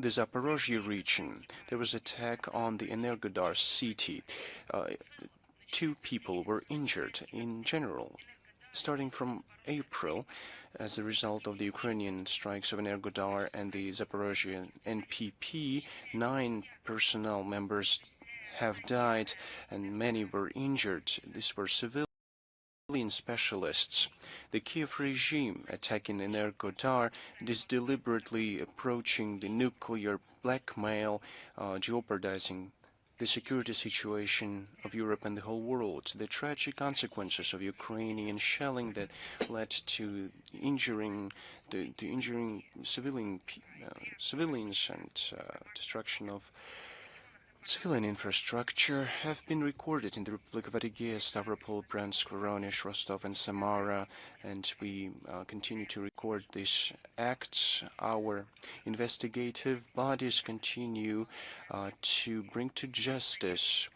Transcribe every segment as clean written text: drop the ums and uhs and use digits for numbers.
the Zaporozhye region, there was attack on the Energodar city. 2 people were injured in general. Starting from April, as a result of the Ukrainian strikes of Energodar and the Zaporozhye NPP, 9 personnel members have died and many were injured. These were civilian specialists. The Kiev regime attacking Energodar is deliberately approaching the nuclear blackmail, jeopardizing the security situation of Europe and the whole world. The tragic consequences of Ukrainian shelling that led to injuring civilians and destruction of civilian infrastructure have been recorded in the Republic of Adygea, Stavropol, Bryansk, Voronezh, Rostov, and Samara, and we continue to record these acts. Our investigative bodies continue to bring to justice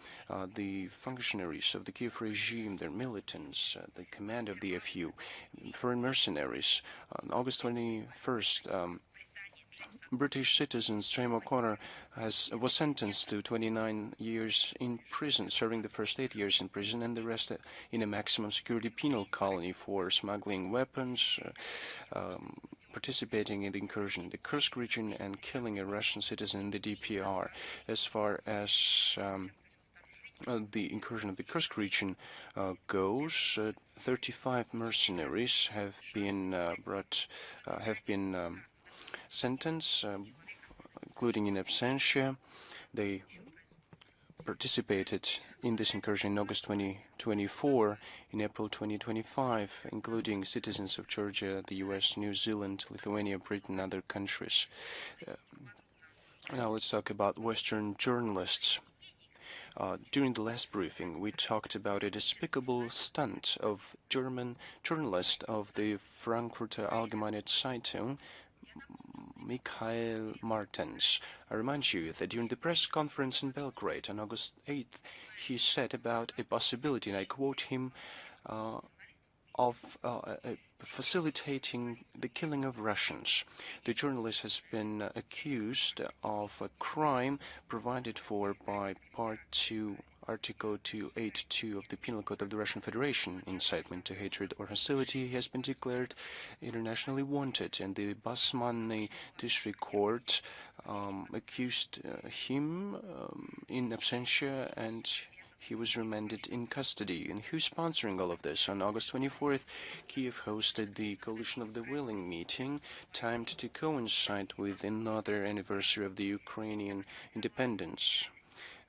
the functionaries of the Kiev regime, their militants, the command of the FU, foreign mercenaries. On August 21st, British citizen James O'Connor was sentenced to 29 years in prison, serving the first 8 years in prison and the rest in a maximum security penal colony for smuggling weapons, participating in the incursion in the Kursk region, and killing a Russian citizen in the DPR. As far as the incursion of the Kursk region goes, 35 mercenaries have been sentenced, including in absentia. They participated in this incursion in August 2024, in April 2025, including citizens of Georgia, the US, New Zealand, Lithuania, Britain, and other countries. Now let's talk about Western journalists. During the last briefing, we talked about a despicable stunt of German journalist of the Frankfurter Allgemeine Zeitung, Michael Martens. I remind you that during the press conference in Belgrade on August 8th, he said about a possibility, and I quote him, of facilitating the killing of Russians. The journalist has been accused of a crime provided for by Part 2, Article 282 of the Penal Code of the Russian Federation. Incitement to hatred or hostility. He has been declared internationally wanted, and the Basmanny District Court accused him in absentia, and he was remanded in custody. And who's sponsoring all of this? On August 24th, Kiev hosted the Coalition of the Willing meeting, timed to coincide with another anniversary of the Ukrainian independence,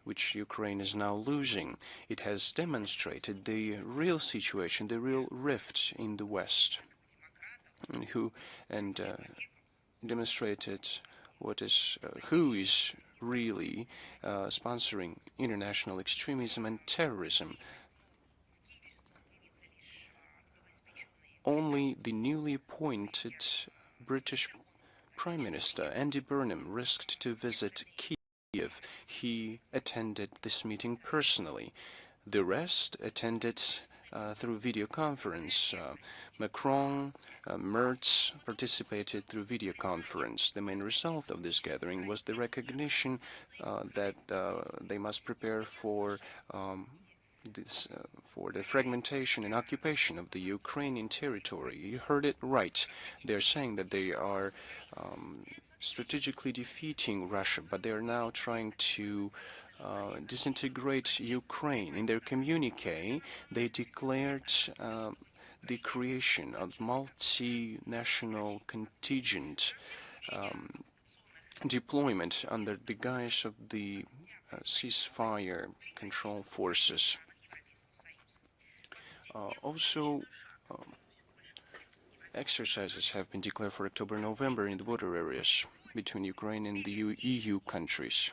which Ukraine is now losing. It has demonstrated the real situation, the real rift in the West, and demonstrated who is really sponsoring international extremism and terrorism. Only the newly appointed British Prime Minister Andy Burnham risked to visit Kiev. He attended this meeting personally. The rest attended through video conference. Macron, Merz participated through video conference. The main result of this gathering was the recognition that they must prepare for the fragmentation and occupation of the Ukrainian territory. You heard it right. They're saying that they are strategically defeating Russia, but they are now trying to disintegrate Ukraine. In their communique, they declared the creation of multinational contingent deployment under the guise of the ceasefire control forces. Also, exercises have been declared for October-November in the border areas between Ukraine and the EU countries.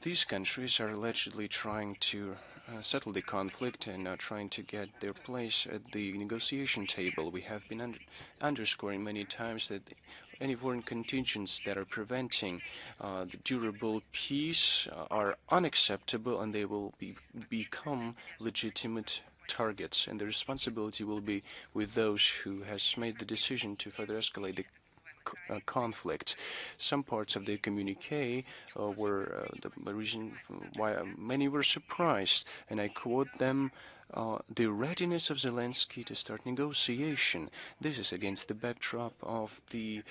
These countries are allegedly trying to settle the conflict and are trying to get their place at the negotiation table. We have been underscoring many times that any foreign contingents that are preventing the durable peace are unacceptable, and they will become legitimate targets, and the responsibility will be with those who has made the decision to further escalate the conflict. Some parts of the communique were the reason why many were surprised, and I quote them. The readiness of Zelensky to start negotiation. This is against the backdrop of the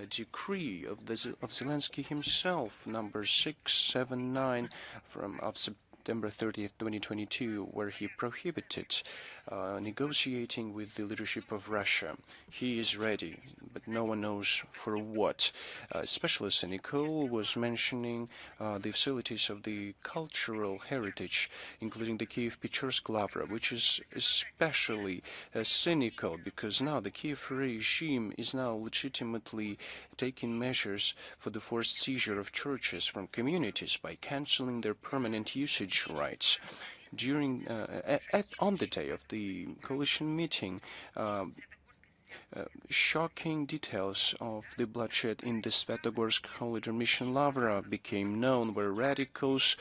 decree of Zelensky himself, number 679 of September 30th, 2022, where he prohibited negotiating with the leadership of Russia. He is ready, but no one knows for what. Specialist Nicole was mentioning the facilities of the cultural heritage, including the Kiev Pечерsk Lavra, which is especially cynical because now the Kiev regime is now legitimately taking measures for the forced seizure of churches from communities by canceling their permanent usage rights. On the day of the coalition meeting, shocking details of the bloodshed in the Svetogorsk Holy Mission Lavra became known, where radicals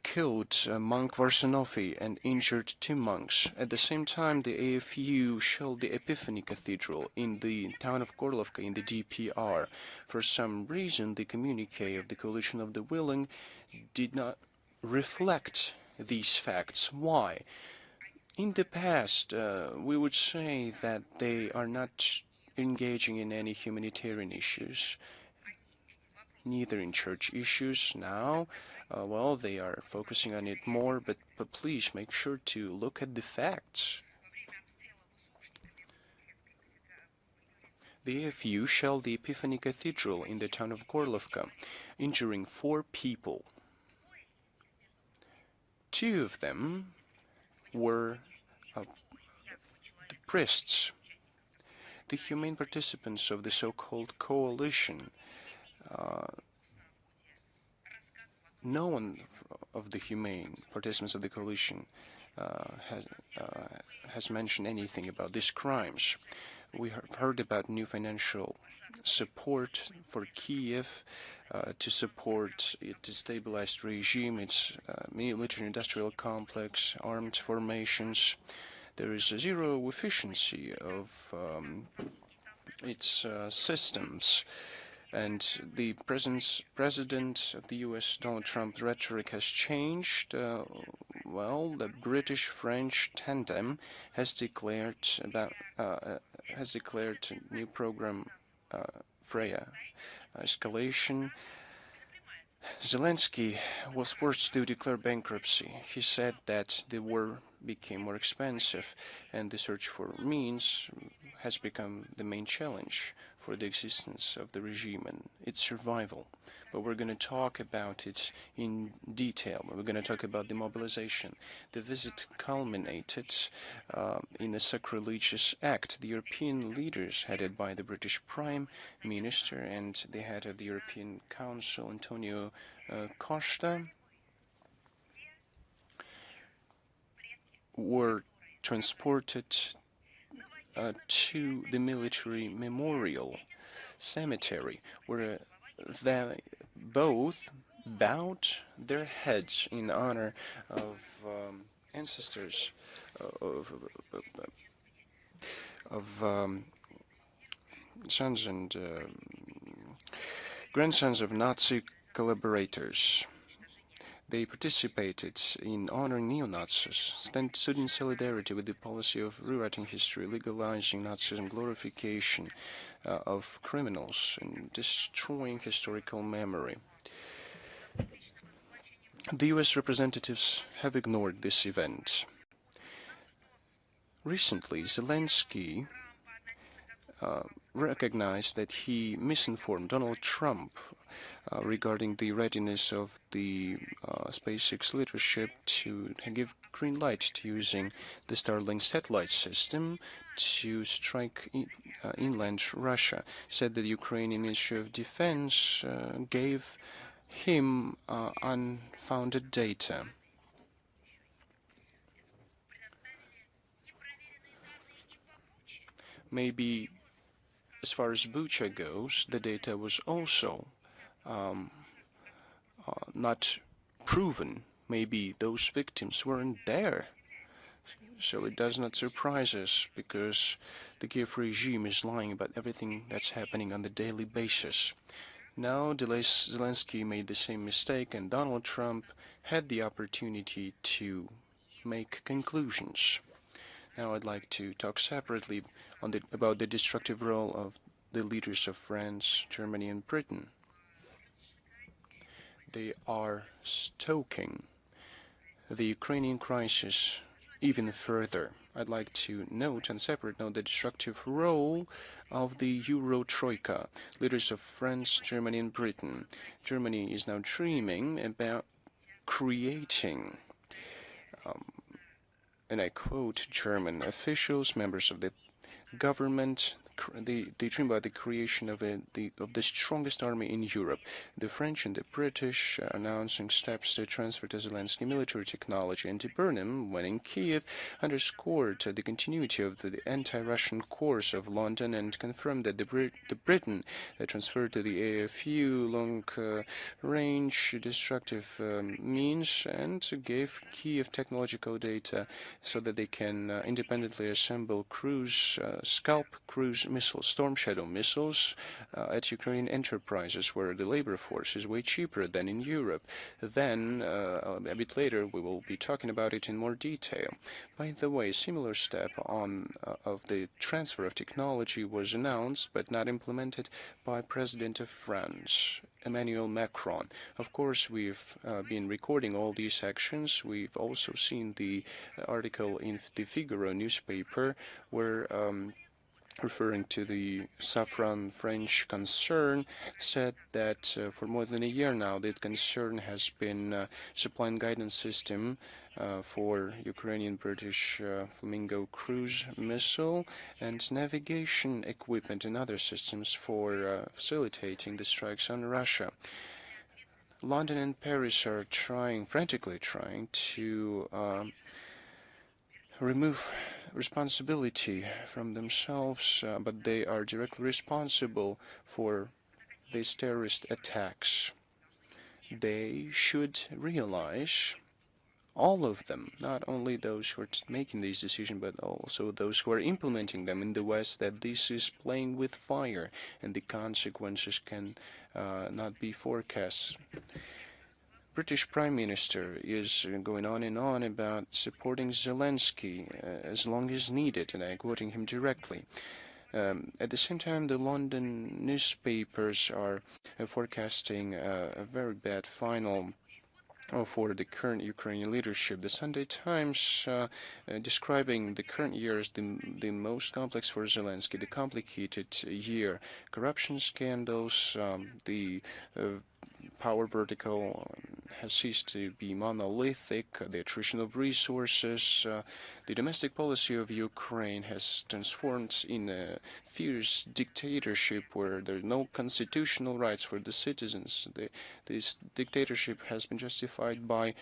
killed monk Varsanofi and injured 2 monks. At the same time, the AFU shelled the Epiphany Cathedral in the town of Gorlovka in the DPR. For some reason, the communique of the Coalition of the Willing did not reflect these facts. Why? In the past, we would say that they are not engaging in any humanitarian issues, neither in church issues. Now, well, they are focusing on it more, but please make sure to look at the facts. The AFU shelled the Epiphany Cathedral in the town of Gorlovka, injuring 4 people. 2 of them were the priests, the humane participants of the so-called coalition. No one of the humane participants of the coalition has mentioned anything about these crimes. We have heard about new financial support for Kiev to support its destabilized regime, its military-industrial complex, armed formations. There is a zero efficiency of its systems. And the president of the U.S., Donald Trump's rhetoric has changed. Well, the British-French tandem has declared a new program, Freya, escalation. Zelensky was forced to declare bankruptcy. He said that the war became more expensive, and the search for means has become the main challenge for the existence of the regime and its survival. But we're going to talk about it in detail. We're going to talk about the mobilization. The visit culminated in a sacrilegious act. The European leaders, headed by the British Prime Minister and the head of the European Council, Antonio Costa, were transported to the military memorial cemetery, where they both bowed their heads in honor of ancestors of sons and grandsons of Nazi collaborators. They participated in honoring neo-Nazis, stood in solidarity with the policy of rewriting history, legalizing Nazism, glorification of criminals, and destroying historical memory. The U.S. representatives have ignored this event. Recently, Zelensky recognized that he misinformed Donald Trump regarding the readiness of the SpaceX leadership to give green light to using the Starlink satellite system to strike inland Russia. Said that the Ukrainian Ministry of Defense gave him unfounded data. Maybe as far as Bucha goes, the data was also not proven. Maybe those victims weren't there. So it does not surprise us, because the Kiev regime is lying about everything that's happening on the daily basis. Now Zelensky made the same mistake, and Donald Trump had the opportunity to make conclusions. Now I'd like to talk separately about the destructive role of the leaders of France, Germany, and Britain. They are stoking the Ukrainian crisis even further. I'd like to note, on separate note, the destructive role of the Euro Troika, leaders of France, Germany, and Britain. Germany is now dreaming about creating, and I quote German officials, members of the government, they dream about the creation of the strongest army in Europe. The French and the British are announcing steps to transfer to Zelensky military technology, and Burnham, when in Kiev, underscored the continuity of the anti-Russian course of London and confirmed that the Britain transferred to the AFU long-range destructive means, and gave Kiev technological data so that they can independently assemble Scalp cruise missiles, Storm Shadow missiles, at Ukrainian enterprises, where the labor force is way cheaper than in Europe. Then, a bit later, we will be talking about it in more detail. By the way, a similar step of the transfer of technology was announced but not implemented by President of France, Emmanuel Macron. Of course, we've been recording all these actions. We've also seen the article in the Figaro newspaper where, referring to the Safran French concern, said that for more than a year now, that concern has been supplying guidance system for Ukrainian British Flamingo cruise missile and navigation equipment and other systems for facilitating the strikes on Russia. London and Paris are frantically trying to remove responsibility from themselves, but they are directly responsible for these terrorist attacks. They should realize, all of them, not only those who are making these decisions, but also those who are implementing them in the West, that this is playing with fire and the consequences can not be forecast. British Prime Minister is going on and on about supporting Zelensky as long as needed, and I'm quoting him directly. At the same time, the London newspapers are forecasting a very bad final for the current Ukrainian leadership. The Sunday Times describing the current year as the most complex for Zelensky, the complicated year. Corruption scandals, the power vertical has ceased to be monolithic, the attrition of resources, the domestic policy of Ukraine has transformed in a fierce dictatorship where there are no constitutional rights for the citizens. This dictatorship has been justified by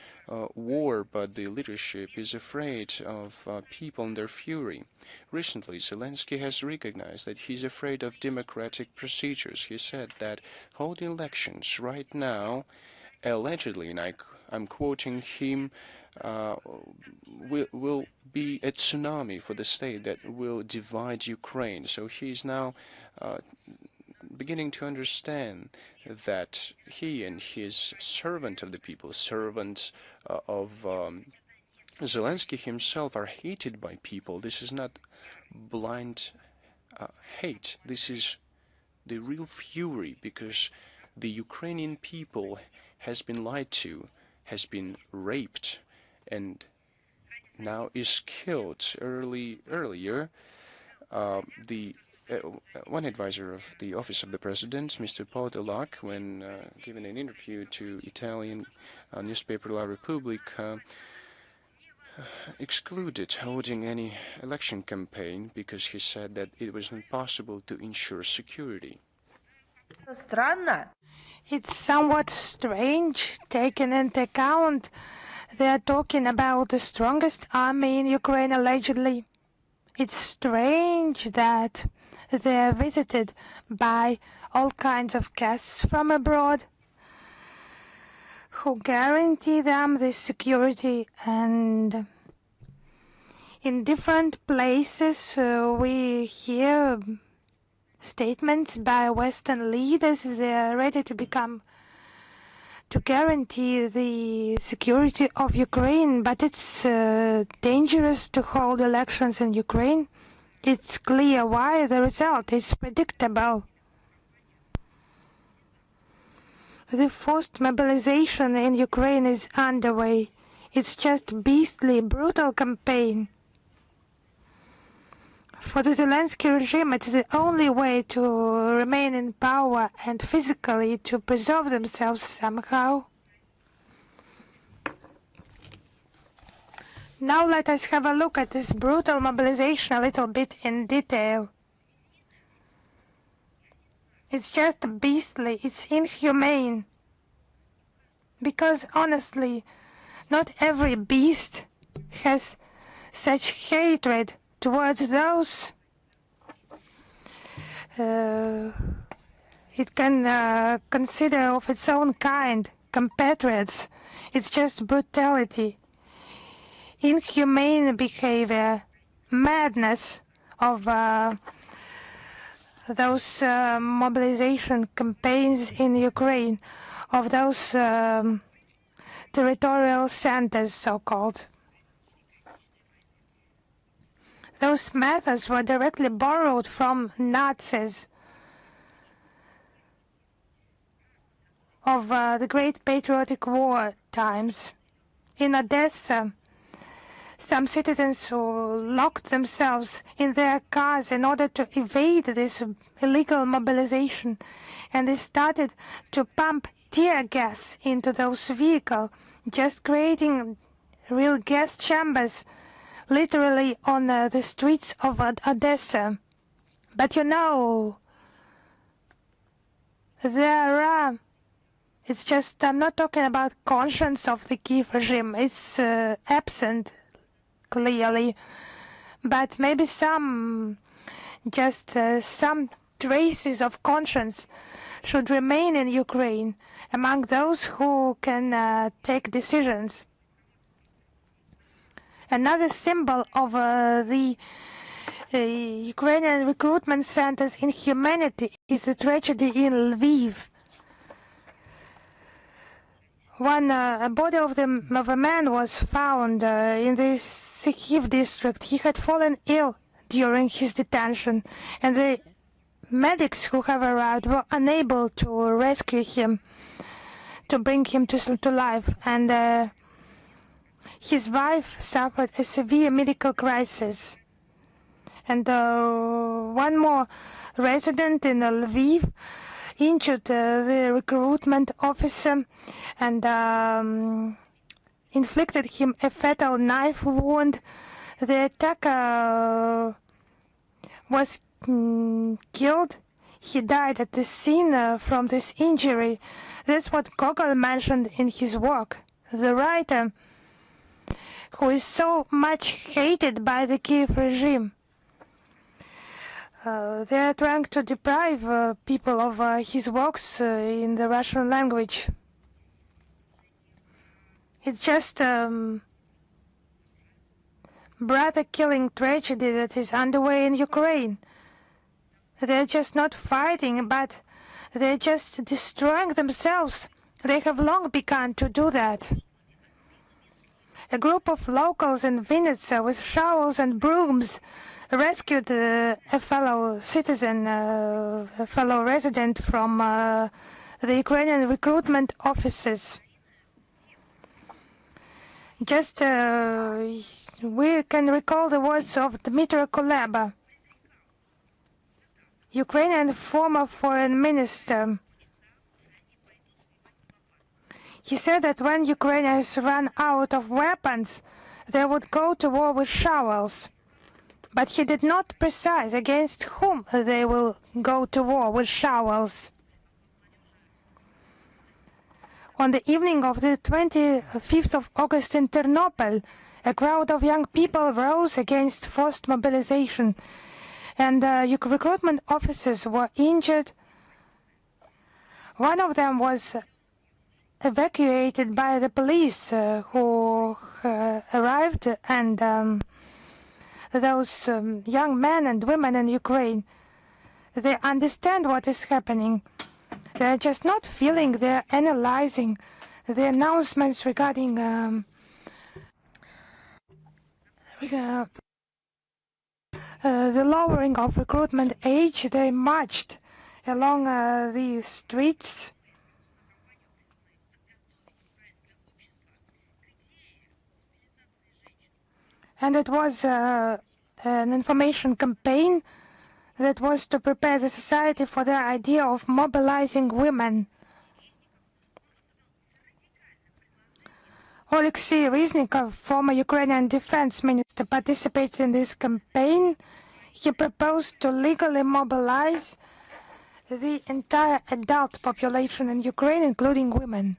war, but the leadership is afraid of people and their fury. Recently, Zelensky has recognized that he's afraid of democratic procedures. He said that holding elections right now, allegedly, and I'm quoting him, will be a tsunami for the state that will divide Ukraine. So he's now beginning to understand that he and his servant of the people, servant of Zelensky himself, are hated by people. This is not blind hate. This is the real fury, because the Ukrainian people has been lied to, has been raped, and now is killed. Earlier, one advisor of the office of the president, Mr. Podolak, when giving an interview to Italian newspaper La Repubblica, excluded holding any election campaign because he said that it was not possible to ensure security. It's somewhat strange, taking into account they are talking about the strongest army in Ukraine allegedly. It's strange that they are visited by all kinds of guests from abroad who guarantee them this security, and In different places, we hear statements by Western leaders. They are ready to guarantee the security of Ukraine, but it's dangerous to hold elections in Ukraine. It's clear why. The result is predictable. The forced mobilization in Ukraine is underway. It's just beastly, brutal campaign. For the Zelensky regime, it's the only way to remain in power and physically to preserve themselves somehow. Now let us have a look at this brutal mobilization a little bit in detail. It's just beastly, it's inhumane. Because honestly, not every beast has such hatred towards those it can consider of its own kind, compatriots. It's just brutality, inhumane behavior, madness of those mobilization campaigns in Ukraine, of those territorial centers, so-called. Those methods were directly borrowed from Nazis of the Great Patriotic War times. In Odessa, some citizens who locked themselves in their cars in order to evade this illegal mobilization, and they started to pump tear gas into those vehicles, just creating real gas chambers literally on the streets of Odessa. But you know, there are, it's just, I'm not talking about conscience of the Kiev regime, it's absent clearly, but maybe some, just some traces of conscience should remain in Ukraine among those who can take decisions. Another symbol of the Ukrainian recruitment centers' inhumanity is the tragedy in Lviv. A body of a man was found in the Zakharova district. He had fallen ill during his detention, and the medics who have arrived were unable to rescue him, to bring him to life, and his wife suffered a severe medical crisis. And one more resident in Lviv injured the recruitment officer and inflicted him a fatal knife wound. The attacker was killed. He died at the scene from this injury. That's what Gogol mentioned in his work. The writer, who is so much hated by the Kiev regime. They are trying to deprive people of his works in the Russian language. It's just brother-killing tragedy that is underway in Ukraine. They're just not fighting, but they're just destroying themselves. They have long begun to do that. A group of locals in Vinnytsia with shovels and brooms rescued a fellow citizen, a fellow resident from the Ukrainian recruitment offices. Just we can recall the words of Dmytro Kuleba, Ukrainian former foreign minister. He said that when Ukrainians ran out of weapons, they would go to war with shovels. But he did not precise against whom they will go to war with shovels. On the evening of the 25th of August in Ternopil, a crowd of young people rose against forced mobilization, and recruitment officers were injured. One of them was evacuated by the police who arrived and those young men and women in Ukraine. They understand what is happening. They're just not feeling, they're analyzing the announcements regarding the lowering of recruitment age. They marched along the streets. And it was an information campaign that was to prepare the society for the idea of mobilizing women. Alexei Reznikov, former Ukrainian defense minister, participated in this campaign. He proposed to legally mobilize the entire adult population in Ukraine, including women.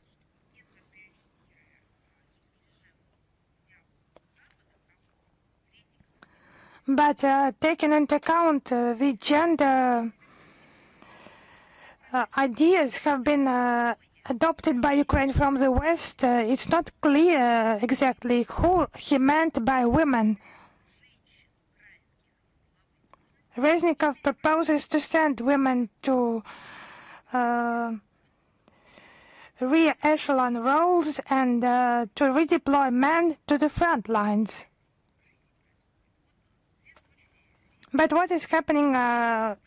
But taking into account the gender ideas have been adopted by Ukraine from the West, it's not clear exactly who he meant by women. Reznikov proposes to send women to rear echelon roles and to redeploy men to the front lines. But what is happening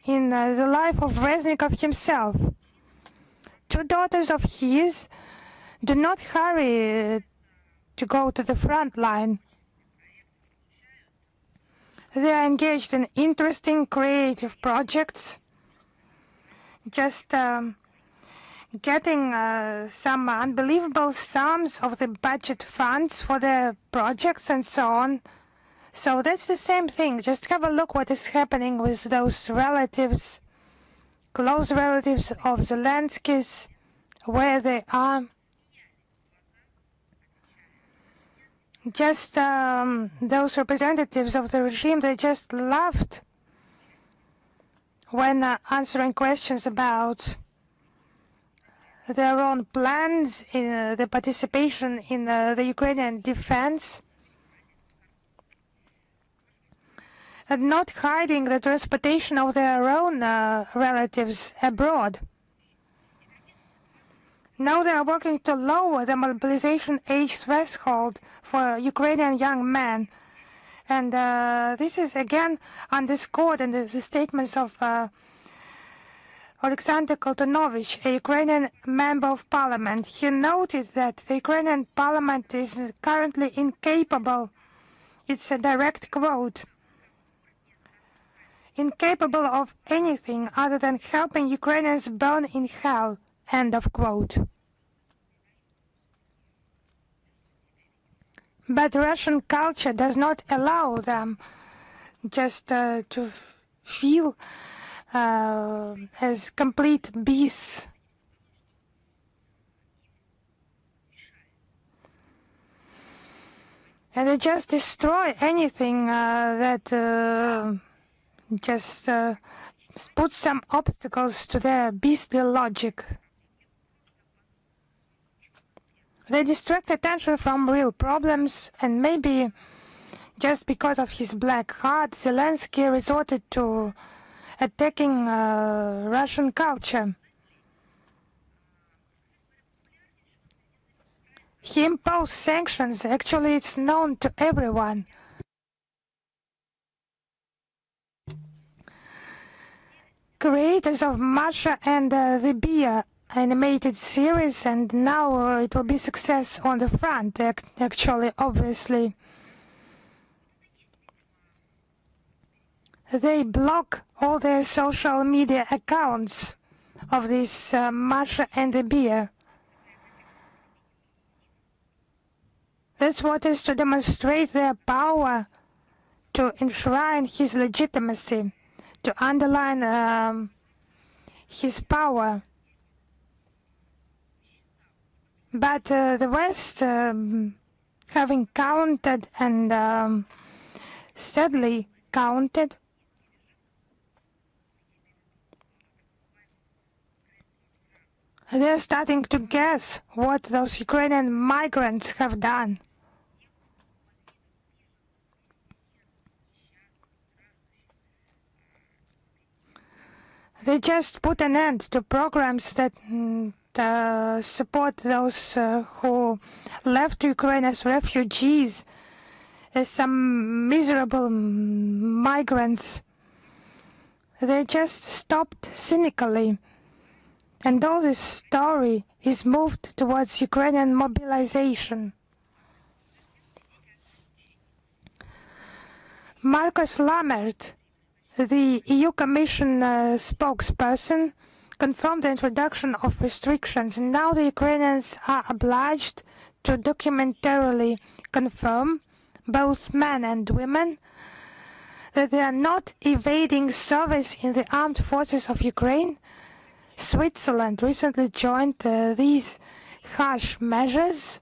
in the life of Reznikov himself? Two daughters of his do not hurry to go to the front line. They are engaged in interesting creative projects, just getting some unbelievable sums of the budget funds for their projects and so on. So that's the same thing. Just have a look what is happening with those relatives, close relatives of Zelensky's, where they are. Just those representatives of the regime, they just laughed when answering questions about their own plans in the participation in the Ukrainian defense, and not hiding the transportation of their own relatives abroad. Now they are working to lower the mobilization age threshold for Ukrainian young men. And this is again underscored in the statements of Alexander Koltunovich, a Ukrainian member of parliament. He noted that the Ukrainian parliament is currently incapable, it's a direct quote, incapable of anything other than helping Ukrainians burn in hell, end of quote. But Russian culture does not allow them just to feel as complete beasts. And they just destroy anything that just puts some obstacles to their beastly logic. They distract attention from real problems, and maybe just because of his black heart, Zelensky resorted to attacking Russian culture. He imposed sanctions. Actually, it's known to everyone. Creators of Masha and the Beer animated series, and now it will be success on the front, actually, obviously. They block all their social media accounts of this Masha and the Beer. That's what is to demonstrate their power, to enshrine his legitimacy, to underline his power. But the West, having counted and sadly counted, they're starting to guess what those Ukrainian migrants have done. They just put an end to programs that support those who left Ukraine as refugees, as some miserable migrants. They just stopped cynically. And all this story is moved towards Ukrainian mobilization. Markus Lammert, the EU Commission spokesperson, confirmed the introduction of restrictions, and now the Ukrainians are obliged to documentarily confirm, both men and women, that they are not evading service in the armed forces of Ukraine. Switzerland recently joined these harsh measures,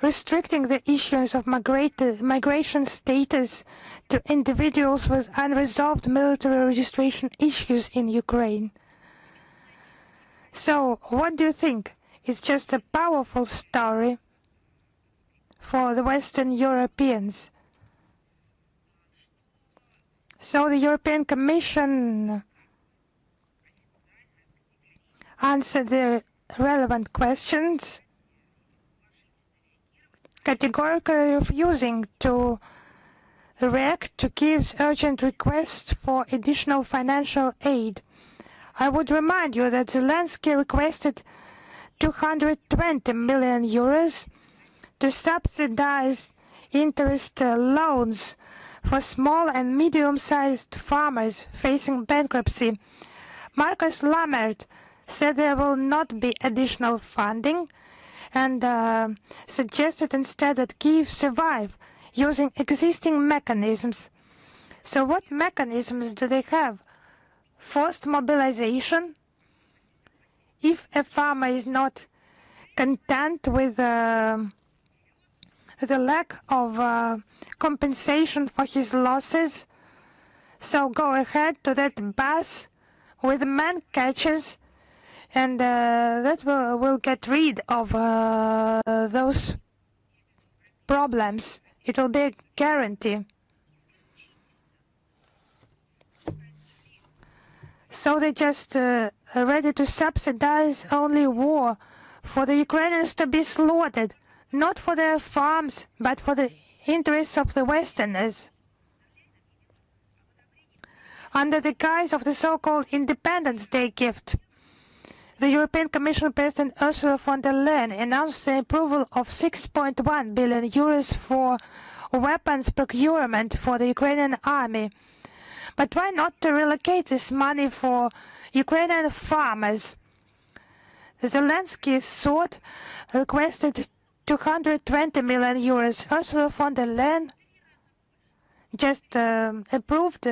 restricting the issuance of migration status to individuals with unresolved military registration issues in Ukraine. So, what do you think? It's just a powerful story for the Western Europeans. So the European Commission answered the relevant questions, categorically refusing to react to Kyiv's urgent request for additional financial aid. I would remind you that Zelensky requested 220 million euros to subsidize interest loans for small and medium-sized farmers facing bankruptcy. Markus Lammert said there will not be additional funding and suggested instead that Kyiv survive using existing mechanisms. So what mechanisms do they have? Forced mobilization? If a farmer is not content with the lack of compensation for his losses, so go ahead to that bus with man catchers, and that will get rid of those problems. It will be a guarantee. So they just ready to subsidize only war for the Ukrainians to be slaughtered, not for their farms, but for the interests of the Westerners. Under the guise of the so-called Independence Day gift, the European Commission President Ursula von der Leyen announced the approval of 6.1 billion euros for weapons procurement for the Ukrainian army. But why not to relocate this money for Ukrainian farmers? Zelensky requested 220 million euros. Ursula von der Leyen just approved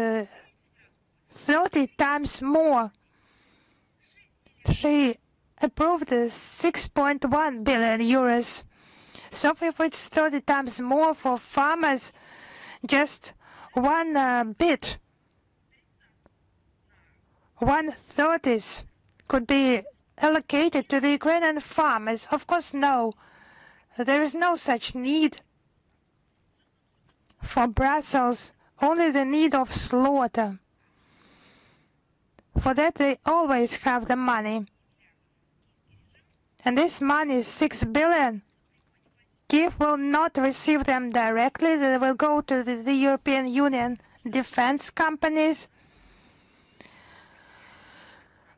30 times more. She approved 6.1 billion euros. So if it's 30 times more for farmers, just one bit, 1/30 could be allocated to the Ukrainian farmers. Of course, no. There is no such need for Brussels, only the need of slaughter. For that they always have the money. And this money is 6 billion. Kyiv will not receive them directly. They will go to the European Union defense companies,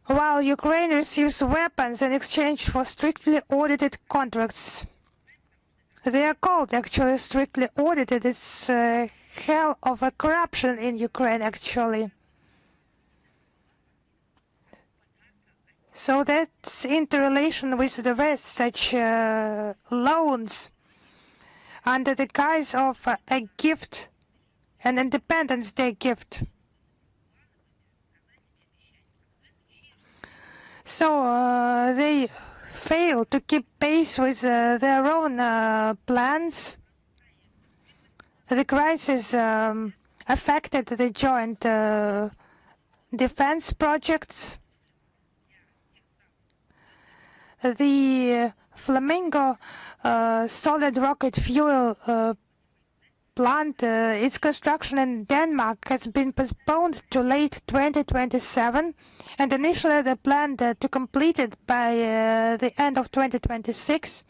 while Ukraine receives weapons in exchange for strictly audited contracts. They are called actually strictly audited. It's hell of a corruption in Ukraine actually. So that's interrelation with the West, such loans under the guise of a gift, an Independence Day gift. So they fail to keep pace with their own plans. The crisis affected the joint defense projects. The Flamingo solid rocket fuel plant, its construction in Denmark has been postponed to late 2027, and initially they planned to complete it by the end of 2026.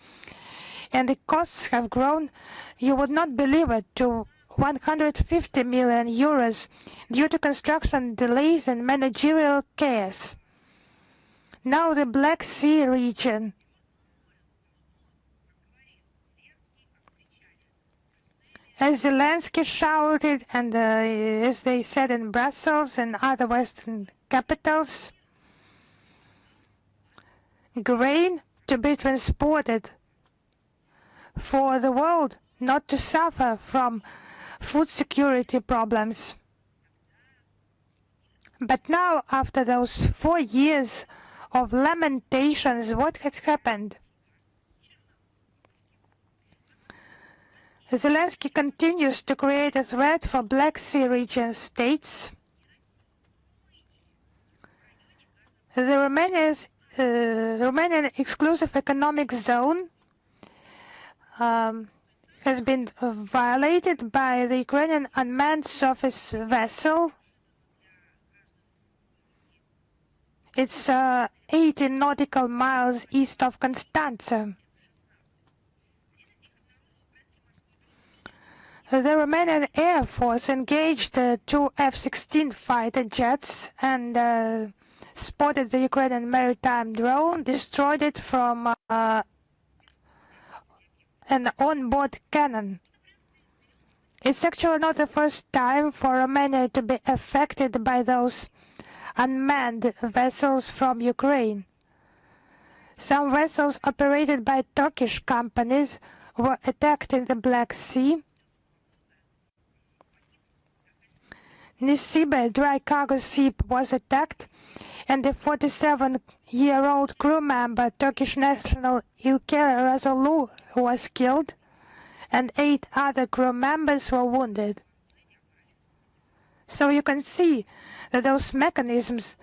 And the costs have grown, you would not believe it, to 150 million euros due to construction delays and managerial chaos. Now the Black Sea region. As Zelensky shouted, and as they said in Brussels and other Western capitals, grain to be transported for the world not to suffer from food security problems. But now, after those 4 years of lamentations, what has happened? Zelensky continues to create a threat for Black Sea region states. The Romanian exclusive economic zone has been violated by the Ukrainian unmanned surface vessel. It's 18 nautical miles east of Constanța. The Romanian Air Force engaged 2 F-16 fighter jets and spotted the Ukrainian maritime drone, destroyed it from an onboard cannon. It's actually not the first time for Romania to be affected by those unmanned vessels from Ukraine. Some vessels operated by Turkish companies were attacked in the Black Sea. Nisibe dry cargo ship was attacked, and the 47-year-old crew member, Turkish national İlker Razolu, was killed, and 8 other crew members were wounded. So you can see that those mechanisms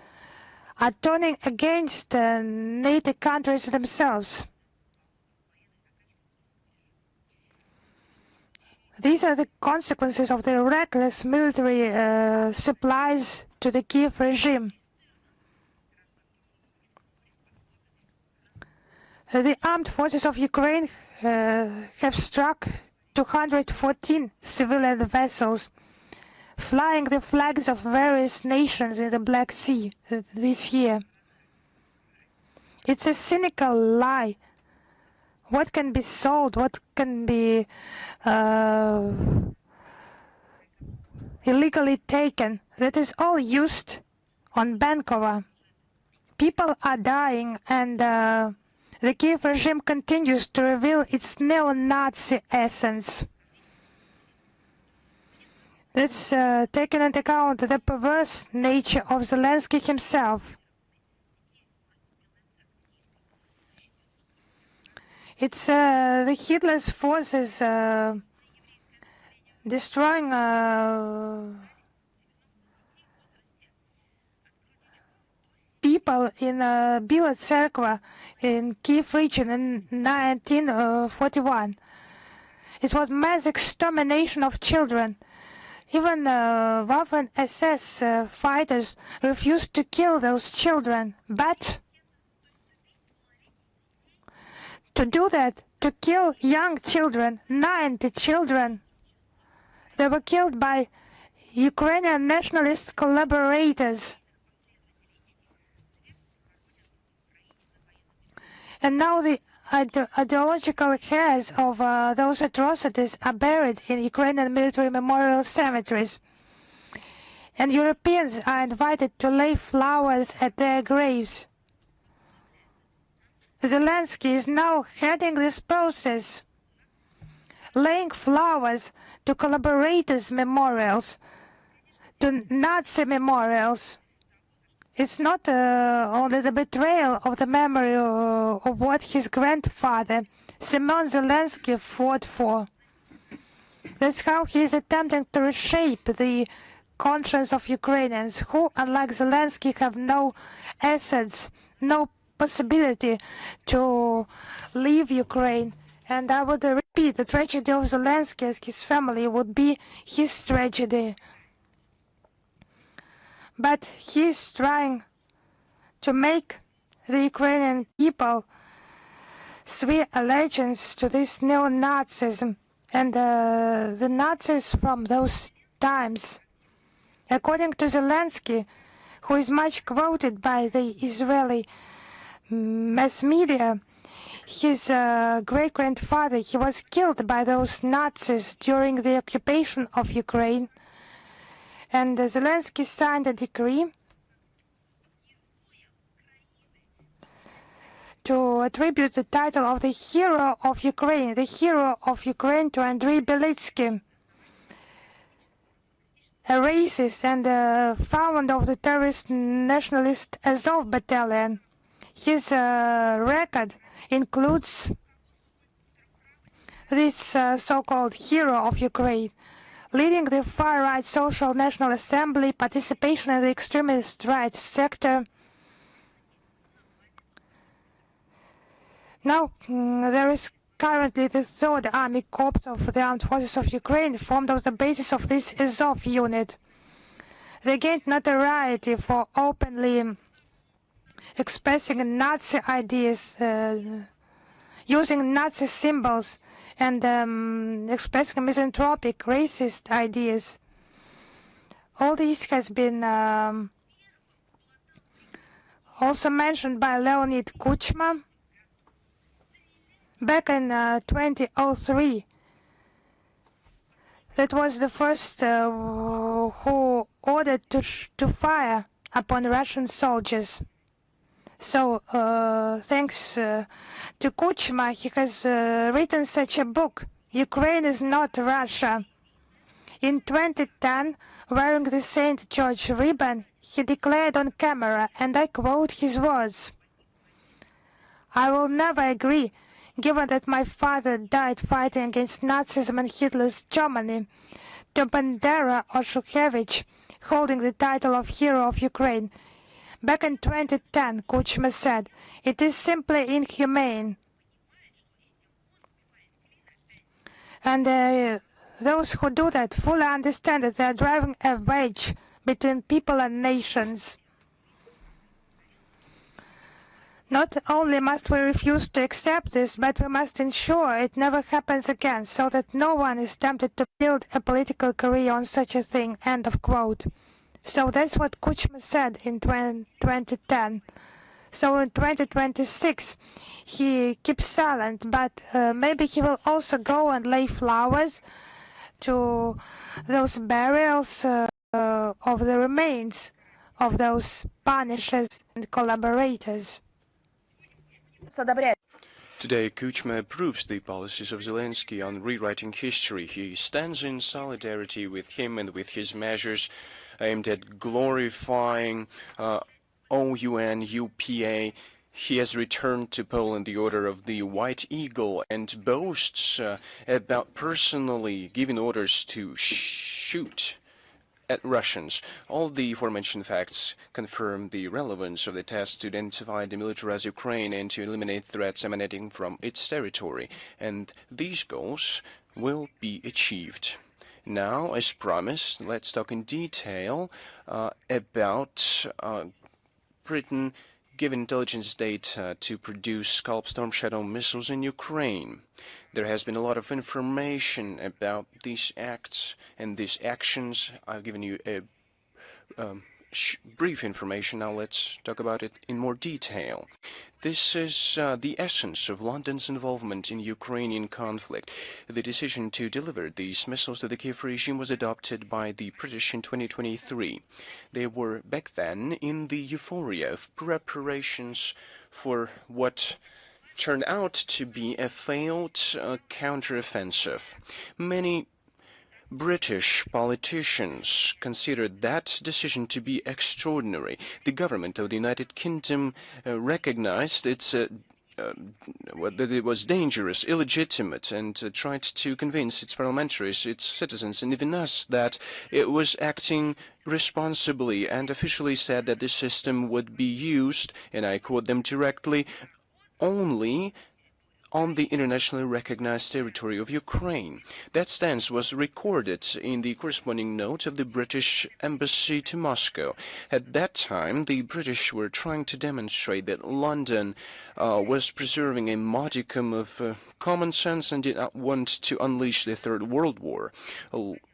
are turning against NATO countries themselves. These are the consequences of the reckless military supplies to the Kiev regime. The armed forces of Ukraine have struck 214 civilian vessels, flying the flags of various nations in the Black Sea this year. It's a cynical lie. What can be sold, what can be illegally taken, that is all used on Bankova. People are dying, and the Kiev regime continues to reveal its neo-Nazi essence. Let's take into account the perverse nature of Zelensky himself. It's the Hitler's forces destroying people in Bila Cerkva in Kiev region in 1941. It was mass extermination of children. Even Waffen-SS fighters refused to kill those children, but to do that, to kill young children, 90 children, they were killed by Ukrainian nationalist collaborators. And now the ideological hairs of those atrocities are buried in Ukrainian military memorial cemeteries. And Europeans are invited to lay flowers at their graves. Zelensky is now heading this process, laying flowers to collaborators' memorials, to Nazi memorials. It's not only the betrayal of the memory of what his grandfather, Semyon Zelensky, fought for. That's how he is attempting to reshape the conscience of Ukrainians who, unlike Zelensky, have no assets, no possibility to leave Ukraine. And I would repeat, the tragedy of Zelensky and his family would be his tragedy. But he's trying to make the Ukrainian people swear allegiance to this neo-Nazism and the Nazis from those times. According to Zelensky, who is much quoted by the Israeli mass media, his great-grandfather, he was killed by those Nazis during the occupation of Ukraine. And Zelensky signed a decree to attribute the title of the hero of Ukraine to Andrei Belitsky, a racist and founder of the terrorist nationalist Azov battalion. His record includes this so-called hero of Ukraine, leading the far-right Social National Assembly, participation in the extremist right sector. Now, there is currently the 3rd Army Corps of the Armed Forces of Ukraine, formed on the basis of this Azov unit. They gained notoriety for openly expressing Nazi ideas, using Nazi symbols, and expressing misanthropic, racist ideas. All this has been also mentioned by Leonid Kuchma back in 2003. That was the first who ordered to fire upon Russian soldiers. So, thanks to Kuchma, he has written such a book, Ukraine is not Russia. In 2010, wearing the St. George ribbon, he declared on camera, and I quote his words, "I will never agree, given that my father died fighting against Nazism and Hitler's Germany, to Bandera or Shukhevich holding the title of Hero of Ukraine." Back in 2010, Kuchma said, "It is simply inhumane." And those who do that fully understand that they are driving a wedge between people and nations. Not only must we refuse to accept this, but we must ensure it never happens again, so that no one is tempted to build a political career on such a thing. End of quote. So that's what Kuchma said in 2010. So in 2026, he keeps silent, but maybe he will also go and lay flowers to those burials of the remains of those punishers and collaborators. Today, Kuchma approves the policies of Zelensky on rewriting history. He stands in solidarity with him and with his measures aimed at glorifying OUN, UPA. He has returned to Poland the Order of the White Eagle and boasts about personally giving orders to shoot at Russians. All the aforementioned facts confirm the relevance of the task to identify and demilitarize Ukraine and to eliminate threats emanating from its territory. And these goals will be achieved. Now, as promised, let's talk in detail about Britain giving intelligence data to produce Scalp Storm Shadow missiles in Ukraine. There has been a lot of information about these acts and these actions. I've given you a brief information. Now let's talk about it in more detail. This is the essence of London's involvement in Ukrainian conflict. The decision to deliver these missiles to the Kiev regime was adopted by the British in 2023. They were back then in the euphoria of preparations for what turned out to be a failed counteroffensive. Many British politicians considered that decision to be extraordinary. The government of the United Kingdom recognized that it was dangerous, illegitimate, and tried to convince its parliamentaries, its citizens, and even us that it was acting responsibly, and officially said that this system would be used, and I quote them directly, only on the internationally recognized territory of Ukraine. That stance was recorded in the corresponding note of the British Embassy to Moscow. At that time, the British were trying to demonstrate that London was preserving a modicum of common sense and did not want to unleash the Third World War.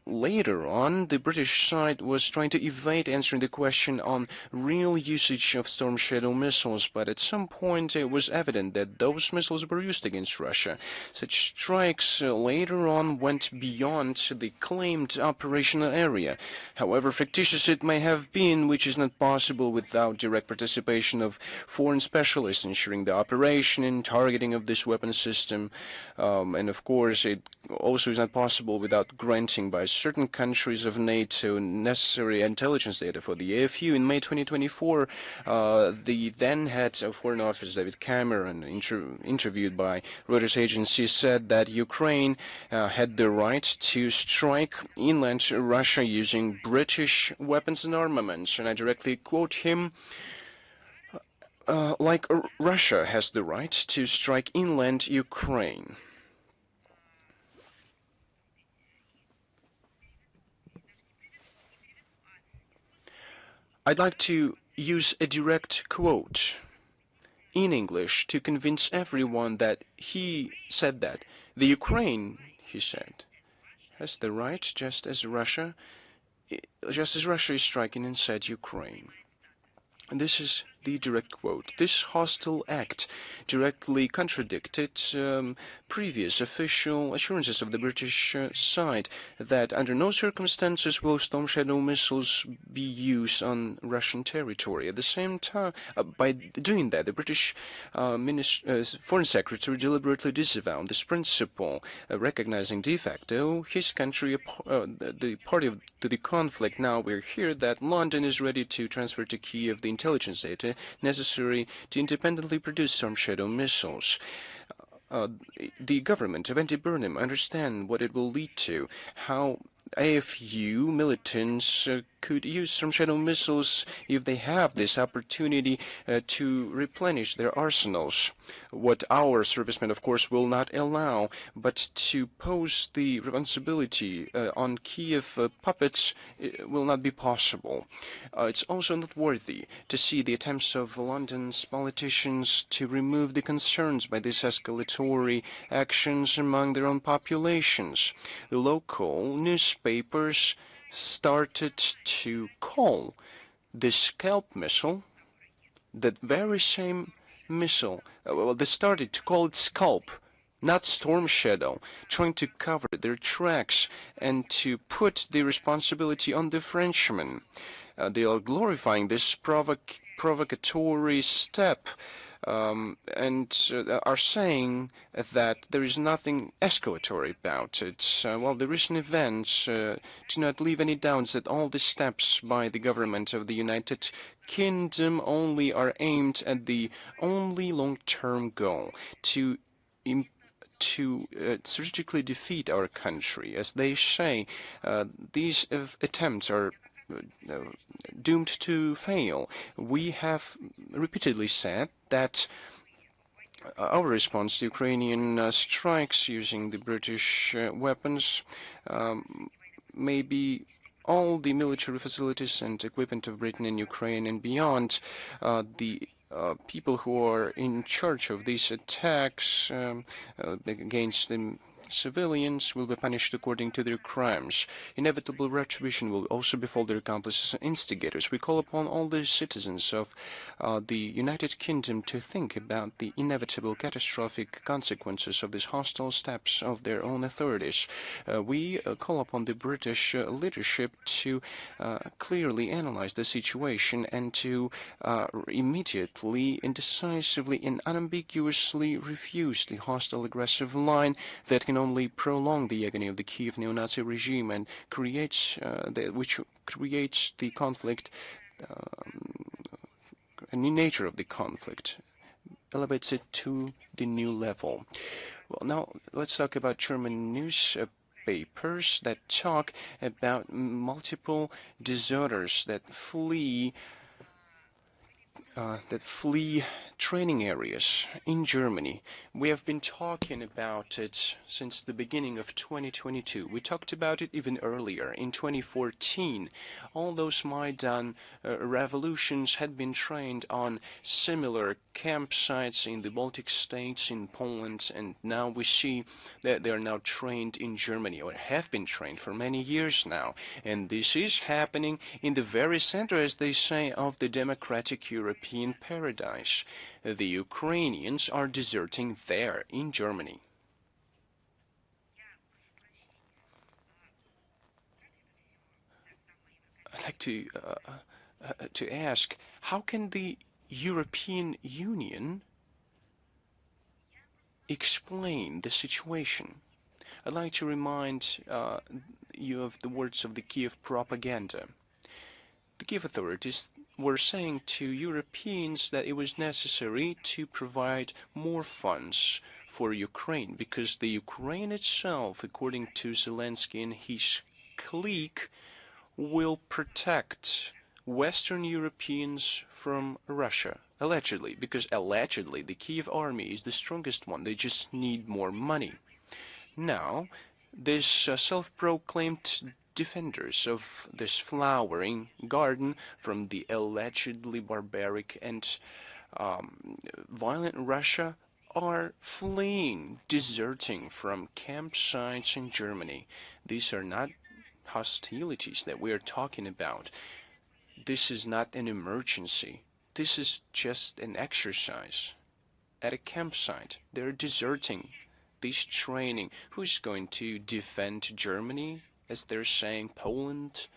Later on, the British side was trying to evade answering the question on real usage of Storm Shadow missiles, but at some point it was evident that those missiles were used against Russia. Such strikes later on went beyond the claimed operational area. However fictitious it may have been, which is not possible without direct participation of foreign specialists ensuring the operation and targeting of this weapon system. And of course, it also is not possible without granting by certain countries of NATO necessary intelligence data for the AFU. In May 2024, the then head of Foreign Office, David Cameron, interviewed by Reuters agency, said that Ukraine had the right to strike inland Russia using British weapons and armaments. And I directly quote him, like Russia has the right to strike inland Ukraine. I'd like to use a direct quote in English to convince everyone that he said that. The Ukraine, he said, has the right, just as Russia is striking inside Ukraine. And this is the direct quote. This hostile act directly contradicted previous official assurances of the British side that under no circumstances will Storm Shadow missiles be used on Russian territory. At the same time, by doing that, the British Foreign Secretary deliberately disavowed this principle, recognizing de facto his country, the party to the conflict. Now we're here that London is ready to transfer to Kiev the intelligence data necessary to independently produce Storm Shadow missiles. The government of Andy Burnham understand what it will lead to, how AFU militants could use Storm Shadow missiles if they have this opportunity to replenish their arsenals. What our servicemen, of course, will not allow, but to pose the responsibility on Kiev puppets will not be possible. It's also noteworthy to see the attempts of London's politicians to remove the concerns by these escalatory actions among their own populations. The local newspapers started to call the Scalp missile, that very same missile, they started to call it Scalp, not Storm Shadow, trying to cover their tracks and to put the responsibility on the Frenchmen. They are glorifying this provocatory step and are saying that there is nothing escalatory about it. Well, the recent events do not leave any doubts that all the steps by the government of the United Kingdom only are aimed at the only long-term goal, to strategically defeat our country. As they say, these attempts are doomed to fail. We have repeatedly said that our response to Ukrainian strikes using the British weapons may be all the military facilities and equipment of Britain in Ukraine and beyond. The people who are in charge of these attacks against the civilians will be punished according to their crimes. Inevitable retribution will also befall their accomplices and instigators. We call upon all the citizens of the United Kingdom to think about the inevitable catastrophic consequences of these hostile steps of their own authorities. We call upon the British leadership to clearly analyze the situation and to immediately and decisively and unambiguously refuse the hostile aggressive line that can only prolong the agony of the Kiev neo-Nazi regime and which creates the conflict, a new nature of the conflict, elevates it to the new level. Well, now let's talk about German newspapers that talk about multiple deserters that flee that flee training areas in Germany. We have been talking about it since the beginning of 2022. We talked about it even earlier. In 2014, all those Maidan revolutions had been trained on similar campsites in the Baltic states, in Poland, and now we see that they are now trained in Germany, or have been trained for many years now. And this is happening in the very center, as they say, of the democratic European paradise. The Ukrainians are deserting there in Germany. I'd like to ask, how can the European Union explain the situation? I'd like to remind you of the words of the Kiev propaganda. The Kiev authorities were saying to Europeans that it was necessary to provide more funds for Ukraine because the Ukraine itself, according to Zelensky and his clique, will protect Western Europeans from Russia. Allegedly, because allegedly the Kiev army is the strongest one. They just need more money. Now, this self-proclaimed defenders of this flowering garden from the allegedly barbaric and violent Russia are fleeing, deserting from campsites in Germany. These are not hostilities that we are talking about. This is not an emergency. This is just an exercise. At a campsite, they're deserting this training. Who's going to defend Germany, as they're saying, Poland,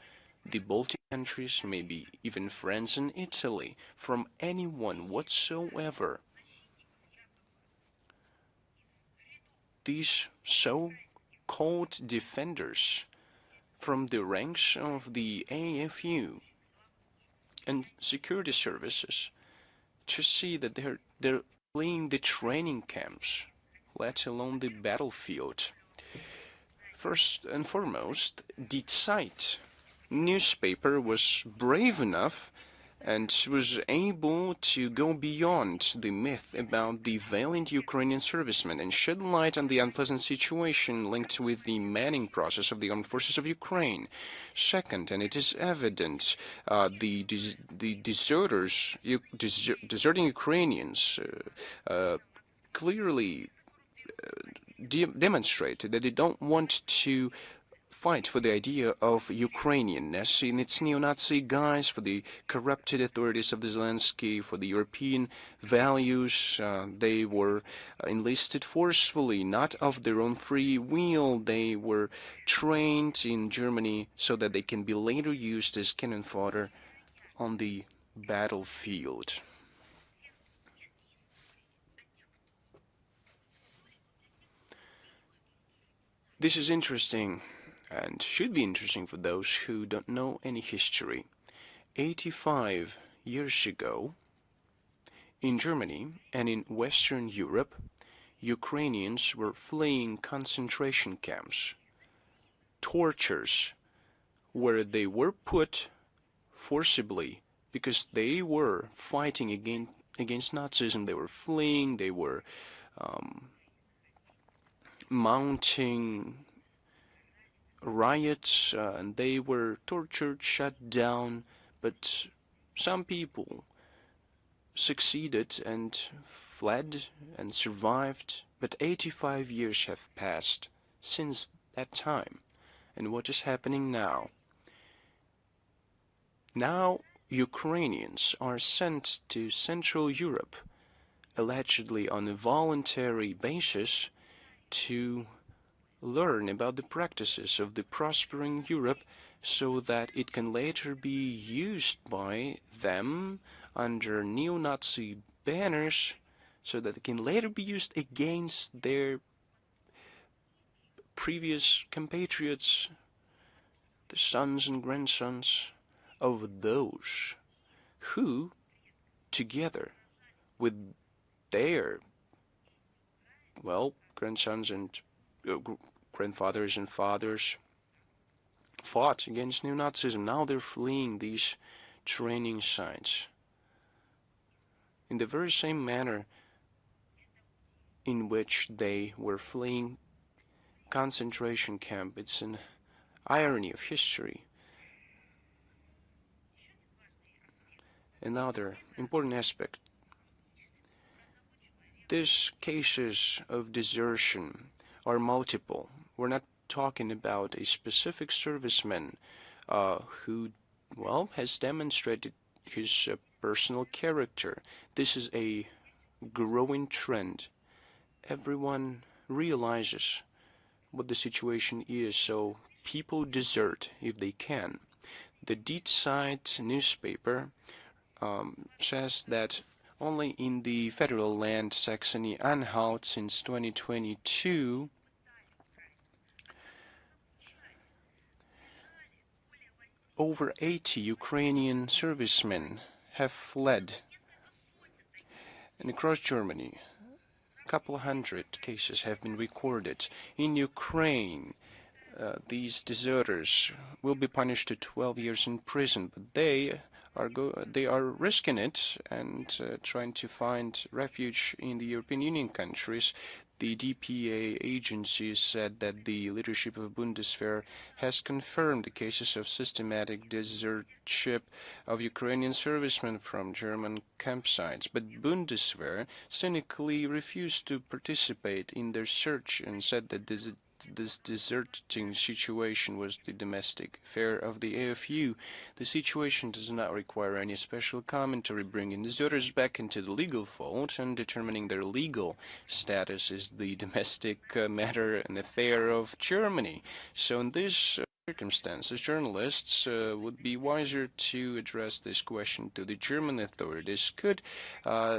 the Baltic countries, maybe even France and Italy, from anyone whatsoever? These so-called defenders from the ranks of the AFU and security services to see that they're fleeing the training camps, let alone the battlefield. First and foremost, Die Zeit newspaper was brave enough and was able to go beyond the myth about the valiant Ukrainian servicemen and shed light on the unpleasant situation linked with the manning process of the armed forces of Ukraine. Second, and it is evident, the deserting Ukrainians clearly demonstrated that they don't want to fight for the idea of Ukrainianness in its neo-Nazi guise, for the corrupted authorities of Zelensky, for the European values. They were enlisted forcefully, not of their own free will. They were trained in Germany so that they can be later used as cannon fodder on the battlefield. This is interesting, and should be interesting for those who don't know any history. 85 years ago, in Germany and in Western Europe, Ukrainians were fleeing concentration camps, tortures, where they were put forcibly because they were fighting against Nazism. They were fleeing, they were mounting riots, and they were tortured, shut down, but some people succeeded and fled and survived. But 85 years have passed since that time. And what is happening now? Now Ukrainians are sent to Central Europe, allegedly on a voluntary basis, to learn about the practices of the prospering Europe so that it can later be used by them under neo-Nazi banners, so that it can later be used against their previous compatriots, the sons and grandsons of those who, together with their, grandsons and grandfathers and fathers, fought against neo-Nazism. Now they're fleeing these training sites. in the very same manner in which they were fleeing concentration camp. It's an irony of history. Another important aspect, these cases of desertion are multiple. We're not talking about a specific serviceman who, well, has demonstrated his personal character. This is a growing trend. Everyone realizes what the situation is, so people desert if they can. The Die Zeit newspaper says that only in the federal land Saxony-Anhalt since 2022, over 80 Ukrainian servicemen have fled. And across Germany, a couple hundred cases have been recorded. In Ukraine, these deserters will be punished to 12 years in prison, but they are risking it and trying to find refuge in the European Union countries. The DPA agency said that the leadership of Bundeswehr has confirmed the cases of systematic desertship of Ukrainian servicemen from German campsites, but Bundeswehr cynically refused to participate in their search and said that this deserting situation was the domestic affair of the AFU. The situation does not require any special commentary. Bringing deserters back into the legal fold and determining their legal status is the domestic matter and affair of Germany. So in this circumstances, journalists would be wiser to address this question to the German authorities. Could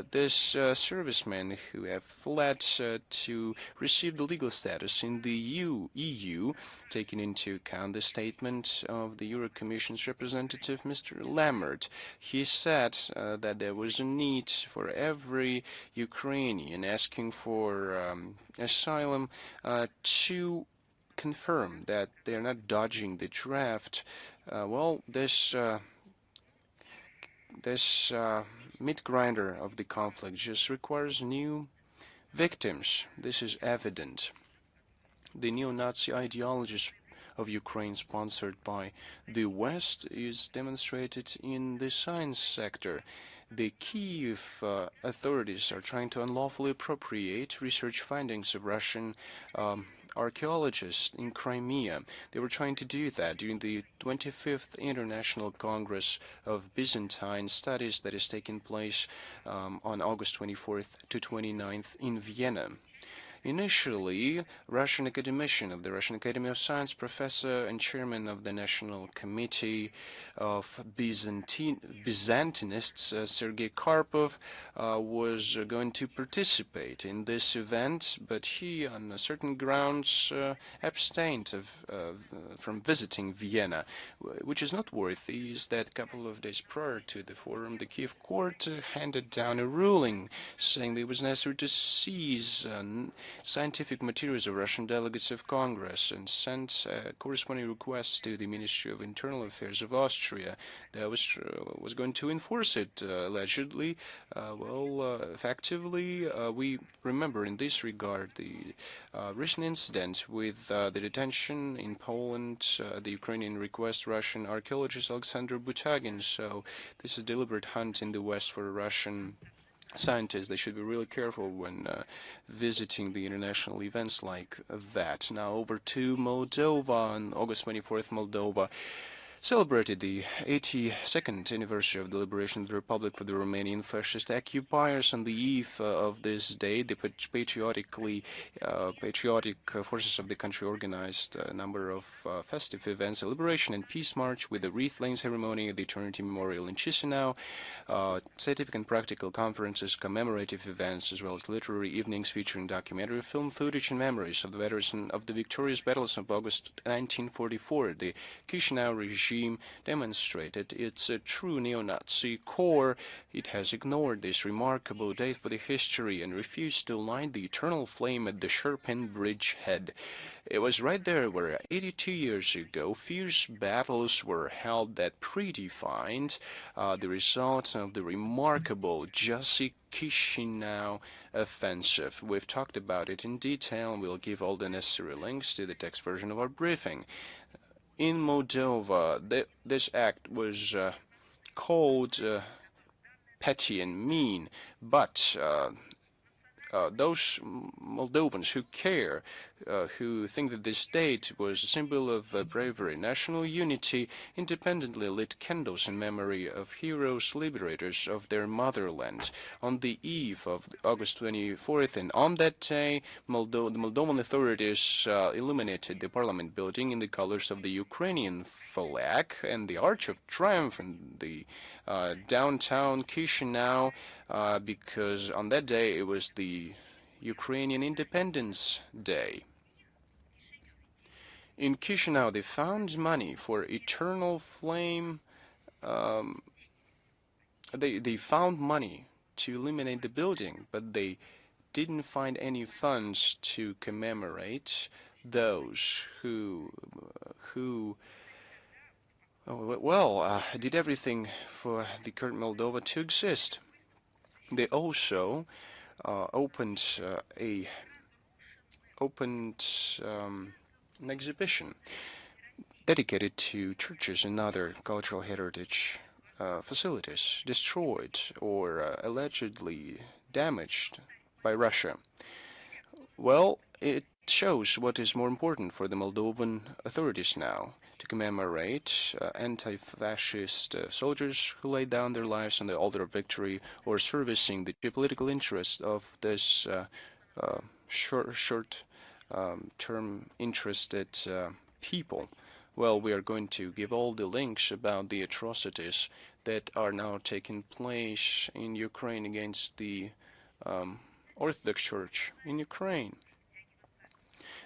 this servicemen who have fled to receive the legal status in the EU, taking into account the statement of the Euro Commission's representative, Mr. Lammert? He said that there was a need for every Ukrainian asking for asylum to confirm that they are not dodging the draft. Well, this meat grinder of the conflict just requires new victims. This is evident. The neo-Nazi ideologies of Ukraine, sponsored by the West, is demonstrated in the science sector. The Kiev authorities are trying to unlawfully appropriate research findings of Russian archaeologists in Crimea. They were trying to do that during the 25th International Congress of Byzantine Studies that is taking place on August 24th to 29th in Vienna. Initially, Russian academician of the Russian Academy of Science, professor and chairman of the National Committee of Byzantinists, Sergei Karpov, was going to participate in this event, but he, on certain grounds, abstained from visiting Vienna. Which is noteworthy is that a couple of days prior to the forum, the Kiev court handed down a ruling saying that it was necessary to seize scientific materials of Russian delegates of Congress and sent corresponding requests to the Ministry of Internal Affairs of Austria that was going to enforce it, allegedly. Effectively, we remember in this regard the recent incident with the detention in Poland, the Ukrainian request Russian archaeologist Alexander Butagin. So this is a deliberate hunt in the West for Russian scientists. They should be really careful when visiting the international events like that. Now over to Moldova. On August 24th, Moldova celebrated the 82nd anniversary of the liberation of the Republic for the Romanian fascist occupiers. On the eve of this day, the patriotic forces of the country organized a number of festive events, a liberation and peace march with a wreath-laying ceremony at the Eternity Memorial in Chisinau, scientific and practical conferences, commemorative events, as well as literary evenings featuring documentary film footage and memories of the veterans of the victorious battles of August 1944. The Chisinau regime regime demonstrated its true neo-Nazi core. It has ignored this remarkable date for the history and refused to light the eternal flame at the Sherpin Bridge head. It was right there where 82 years ago fierce battles were held that predefined the result of the remarkable Jassy Chisinau offensive. We've talked about it in detail, and we'll give all the necessary links to the text version of our briefing. In Moldova, this act was called petty and mean, but those Moldovans who care, who think that this date was a symbol of bravery, national unity, independently lit candles in memory of heroes, liberators of their motherland. On the eve of August 24th, and on that day, the Moldovan authorities illuminated the parliament building in the colors of the Ukrainian flag and the Arch of Triumph in the downtown Chisinau, because on that day it was the Ukrainian Independence Day. In Chisinau, they found money for Eternal Flame. They found money to illuminate the building, but they didn't find any funds to commemorate those who did everything for the current Moldova to exist. They also opened an exhibition dedicated to churches and other cultural heritage facilities destroyed or allegedly damaged by Russia. Well, it shows what is more important for the Moldovan authorities now: to commemorate anti-fascist soldiers who laid down their lives on the altar of victory, or servicing the geopolitical interests of this short-term interested people. Well, we are going to give all the links about the atrocities that are now taking place in Ukraine against the Orthodox Church in Ukraine.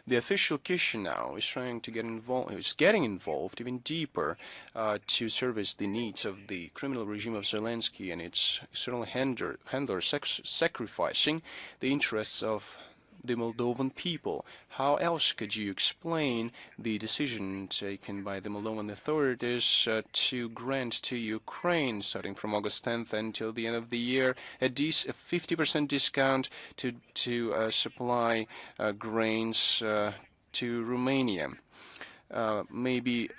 The official Chisinau is trying to getting involved even deeper to service the needs of the criminal regime of Zelensky and its external handlers, sacrificing the interests of the Moldovan people. How else could you explain the decision taken by the Moldovan authorities to grant to Ukraine, starting from August 10th until the end of the year, a 50% discount to supply grains to Romania? Maybe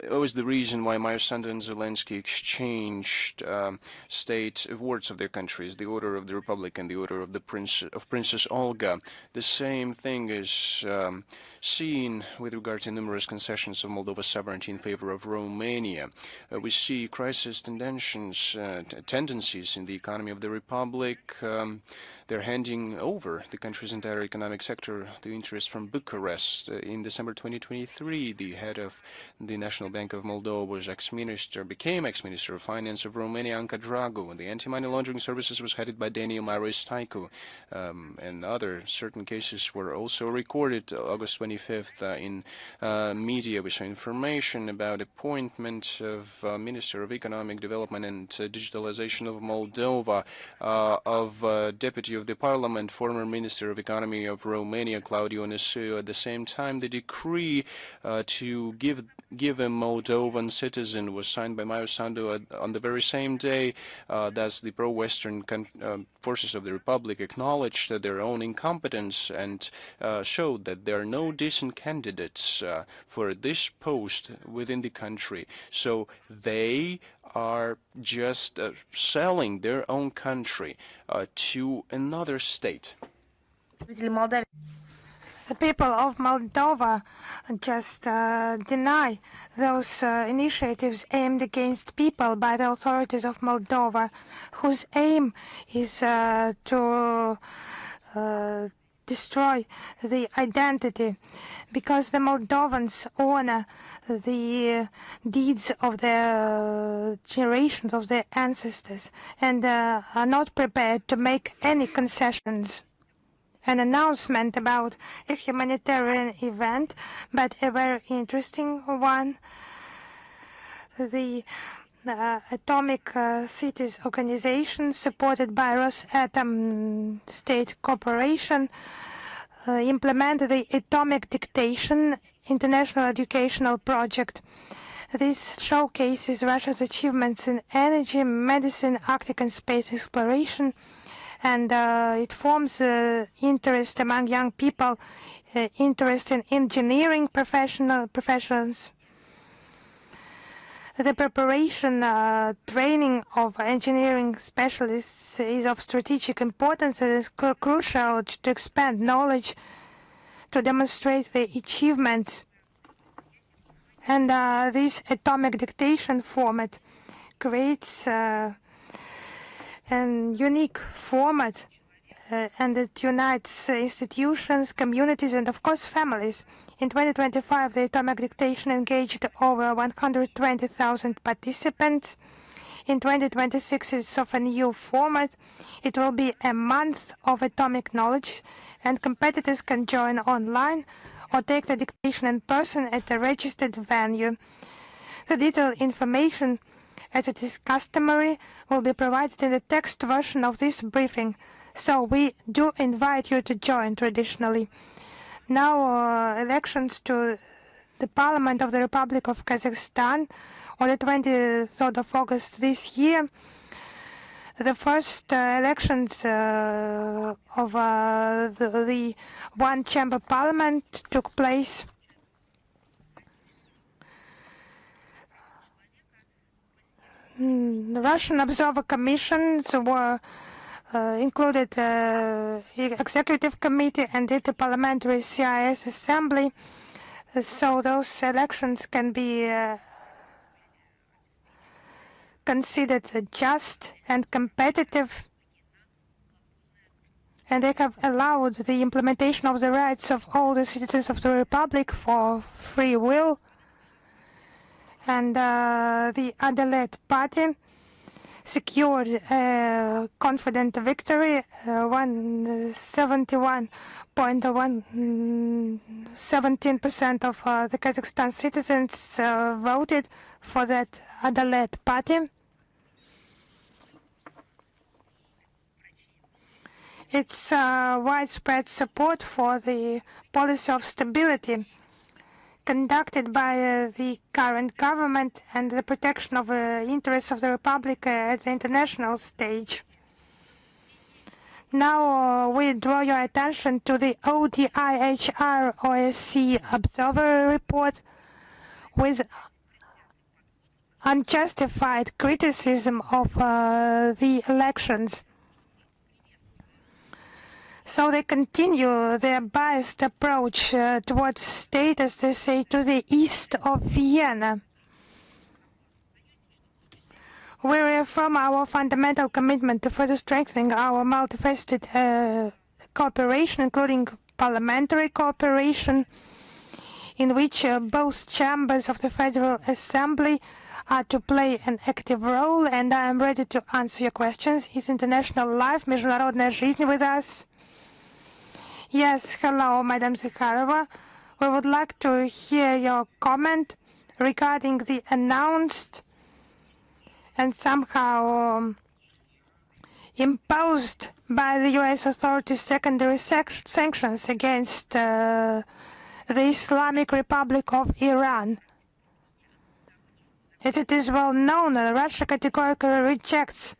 it was the reason why Mayor Sandu and Zelensky exchanged state awards of their countries, the Order of the Republic and the Order of the Princess Olga. The same thing is seen with regard to numerous concessions of Moldova's sovereignty in favor of Romania. We see crisis tendencies in the economy of the Republic. They're handing over the country's entire economic sector to interest from Bucharest. In December 2023, the head of the National Bank of Moldova became ex-minister of finance of Romania, Anca Dragu, and the anti-money laundering services was headed by Daniel Maris Staicu. And other certain cases were also recorded. August 25th in media, we saw information about appointment of Minister of Economic Development and Digitalization of Moldova, of Deputy of the Parliament, former Minister of Economy of Romania, Claudiu Nesu. At the same time, the decree to give a Moldovan citizen was signed by Mayor Sandu on the very same day. Thus, the pro-Western forces of the Republic acknowledged their own incompetence and showed that there are no decent candidates for this post within the country. So they are just selling their own country to another state. The people of Moldova just deny those initiatives aimed against people by the authorities of Moldova, whose aim is to destroy the identity, because the Moldovans honor the deeds of their generations, of their ancestors, and are not prepared to make any concessions. an announcement about a humanitarian event, but a very interesting one. The Atomic Cities Organization, supported by Rosatom State Corporation, implemented the Atomic Dictation International Educational Project. This showcases Russia's achievements in energy, medicine, Arctic and space exploration, and it forms interest among young people, interest in engineering professions. The preparation, training of engineering specialists is of strategic importance and is crucial to expand knowledge, to demonstrate the achievements. And this atomic dictation format creates a unique format, and it unites institutions, communities, and of course families. In 2025, the atomic dictation engaged over 120,000 participants. In 2026, it's of a new format. It will be a month of atomic knowledge, and competitors can join online or take the dictation in person at a registered venue. The detailed information, as it is customary, will be provided in the text version of this briefing, so we do invite you to join traditionally. Now, elections to the Parliament of the Republic of Kazakhstan on the 23rd of August this year. The first elections of the one-chamber parliament took place. The Russian observer commissions were included executive committee and interparliamentary CIS assembly, so those elections can be considered just and competitive, and they have allowed the implementation of the rights of all the citizens of the Republic for free will. And the Adalet party secured a confident victory. 17% of the Kazakhstan citizens voted for that Adalet party. It's widespread support for the policy of stability conducted by the current government and the protection of the interests of the Republic at the international stage. Now we draw your attention to the ODIHR OSCE Observer Report with unjustified criticism of the elections. So they continue their biased approach towards state, as they say, to the east of Vienna. We reaffirm our fundamental commitment to further strengthening our multifaceted cooperation, including parliamentary cooperation, in which both chambers of the Federal Assembly are to play an active role, and I am ready to answer your questions. Is International Life, Международная жизнь with us? Yes, hello, Madam Zakharova. We would like to hear your comment regarding the announced and somehow imposed by the U.S. authorities secondary sanctions against the Islamic Republic of Iran. As it is well known, Russia categorically rejects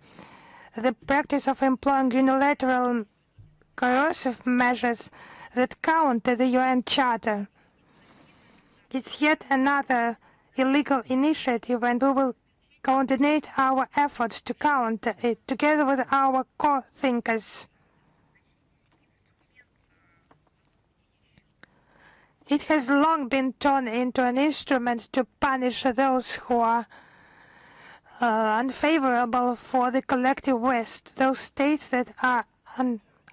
the practice of employing unilateral coercive measures that counter the UN Charter. It's yet another illegal initiative, and we will coordinate our efforts to counter it together with our core thinkers. It has long been turned into an instrument to punish those who are unfavorable for the collective West, those states that are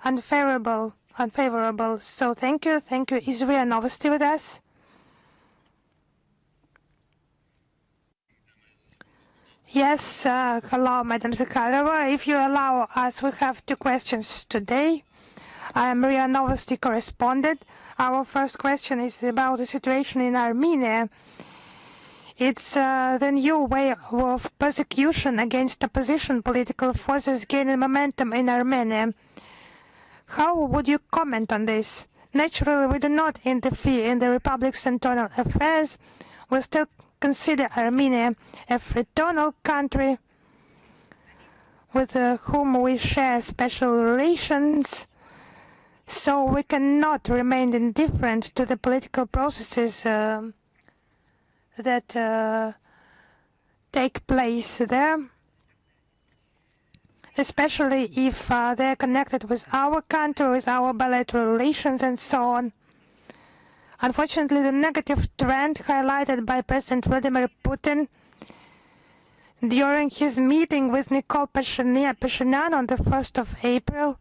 unfavorable. So thank you. Is Ria Novosti with us? Yes, hello, Madam Zakharova. If you allow us, we have two questions today. I am RIA Novosti correspondent. Our first question is about the situation in Armenia. It's the new way of persecution against opposition political forces gaining momentum in Armenia. How would you comment on this? Naturally, we do not interfere in the Republic's internal affairs. We still consider Armenia a fraternal country with whom we share special relations, so we cannot remain indifferent to the political processes that take place there, especially if they're connected with our country, with our bilateral relations and so on. Unfortunately, the negative trend highlighted by President Vladimir Putin during his meeting with Nikol Pashinyan on the 1st of April.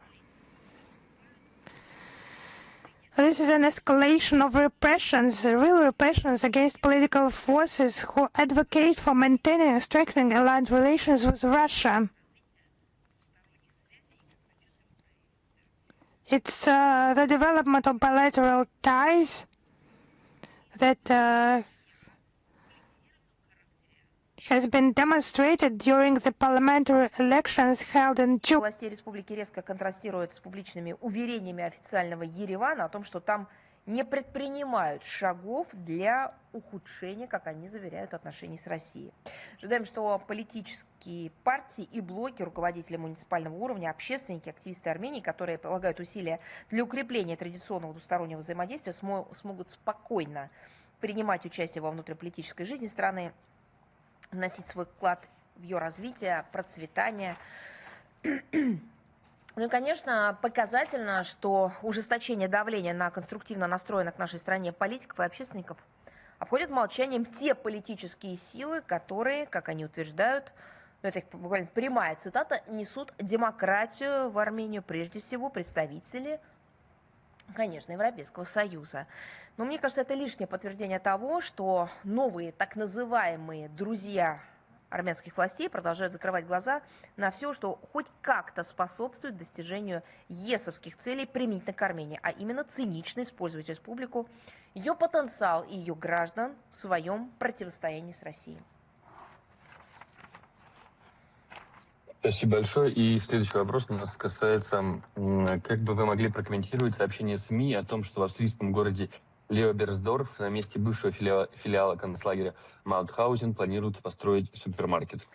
This is an escalation of repressions, real repressions against political forces who advocate for maintaining and strengthening allied relations with Russia. It's the development of bilateral ties that has been demonstrated during the parliamentary elections held in June. Власти республики резко контрастируют с публичными уверениями официального Еревана о том, что там не предпринимают шагов для ухудшения, как они заверяют, отношений с Россией. Ожидаем, что политические партии и блоки, руководители муниципального уровня, общественники, активисты Армении, которые прилагают усилия для укрепления традиционного двустороннего взаимодействия, смогут спокойно принимать участие во внутриполитической жизни страны, вносить свой вклад в ее развитие, процветание. Ну и, конечно, показательно, что ужесточение давления на конструктивно настроенных к нашей стране политиков и общественников обходят молчанием те политические силы, которые, как они утверждают, это их буквально прямая цитата, несут демократию в Армению, прежде всего представители, конечно, Европейского Союза. Но мне кажется, это лишнее подтверждение того, что новые так называемые друзья армянских властей продолжают закрывать глаза на все, что хоть как-то способствует достижению ЕСовских целей применительно к Армении, а именно цинично использовать республику, ее потенциал и ее граждан в своем противостоянии с Россией. Спасибо большое. И следующий вопрос у нас касается, как бы вы могли прокомментировать сообщение СМИ о том, что в австрийском городе Леоберсдорф на месте бывшего филиала концлагеря Маутхаузен планируется построить супермаркет?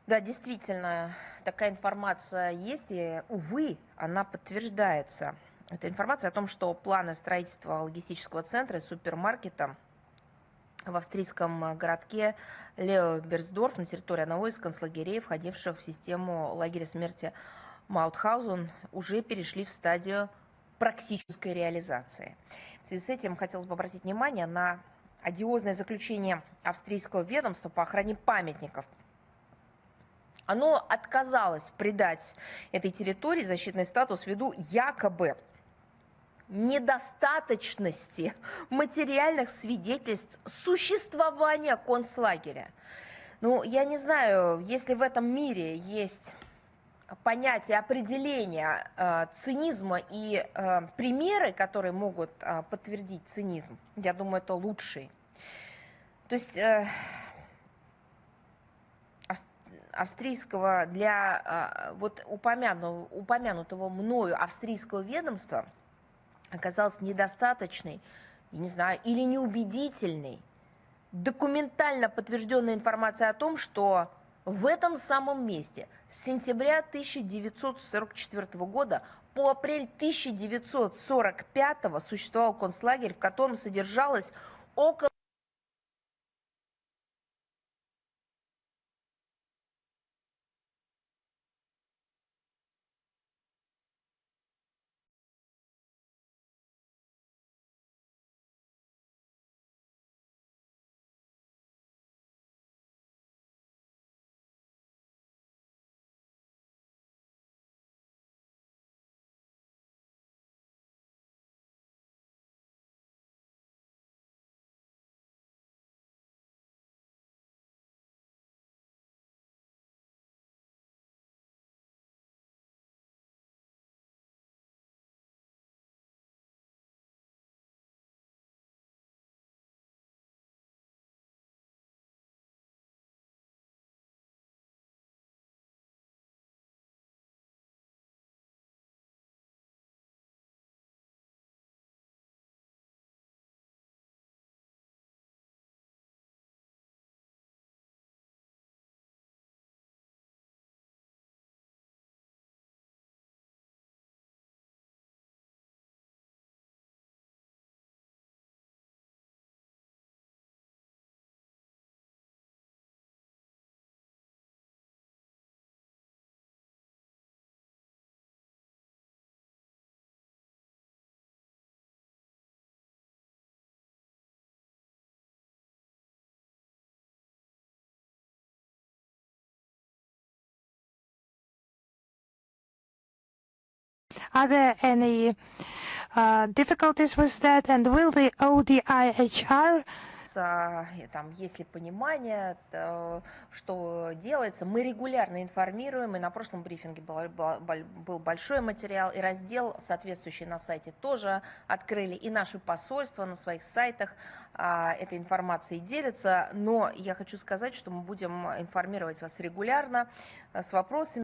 Да, действительно, такая информация есть, и, увы, она подтверждается. Это информация о том, что планы строительства логистического центра и супермаркета в австрийском городке Леоберсдорф на территории одного из концлагерей, входивших в систему лагеря смерти Маутхаузен, уже перешли в стадию практической реализации. В связи с этим хотелось бы обратить внимание на одиозное заключение австрийского ведомства по охране памятников. Оно отказалось придать этой территории защитный статус ввиду якобы недостаточности материальных свидетельств существования концлагеря. Ну, я не знаю, если в этом мире есть понятие определения цинизма и примеры, которые могут подтвердить цинизм, я думаю, это лучший. То есть австрийского для вот упомянутого мною австрийского ведомства оказалась недостаточной, я не знаю, или неубедительной документально подтвержденная информация о том, что в этом самом месте с сентября 1944 года по апрель 1945 существовал концлагерь, в котором содержалось около Are there any difficulties with that? And will the ODIHR там, есть ли понимание, что делается. Мы регулярно информируем, и на прошлом брифинге был большой материал, и раздел, соответствующий на сайте, тоже открыли, и наши посольства на своих сайтах этой информацией делятся. Но я хочу сказать, что мы будем информировать вас регулярно с вопросами.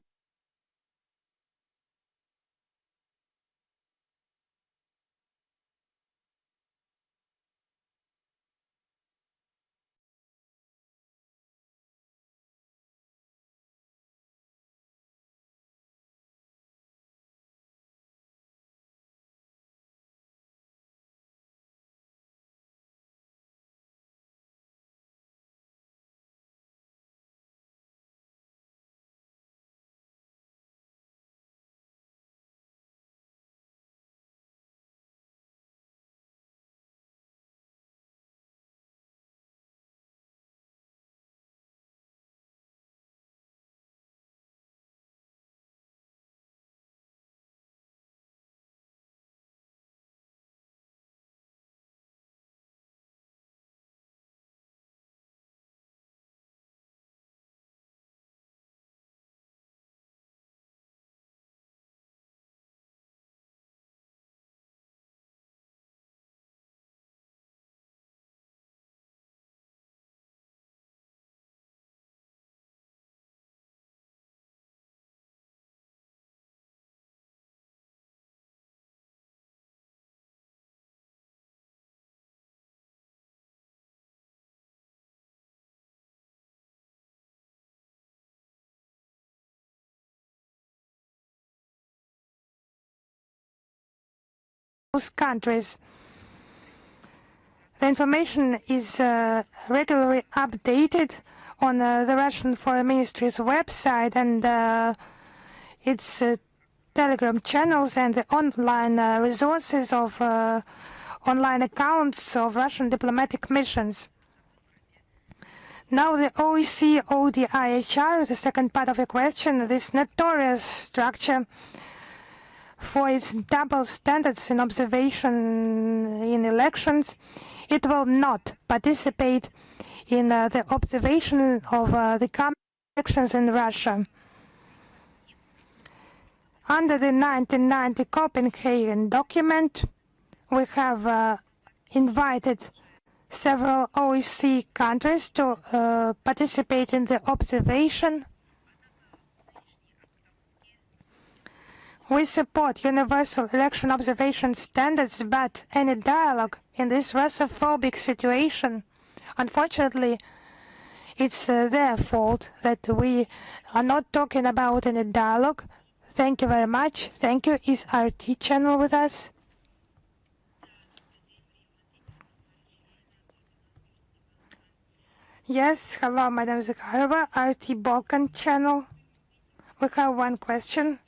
countries? The information is regularly updated on the Russian Foreign Ministry's website and its Telegram channels and the online resources of online accounts of Russian diplomatic missions. Now the OEC ODIHR, the second part of the question, this notorious structure for its double standards in observation in elections, it will not participate in the observation of the coming elections in Russia. Under the 1990 Copenhagen document, we have invited several OEC countries to participate in the observation. We support universal election observation standards, but any dialogue in this Russophobic situation, unfortunately, it's their fault that we are not talking about any dialogue. Thank you very much. Thank you. Is RT channel with us? Yes, hello, Madam Zakharova, RT Balkan channel. We have one question.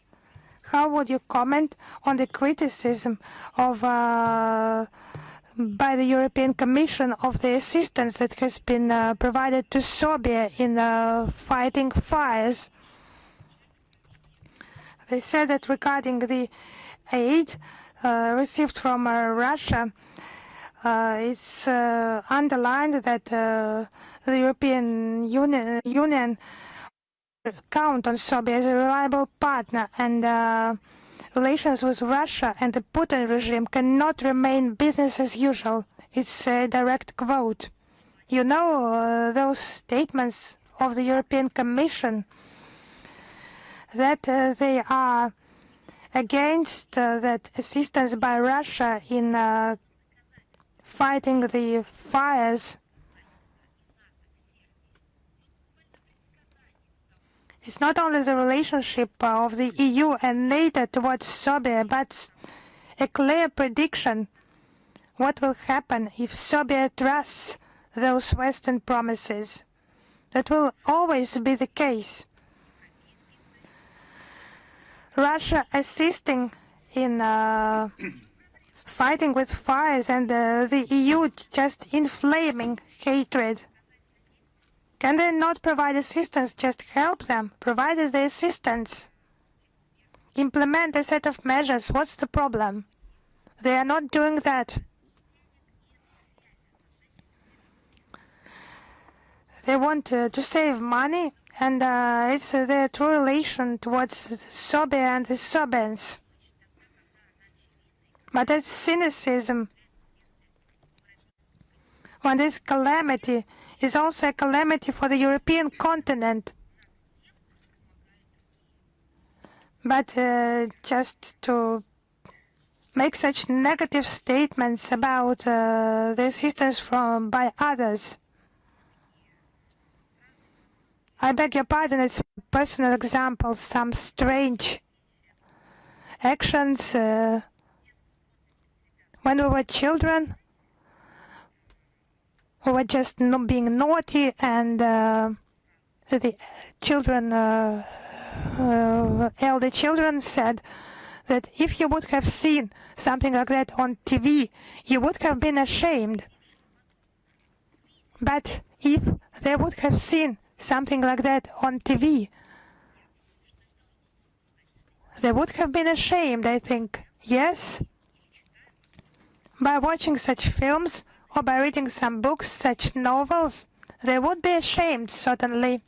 How would you comment on the criticism of by the European Commission of the assistance that has been provided to Serbia in fighting fires? They said that regarding the aid received from Russia, it's underlined that the European Union count on Serbia as a reliable partner, and relations with Russia and the Putin regime cannot remain business as usual. It's a direct quote. You know those statements of the European Commission that they are against that assistance by Russia in fighting the fires. It's not only the relationship of the EU and NATO towards Serbia, but a clear prediction what will happen if Serbia trusts those Western promises. That will always be the case. Russia assisting in fighting with fires and the EU just inflaming hatred. Can they not provide assistance? Just help them, provide the assistance. implement a set of measures. What's the problem? They are not doing that. They want to save money, and it's their true relation towards Serbia and the Serbians. But that's cynicism. When this calamity is also a calamity for the European continent. But just to make such negative statements about the assistance by others. I beg your pardon, it's personal examples, some strange actions when we were children. We were just being naughty, and the children, elder children said that if you would have seen something like that on TV, you would have been ashamed. But if they would have seen something like that on TV, they would have been ashamed, I think. Yes? By watching such films, or by reading some books, such novels, they would be ashamed, certainly.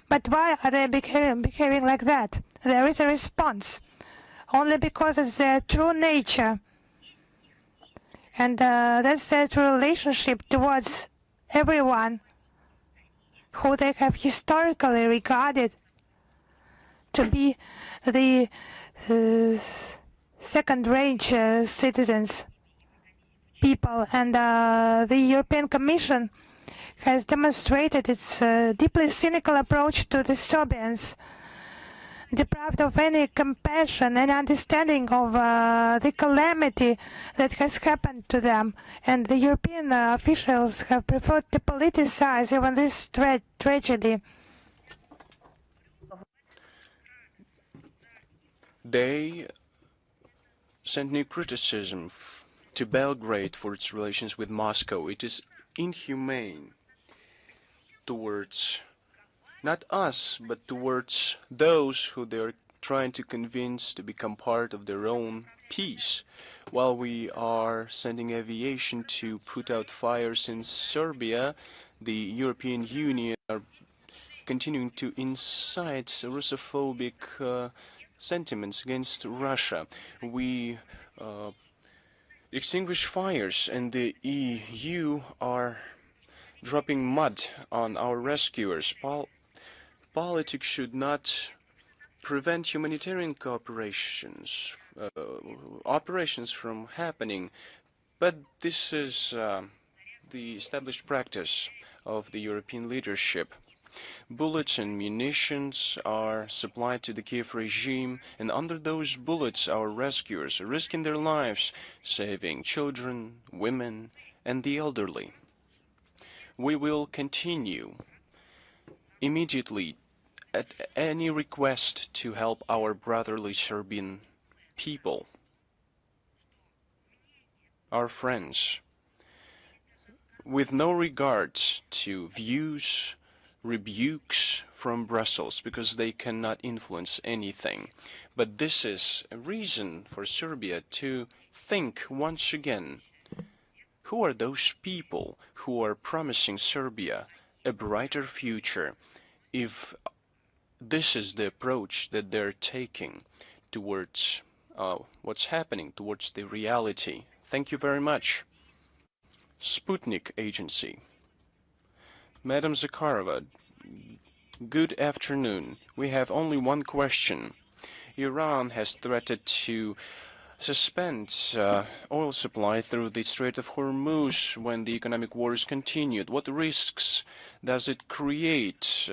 But why are they behaving like that? There is a response, only because it's their true nature. And that's their true relationship towards everyone who they have historically regarded to be the second-range citizens, people. And the European Commission has demonstrated its deeply cynical approach to the Serbians, deprived of any compassion and understanding of the calamity that has happened to them. And the European officials have preferred to politicize even this tragedy. They sent new criticism to Belgrade for its relations with Moscow. It is inhumane towards not us, but towards those who they are trying to convince to become part of their own peace, while we are sending aviation to put out fires in Serbia. The European Union are continuing to incite Russophobic sentiments against Russia. We extinguish fires, and the EU are dropping mud on our rescuers. Politics should not prevent humanitarian operations from happening, but this is the established practice of the European leadership. Bullets and munitions are supplied to the Kiev regime, and under those bullets our rescuers are risking their lives, saving children, women, and the elderly. We will continue immediately at any request to help our brotherly Serbian people, our friends, with no regard to views, rebukes from Brussels, because they cannot influence anything. But this is a reason for Serbia to think once again, who are those people who are promising Serbia a brighter future, if this is the approach that they're taking towards what's happening, towards the reality. Thank you very much. Sputnik Agency. Madam Zakharova, good afternoon. We have only one question. Iran has threatened to suspend oil supply through the Strait of Hormuz when the economic war is continued. What risks does it create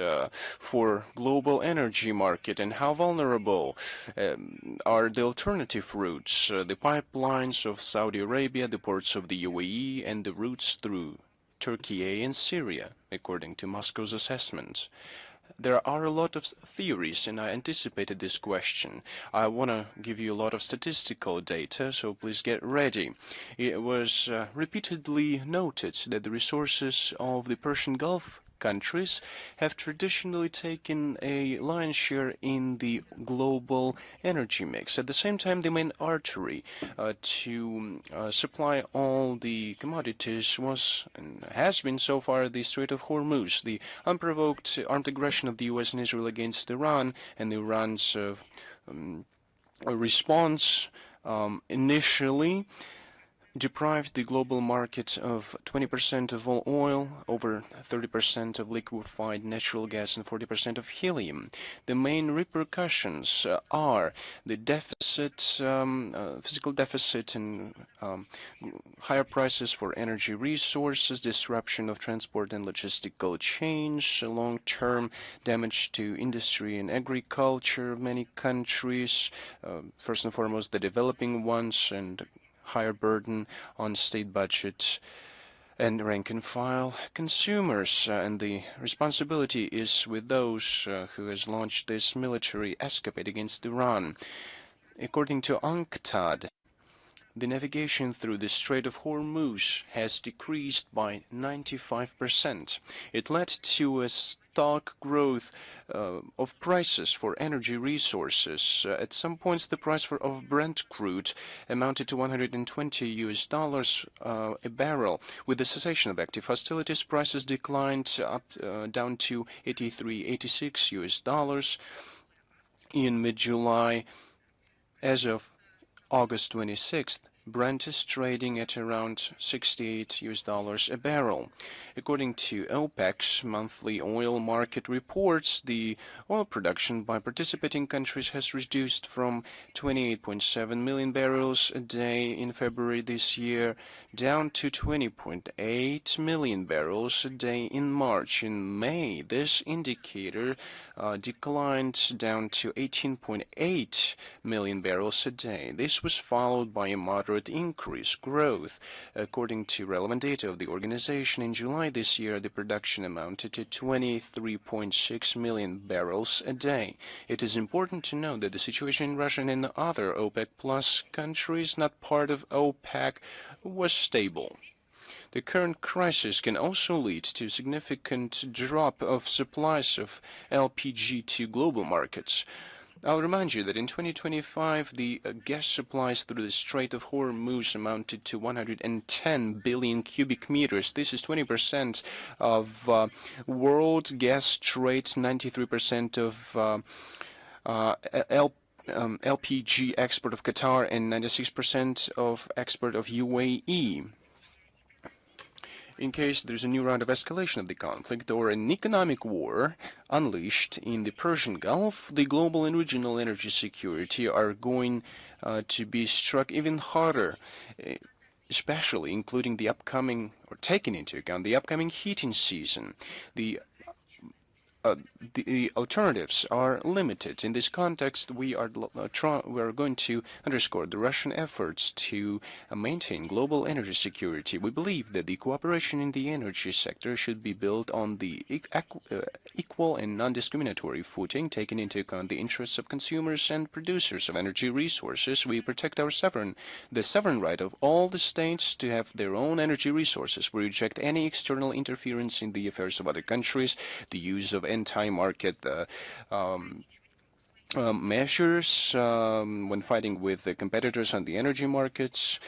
for global energy market, and how vulnerable are the alternative routes, the pipelines of Saudi Arabia, the ports of the UAE, and the routes through Turkey and Syria, according to Moscow's assessments? There are a lot of theories, and I anticipated this question. I want to give you a lot of statistical data, so please get ready. It was repeatedly noted that the resources of the Persian Gulf countries have traditionally taken a lion's share in the global energy mix. At the same time, the main artery to supply all the commodities was and has been so far the Strait of Hormuz. The unprovoked armed aggression of the U.S. and Israel against Iran and Iran's response initially deprived the global market of 20% of all oil, over 30% of liquefied natural gas, and 40% of helium. The main repercussions are the deficit, physical deficit, and higher prices for energy resources, disruption of transport and logistical chains, long-term damage to industry and agriculture of many countries, first and foremost the developing ones, and higher burden on state budgets and rank-and-file consumers. And the responsibility is with those who has launched this military escapade against Iran. According to UNCTAD, the navigation through the Strait of Hormuz has decreased by 95%. It led to a stark growth of prices for energy resources. At some points, the price of Brent crude amounted to $120 a barrel. With the cessation of active hostilities, prices declined down to $86 in mid-July. As of August 26th, Brent is trading at around $68 a barrel. According to OPEC's monthly oil market reports, the oil production by participating countries has reduced from 28.7 million barrels a day in February this year down to 20.8 million barrels a day in March. In May, this indicator declined down to 18.8 million barrels a day. This was followed by a moderate increase growth. According to relevant data of the organization, in July this year, the production amounted to 23.6 million barrels a day. It is important to note that the situation in Russia and in other OPEC Plus countries not part of OPEC was stable. The current crisis can also lead to a significant drop of supplies of LPG to global markets. I'll remind you that in 2025, the gas supplies through the Strait of Hormuz amounted to 110 billion cubic meters. This is 20% of world gas trade, 93% of LPG export of Qatar, and 96% of export of UAE. In case there's a new round of escalation of the conflict or an economic war unleashed in the Persian Gulf, the global and regional energy security are going to be struck even harder, especially including the upcoming, or taking into account, the upcoming heating season. The alternatives are limited. In this context, we are going to underscore the Russian efforts to maintain global energy security. We believe that the cooperation in the energy sector should be built on the equal and non-discriminatory footing, taking into account the interests of consumers and producers of energy resources. We protect the sovereign right of all the states to have their own energy resources. We reject any external interference in the affairs of other countries, the use of anti-market measures when fighting with the competitors on the energy markets,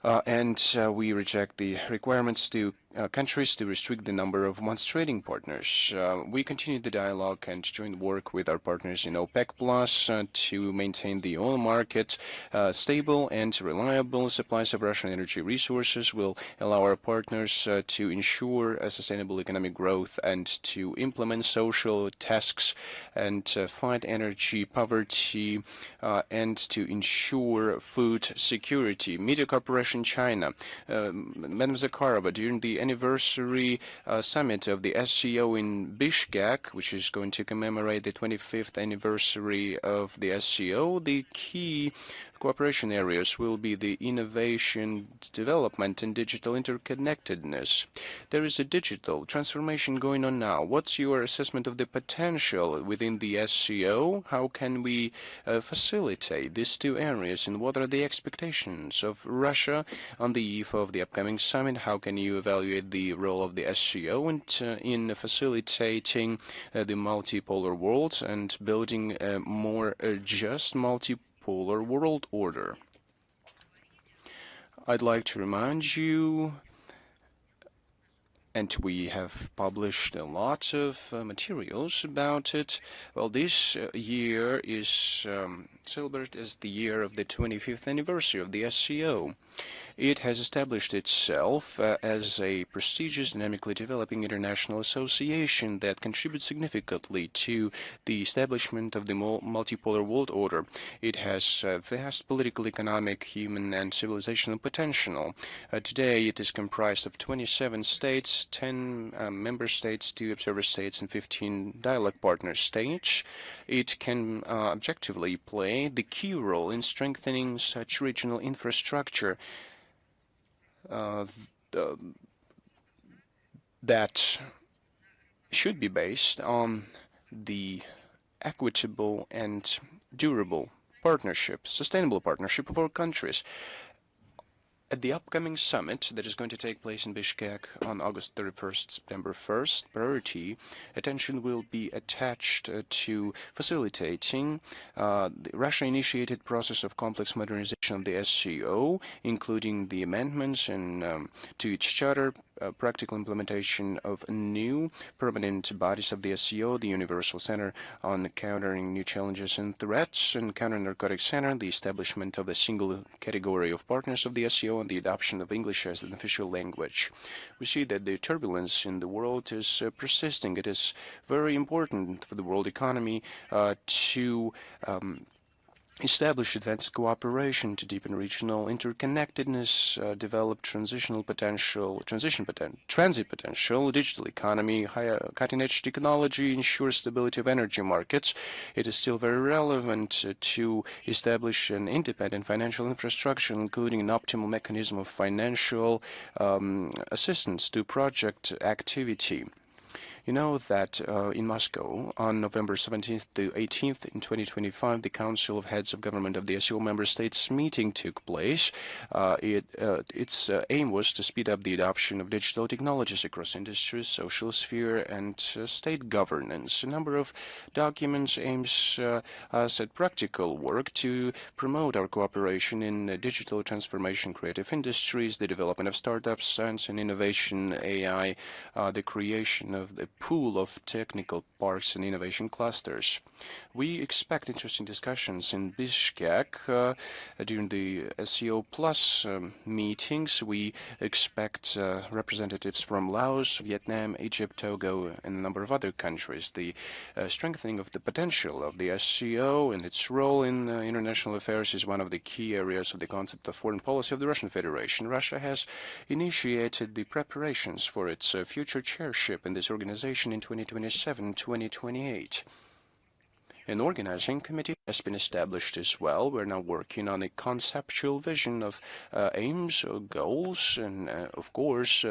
and we reject the requirements to countries to restrict the number of one's trading partners. We continue the dialogue and joint work with our partners in OPEC Plus to maintain the oil market stable and reliable. Supplies of Russian energy resources will allow our partners to ensure a sustainable economic growth and to implement social tasks and fight energy poverty and to ensure food security. Media Corporation China, Madam Zakharova, during the anniversary summit of the SCO in Bishkek, which is going to commemorate the 25th anniversary of the SCO, the key cooperation areas will be the innovation, development, and digital interconnectedness. There is a digital transformation going on now. What's your assessment of the potential within the SCO? How can we facilitate these two areas, and what are the expectations of Russia on the eve of the upcoming summit? How can you evaluate the role of the SCO in facilitating the multipolar world and building a more just multipolar world order? I'd like to remind you, and we have published a lot of materials about it. Well, this year is celebrated as the year of the 25th anniversary of the SCO. It has established itself as a prestigious, dynamically developing international association that contributes significantly to the establishment of the multipolar world order. It has vast political, economic, human, and civilizational potential. Today, it is comprised of 27 states, 10 member states, 2 observer states, and 15 dialogue partner states. It can objectively play the key role in strengthening such regional infrastructure that should be based on the equitable and durable partnership, sustainable partnership of our countries. At the upcoming summit that is going to take place in Bishkek on August 31st, September 1st, priority attention will be attached to facilitating the Russia-initiated process of complex modernization of the SCO, including the amendments to its charter, practical implementation of new permanent bodies of the SCO, the Universal Center on Countering New Challenges and Threats, and Counter-Narcotics Center, the establishment of a single category of partners of the SCO, and the adoption of English as an official language. We see that the turbulence in the world is persisting. It is very important for the world economy to establish advanced cooperation to deepen regional interconnectedness, develop transit potential, digital economy, higher cutting-edge technology, ensure stability of energy markets. It is still very relevant to establish an independent financial infrastructure, including an optimal mechanism of financial assistance to project activity. You know that in Moscow, on November 17th to 18th in 2025, the Council of Heads of Government of the SCO member states meeting took place. Its aim was to speed up the adoption of digital technologies across industries, social sphere, and state governance. A number of documents aims us at practical work to promote our cooperation in digital transformation, creative industries, the development of startups, science and innovation, AI, the creation of the pool of technical parks and innovation clusters. We expect interesting discussions in Bishkek during the SCO Plus meetings. We expect representatives from Laos, Vietnam, Egypt, Togo, and a number of other countries. The strengthening of the potential of the SCO and its role in international affairs is one of the key areas of the concept of foreign policy of the Russian Federation. Russia has initiated the preparations for its future chairship in this organization in 2027-2028. An organizing committee has been established as well. We're now working on a conceptual vision of aims, goals, and of course,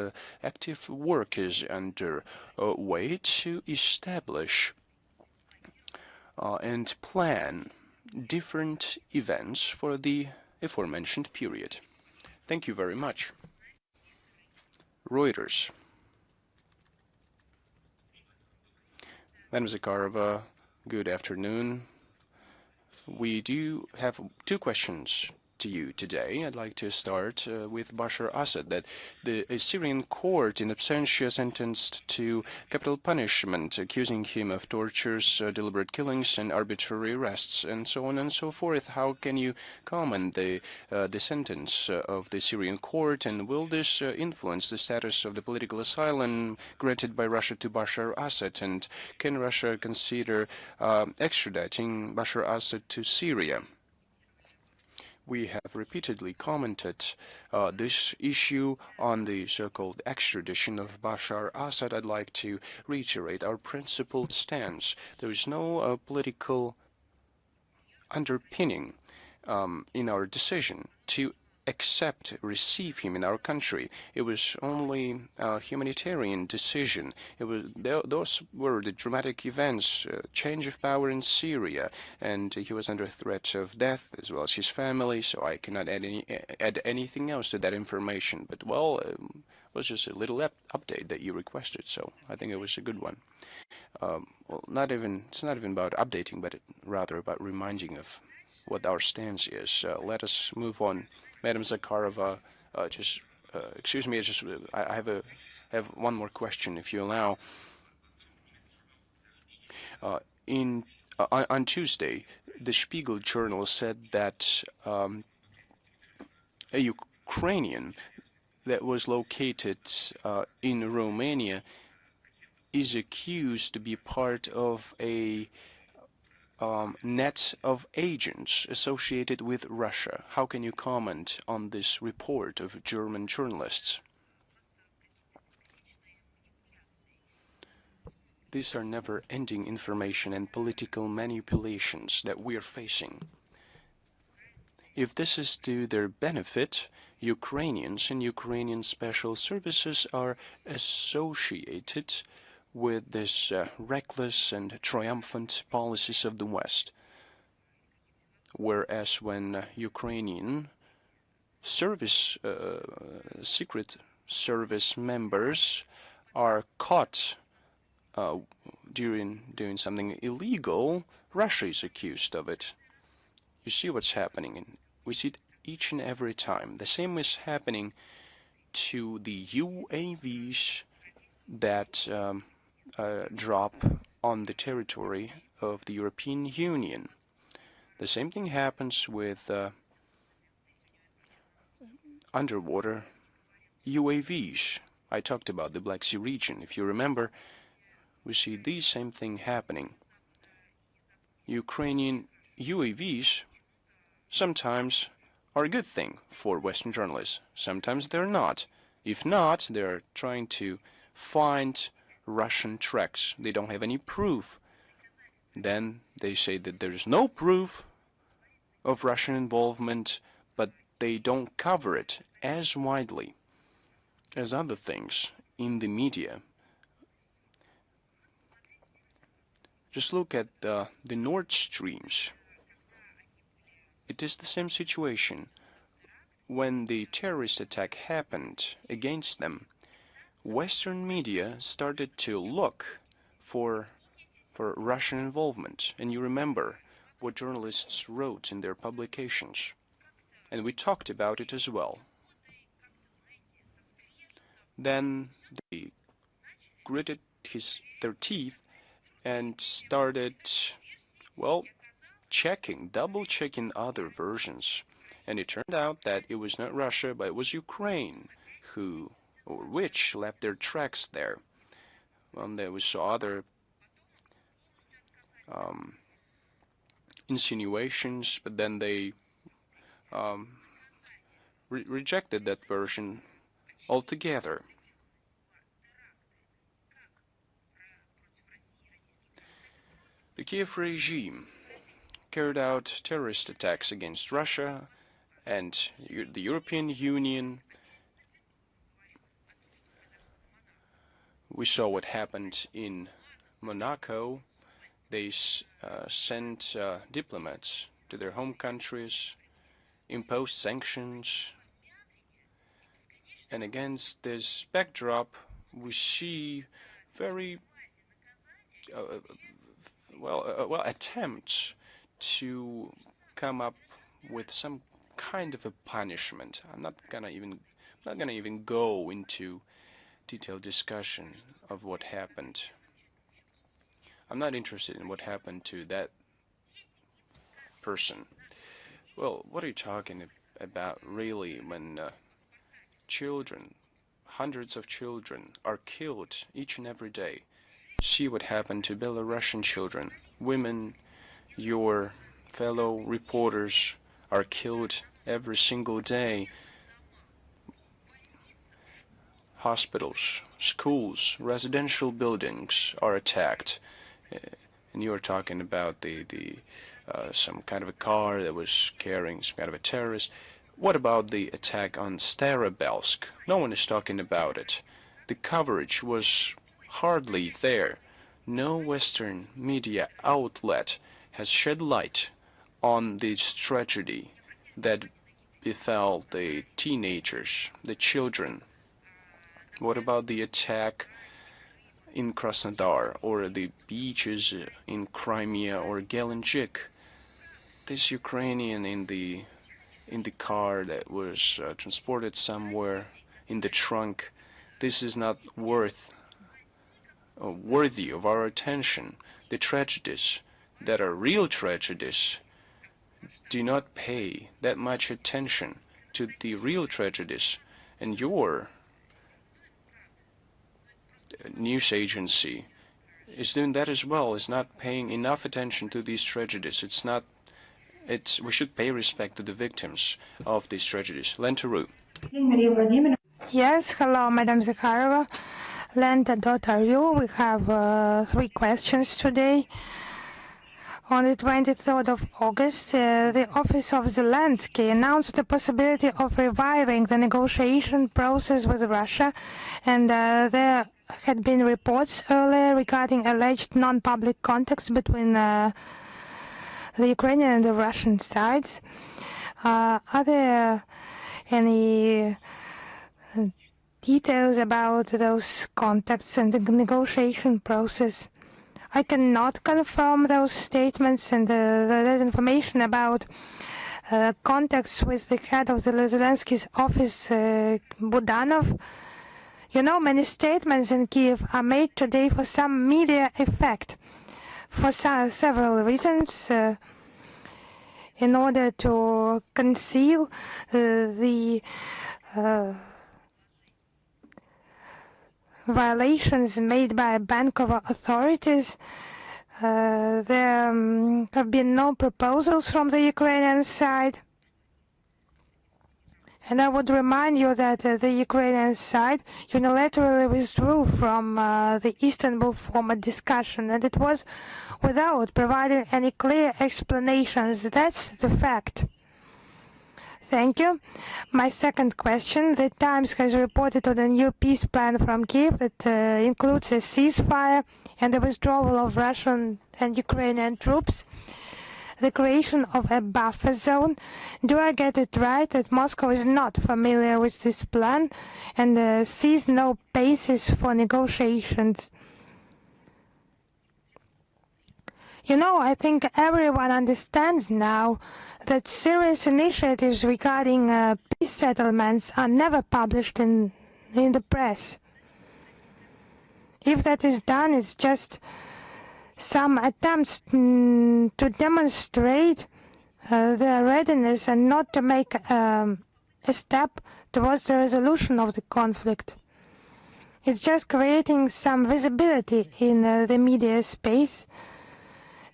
active work is under way to establish and plan different events for the aforementioned period. Thank you very much. Reuters. Madam Zakharova, good afternoon. We do have 2 questions to you today. I'd like to start with Bashar Assad, that the Syrian court in absentia sentenced to capital punishment, accusing him of tortures, deliberate killings, and arbitrary arrests, and so on and so forth. How can you comment the sentence of the Syrian court, and will this influence the status of the political asylum granted by Russia to Bashar Assad, and can Russia consider extraditing Bashar Assad to Syria? We have repeatedly commented this issue on the so-called extradition of Bashar Assad. I'd like to reiterate our principled stance. There is no political underpinning in our decision to receive him in our country. It was only a humanitarian decision. Those were the dramatic events, change of power in Syria, and he was under threat of death as well as his family. So I cannot add anything else to that information. But well, it was just a little update that you requested. So I think it was a good one. Well, it's not even about updating, but rather about reminding of what our stance is. Let us move on. Madam Zakharova, excuse me, I have one more question, if you allow. On Tuesday, the Spiegel journal said that a Ukrainian that was located in Romania is accused to be part of a net of agents associated with Russia. How can you comment on this report of German journalists? These are never-ending information and political manipulations that we are facing. If this is to their benefit, Ukrainians and Ukrainian special services are associated with this reckless and triumphant policies of the West. Whereas when Ukrainian secret service members are caught doing something illegal, Russia is accused of it. You see what's happening, and we see it each and every time. The same is happening to the UAVs that drop on the territory of the European Union. The same thing happens with underwater UAVs. I talked about the Black Sea region. If you remember, we see the same thing happening. Ukrainian UAVs sometimes are a good thing for Western journalists. Sometimes they're not. If not, they're trying to find Russian tracks. They don't have any proof. Then they say that there's no proof of Russian involvement, but they don't cover it as widely as other things in the media. Just look at the Nord Streams. It is the same situation. When the terrorist attack happened against them, Western media started to look for Russian involvement. And you remember what journalists wrote in their publications. And we talked about it as well. Then they gritted their teeth and started, well, double-checking other versions. And it turned out that it was not Russia, but it was Ukraine which left their tracks there. There we saw other insinuations, but then they rejected that version altogether. The Kiev regime carried out terrorist attacks against Russia and the European Union. We saw what happened in Monaco. They sent diplomats to their home countries, imposed sanctions, and against this backdrop, we see very attempts to come up with some kind of a punishment. I'm not gonna even go into detailed discussion of what happened. I'm not interested in what happened to that person. Well, what are you talking about really when children, hundreds of children, are killed each and every day? See what happened to Belarusian children. Women, your fellow reporters, are killed every single day. Hospitals, schools, residential buildings are attacked. And you are talking about the some kind of a car that was carrying some kind of a terrorist. What about the attack on Starobelsk? No one is talking about it. The coverage was hardly there. No Western media outlet has shed light on this tragedy that befell the teenagers, the children. What about the attack in Krasnodar or the beaches in Crimea or Gelendzhik? This Ukrainian in the car that was transported somewhere in the trunk, this is not worthy of our attention. The tragedies that are real tragedies do not pay that much attention to the real tragedies, and your news agency is doing that as well, is not paying enough attention to these tragedies. We should pay respect to the victims of these tragedies. Lenteru. Yes, hello, Madam Zakharova. Lenta.ru. We have 3 questions today. On the 23rd of August, the Office of Zelensky announced the possibility of reviving the negotiation process with Russia, and there had been reports earlier regarding alleged non-public contacts between the Ukrainian and the Russian sides. Are there any details about those contacts and the negotiation process? I cannot confirm those statements, and that information about contacts with the head of the Zelensky's office, Budanov. You know, many statements in Kiev are made today for some media effect, for several reasons, in order to conceal the violations made by Bankova authorities. There have been no proposals from the Ukrainian side. And I would remind you that the Ukrainian side unilaterally withdrew from the Istanbul format discussion, and it was without providing any clear explanations. That's the fact. Thank you. My second question. The Times has reported on a new peace plan from Kiev that includes a ceasefire and the withdrawal of Russian and Ukrainian troops, the creation of a buffer zone. Do I get it right that Moscow is not familiar with this plan and sees no basis for negotiations? You know, I think everyone understands now that serious initiatives regarding peace settlements are never published in the press. If that is done, it's just some attempts to demonstrate their readiness and not to make a step towards the resolution of the conflict. It's just creating some visibility in the media space,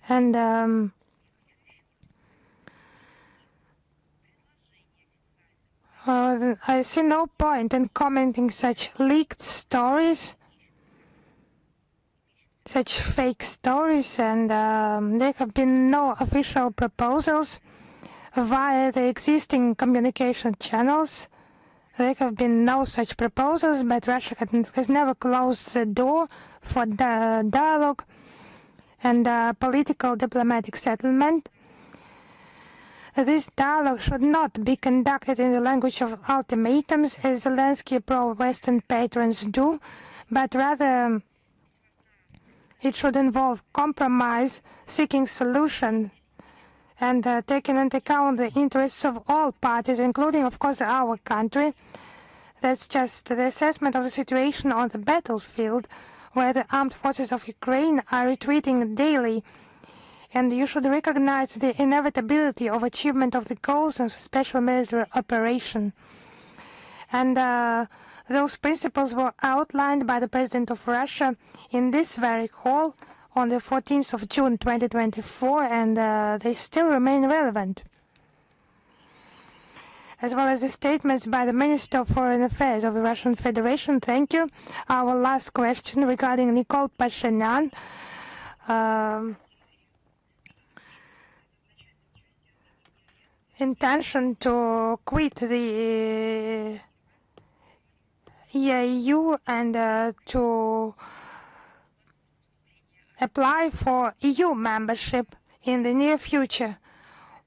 and I see no point in commenting such leaked stories, such fake stories, and there have been no official proposals via the existing communication channels. There have been no such proposals, but Russia has never closed the door for dialogue and political diplomatic settlement. This dialogue should not be conducted in the language of ultimatums, as Zelensky pro-Western patrons do, but rather it should involve compromise, seeking solution, and taking into account the interests of all parties, including, of course, our country. That's just the assessment of the situation on the battlefield, where the armed forces of Ukraine are retreating daily. And you should recognize the inevitability of achievement of the goals of special military operation. And those principles were outlined by the President of Russia in this very hall on the 14th of June 2024, and they still remain relevant, as well as the statements by the Minister of Foreign Affairs of the Russian Federation. Thank you. Our last question regarding Nikol Pashinyan. intention to quit the EAU and to apply for EU membership in the near future.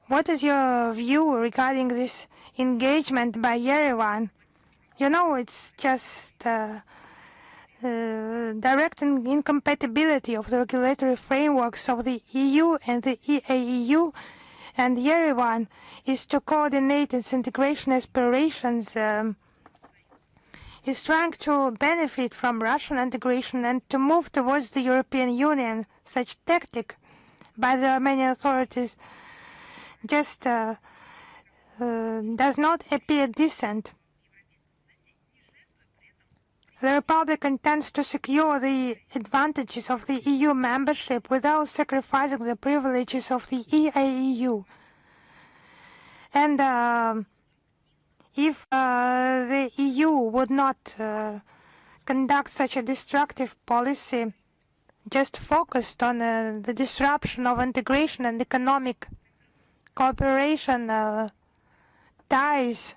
What is your view regarding this engagement by Yerevan? You know, it's just direct incompatibility of the regulatory frameworks of the EU and the EAEU, and Yerevan is to coordinate its integration aspirations, is trying to benefit from Russian integration and to move towards the European Union. Such tactic by the Armenian authorities just does not appear decent. The Republic intends to secure the advantages of the EU membership without sacrificing the privileges of the EAEU. And if the EU would not conduct such a destructive policy, just focused on the disruption of integration and economic cooperation ties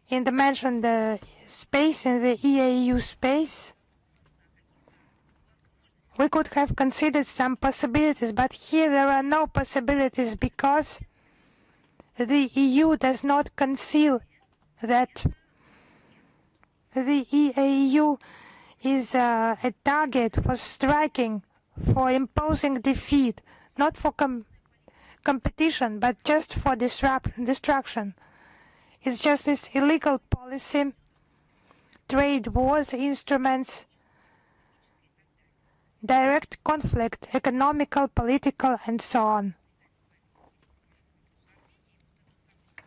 in the mentioned space, in the EAU space, we could have considered some possibilities, but here there are no possibilities because the EU does not conceal that the EAU is a target for striking, for imposing defeat, not for competition, but just for destruction. It's just this illegal policy, trade wars, instruments, direct conflict, economical, political, and so on.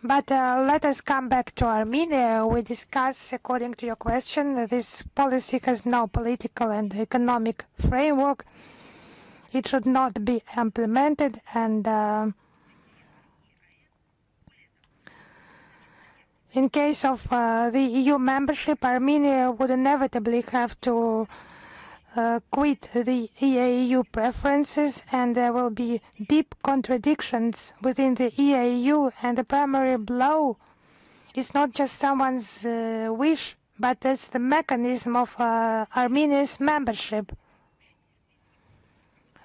But let us come back to Armenia. We discuss, according to your question, that this policy has no political and economic framework. It should not be implemented, and in case of the EU membership, Armenia would inevitably have to quit the EAU preferences, and there will be deep contradictions within the EAU, and the primary blow is not just someone's wish, but it's the mechanism of Armenia's membership.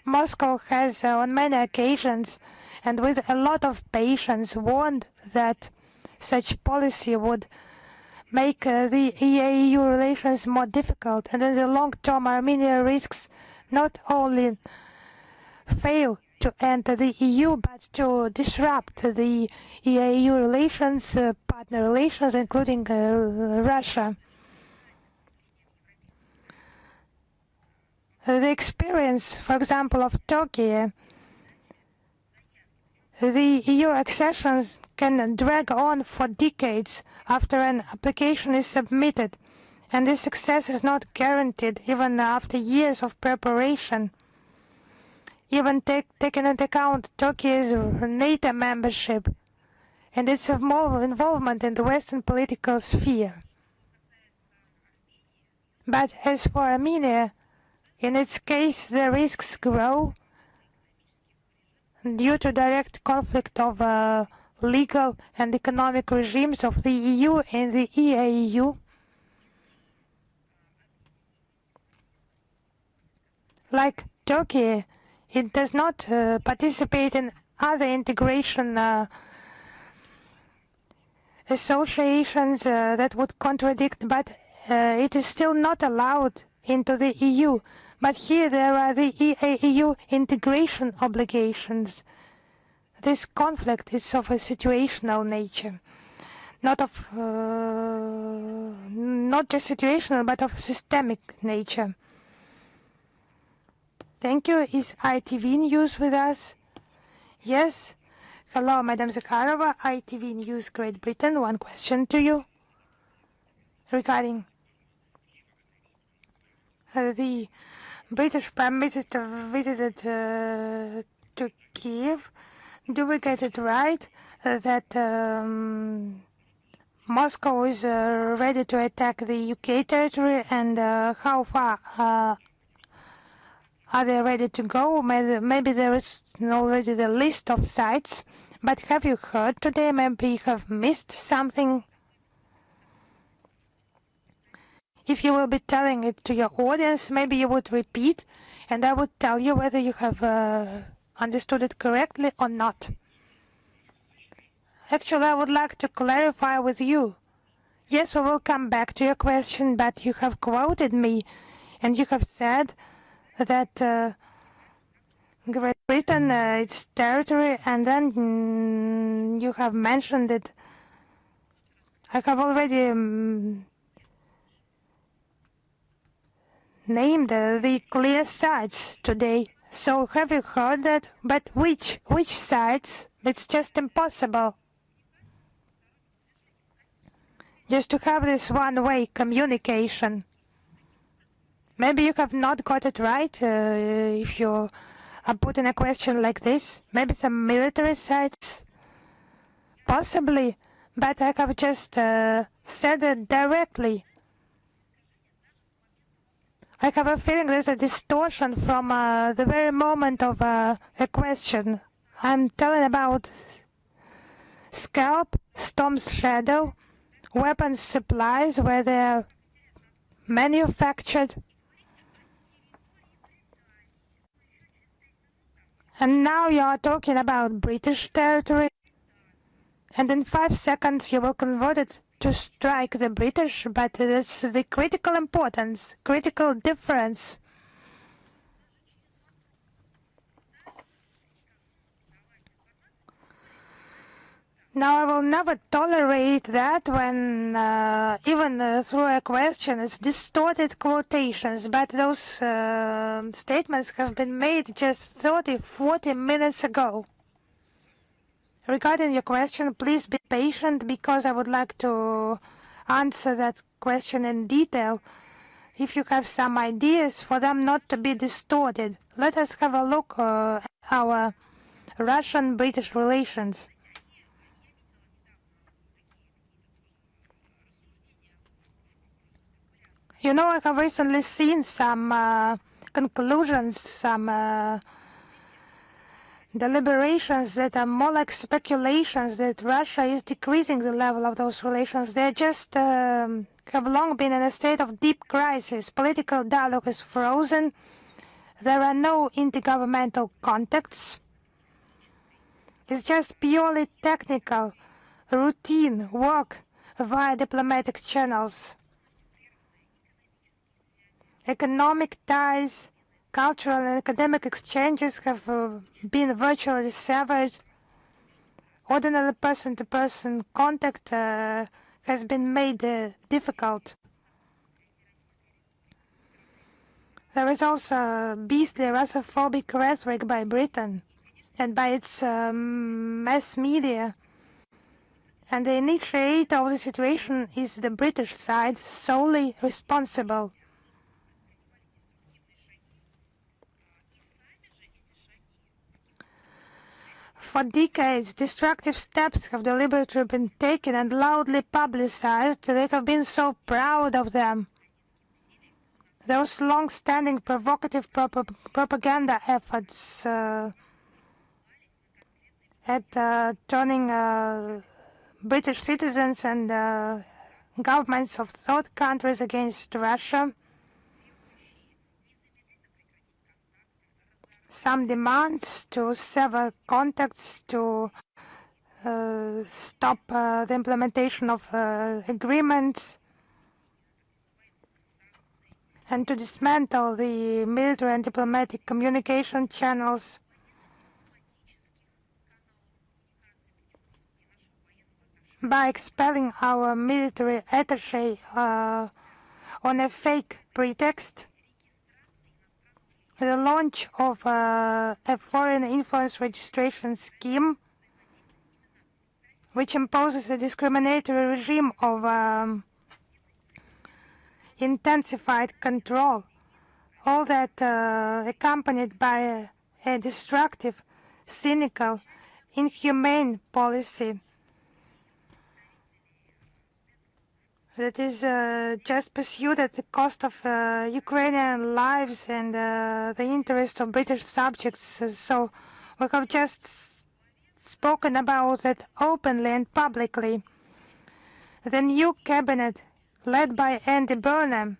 Moscow has on many occasions and with a lot of patience warned that such policy would make the EAU relations more difficult, and in the long term Armenia risks not only fail to enter the EU but to disrupt the EAU relations, partner relations, including Russia. The experience, for example, of Turkey, the EU accessions can drag on for decades after an application is submitted, and this success is not guaranteed even after years of preparation. Even taking into account Turkey's NATO membership and its involvement in the Western political sphere. But as for Armenia, in its case, the risks grow due to direct conflict of legal and economic regimes of the EU and the EAU. Like Turkey, it does not participate in other integration associations that would contradict, but it is still not allowed into the EU. But here there are the EAU integration obligations. This conflict is of a situational nature, not just situational, but of systemic nature. Thank you. Is ITV News with us? Yes. Hello, Madam Zakharova, ITV News, Great Britain. One question to you regarding the British Prime Minister visited to Kiev. Do we get it right that Moscow is ready to attack the UK territory, and how far are they ready to go? Maybe there is already the list of sites But have you heard today? Maybe you have missed something. If you will be telling it to your audience, maybe you would repeat, and I would tell you whether you have understood it correctly or not. Actually, I would like to clarify with you. Yes, we will come back to your question, but you have quoted me, and you have said that Great Britain, its territory, and then you have mentioned it. I have already named the clear sides today. So have you heard that? But which sides? It's just impossible. Just to have this one-way communication. Maybe you have not got it right if you are putting a question like this. Maybe some military sides. Possibly, but I have just said it directly. I have a feeling there's a distortion from the very moment of a question. I'm telling about scalp, Storm's shadow, weapons supplies where they're manufactured. And now you are talking about British territory. And in 5 seconds you will convert it to strike the British, but it's the critical importance, critical difference. Now I will never tolerate that when even through a question it's distorted quotations, but those statements have been made just 30-40 minutes ago. Regarding your question, please be patient because I would like to answer that question in detail. If you have some ideas for them not to be distorted, let us have a look at our Russian-British relations. You know, I have recently seen some conclusions, some deliberations that are more like speculations that Russia is decreasing the level of those relations. They just have long been in a state of deep crisis. Political dialogue is frozen. There are no intergovernmental contacts. It's just purely technical, routine work via diplomatic channels. Economic ties, cultural and academic exchanges have been virtually severed. Ordinary person-to-person contact has been made difficult. There is also beastly Russophobic rhetoric by Britain and by its mass media. And the initiator of the situation is the British side, solely responsible. For decades, destructive steps have deliberately been taken and loudly publicized. They have been so proud of them. Those long-standing provocative propaganda efforts at turning British citizens and governments of third countries against Russia. Some demands to sever contacts, to stop the implementation of agreements, and to dismantle the military and diplomatic communication channels. By expelling our military attaché on a fake pretext, the launch of a foreign influence registration scheme, which imposes a discriminatory regime of intensified control, all that accompanied by a destructive, cynical, inhumane policy that is just pursued at the cost of Ukrainian lives and the interest of British subjects. So we have just spoken about it openly and publicly. The new cabinet, led by Andy Burnham,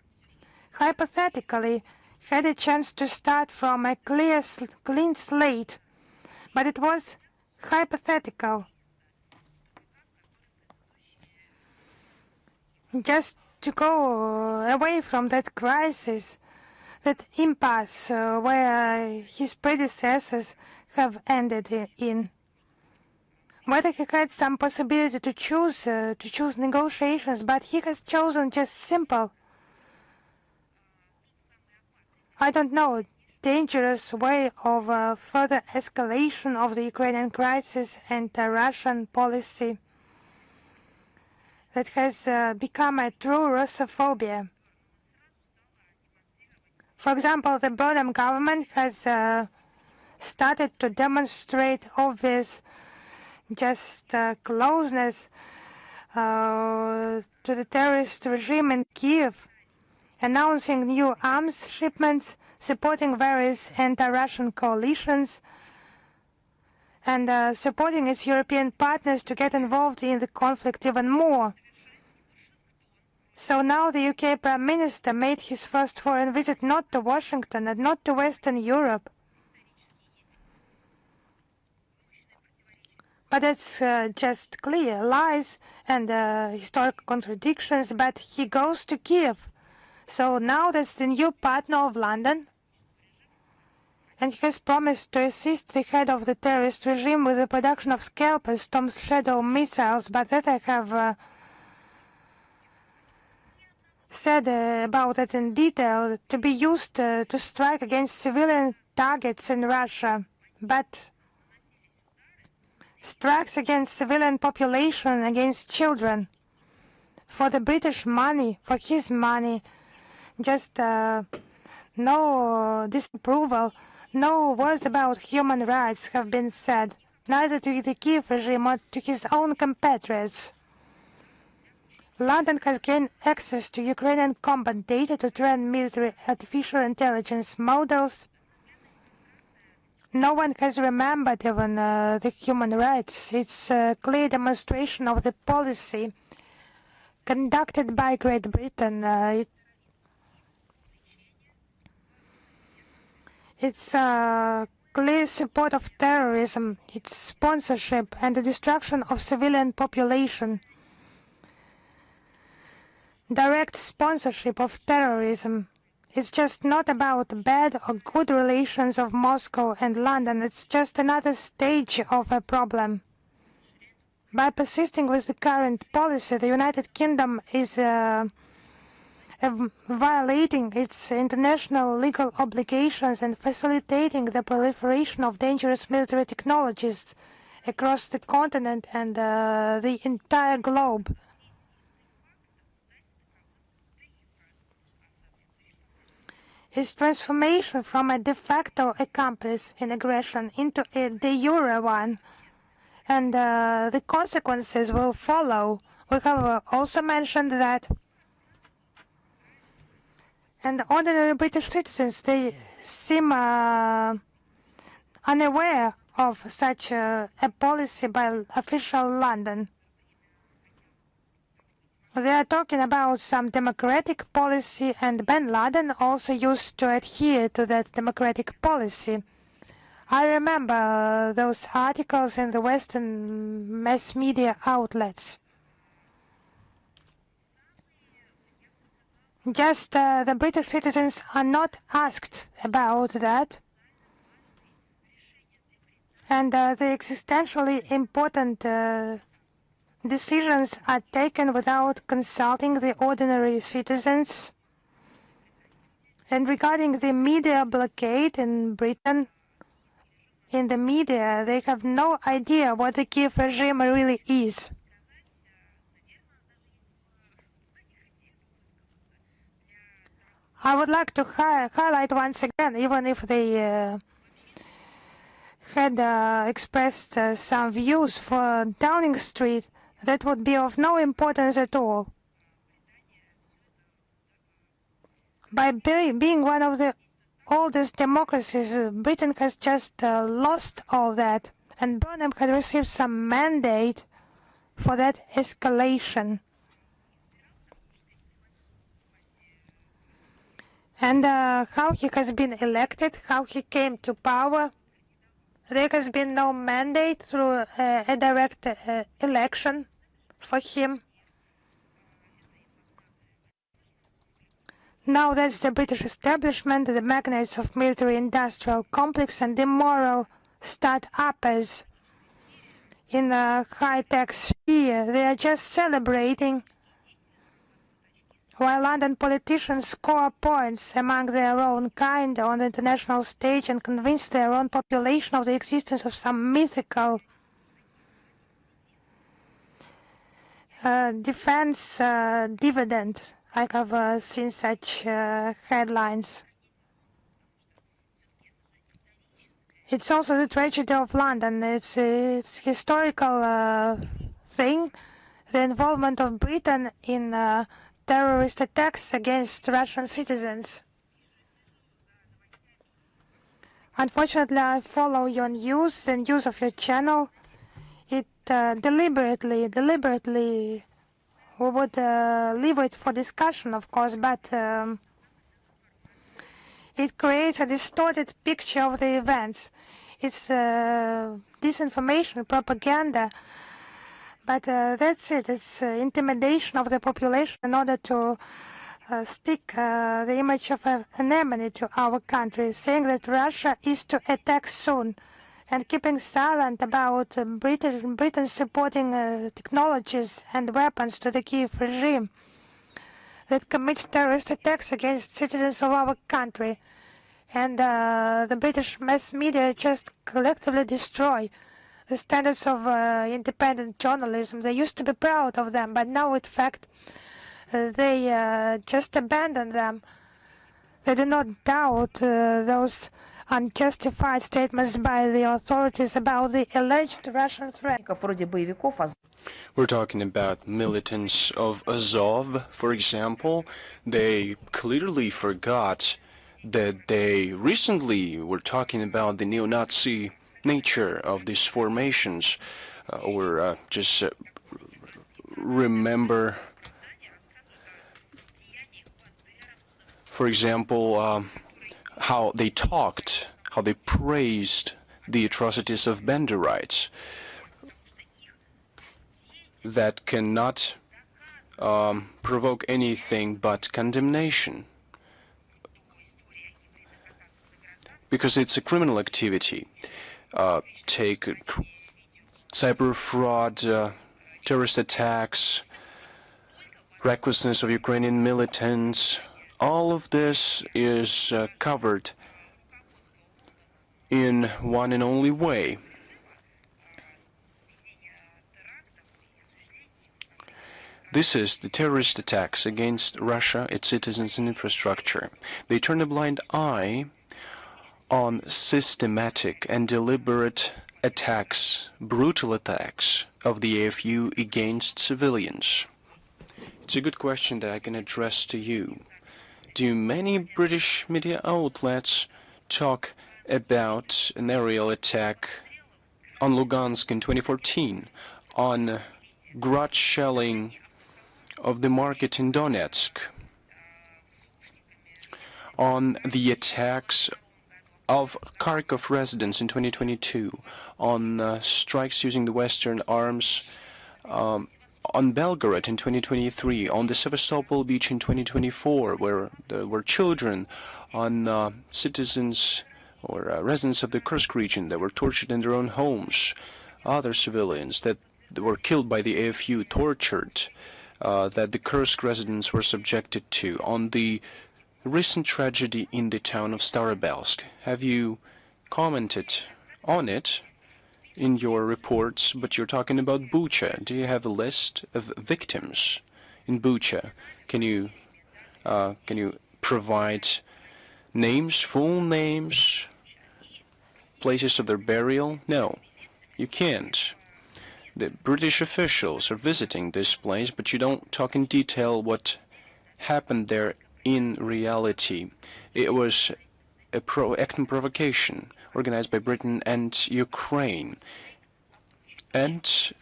hypothetically had a chance to start from a clean slate, but it was hypothetical. Just to go away from that crisis, that impasse where his predecessors have ended in. Whether he had some possibility to choose negotiations, but he has chosen just simple, I don't know, dangerous way of further escalation of the Ukrainian crisis and Russian policy that has become a true Russophobia. For example, the Burnham government has started to demonstrate obvious closeness to the terrorist regime in Kiev, announcing new arms shipments, supporting various anti-Russian coalitions, and supporting its European partners to get involved in the conflict even more. So now the UK Prime Minister made his first foreign visit not to Washington and not to Western Europe, but it's just clear lies and historic contradictions, but he goes to Kiev. So now that's the new partner of London, and he has promised to assist the head of the terrorist regime with the production of Scalpers, Storm Shadow missiles, but that I have said about it in detail, to be used to strike against civilian targets in Russia, but strikes against civilian population, against children, for the British money, for his money, just no disapproval, no words about human rights have been said, neither to the Kiev regime or to his own compatriots. London has gained access to Ukrainian combat data to train military artificial intelligence models. No one has remembered even the human rights. It's a clear demonstration of the policy conducted by Great Britain. It's clear support of terrorism, its sponsorship and the destruction of civilian population. Direct sponsorship of terrorism. It's just not about bad or good relations of Moscow and London. It's just another stage of a problem. By persisting with the current policy, the United Kingdom is violating its international legal obligations and facilitating the proliferation of dangerous military technologies across the continent and the entire globe. Its transformation from a de facto accomplice in aggression into a de jure one, and the consequences will follow. We have also mentioned that, and ordinary British citizens, they seem unaware of such a policy by official London. They are talking about some democratic policy, and bin Laden also used to adhere to that democratic policy. I remember those articles in the Western mass media outlets. Just the British citizens are not asked about that, and the existentially important decisions are taken without consulting the ordinary citizens. And regarding the media blockade in Britain, in the media, they have no idea what the Kiev regime really is. I would like to highlight once again, even if they had expressed some views for Downing Street, that would be of no importance at all. By being one of the oldest democracies, Britain has just lost all that, and Burnham had received some mandate for that escalation. And how he has been elected, how he came to power, there has been no mandate through a direct election for him. Now that's the British establishment, the magnates of military-industrial complex and immoral start-uppers in the high-tech sphere. They are just celebrating while London politicians score points among their own kind on the international stage and convince their own population of the existence of some mythical defense dividend. I have seen such headlines. It's also the tragedy of London. It's historical thing, the involvement of Britain in terrorist attacks against Russian citizens. Unfortunately, I follow your news, the news of your channel. It deliberately, we would leave it for discussion, of course, but it creates a distorted picture of the events. It's disinformation, propaganda, but that's it. It's intimidation of the population in order to stick the image of an enemy to our country, saying that Russia is to attack soon, and keeping silent about Britain supporting technologies and weapons to the Kiev regime that commits terrorist attacks against citizens of our country. And the British mass media just collectively destroy the standards of independent journalism. They used to be proud of them, but now, in fact, they just abandon them. They do not doubt those unjustified statements by the authorities about the alleged Russian threat. We're talking about militants of Azov, for example. They clearly forgot that they recently were talking about the neo-Nazi nature of these formations, or just remember, for example, how they talked, how they praised the atrocities of Banderites that cannot provoke anything but condemnation, because it's a criminal activity. Take cyber fraud, terrorist attacks, recklessness of Ukrainian militants. All of this is covered in one and only way. This is the terrorist attacks against Russia, its citizens and infrastructure. They turn a blind eye on systematic and deliberate attacks, brutal attacks of the AFU against civilians. It's a good question that I can address to you. Do many British media outlets talk about an aerial attack on Lugansk in 2014, on grudge shelling of the market in Donetsk, on the attacks of Kharkov residents in 2022, on strikes using the Western arms on Belgorod in 2023, on the Sevastopol beach in 2024, where there were children, on citizens or residents of the Kursk region that were tortured in their own homes, other civilians that were killed by the AFU, tortured, that the Kursk residents were subjected to, on the recent tragedy in the town of Starobelsk. Have you commented on it in your reports? But you're talking about Bucha. Do you have a list of victims in Bucha? Can you provide names, full names, places of their burial? No, you can't. The British officials are visiting this place, but you don't talk in detail what happened there in reality. It was a act and provocation organized by Britain and Ukraine. And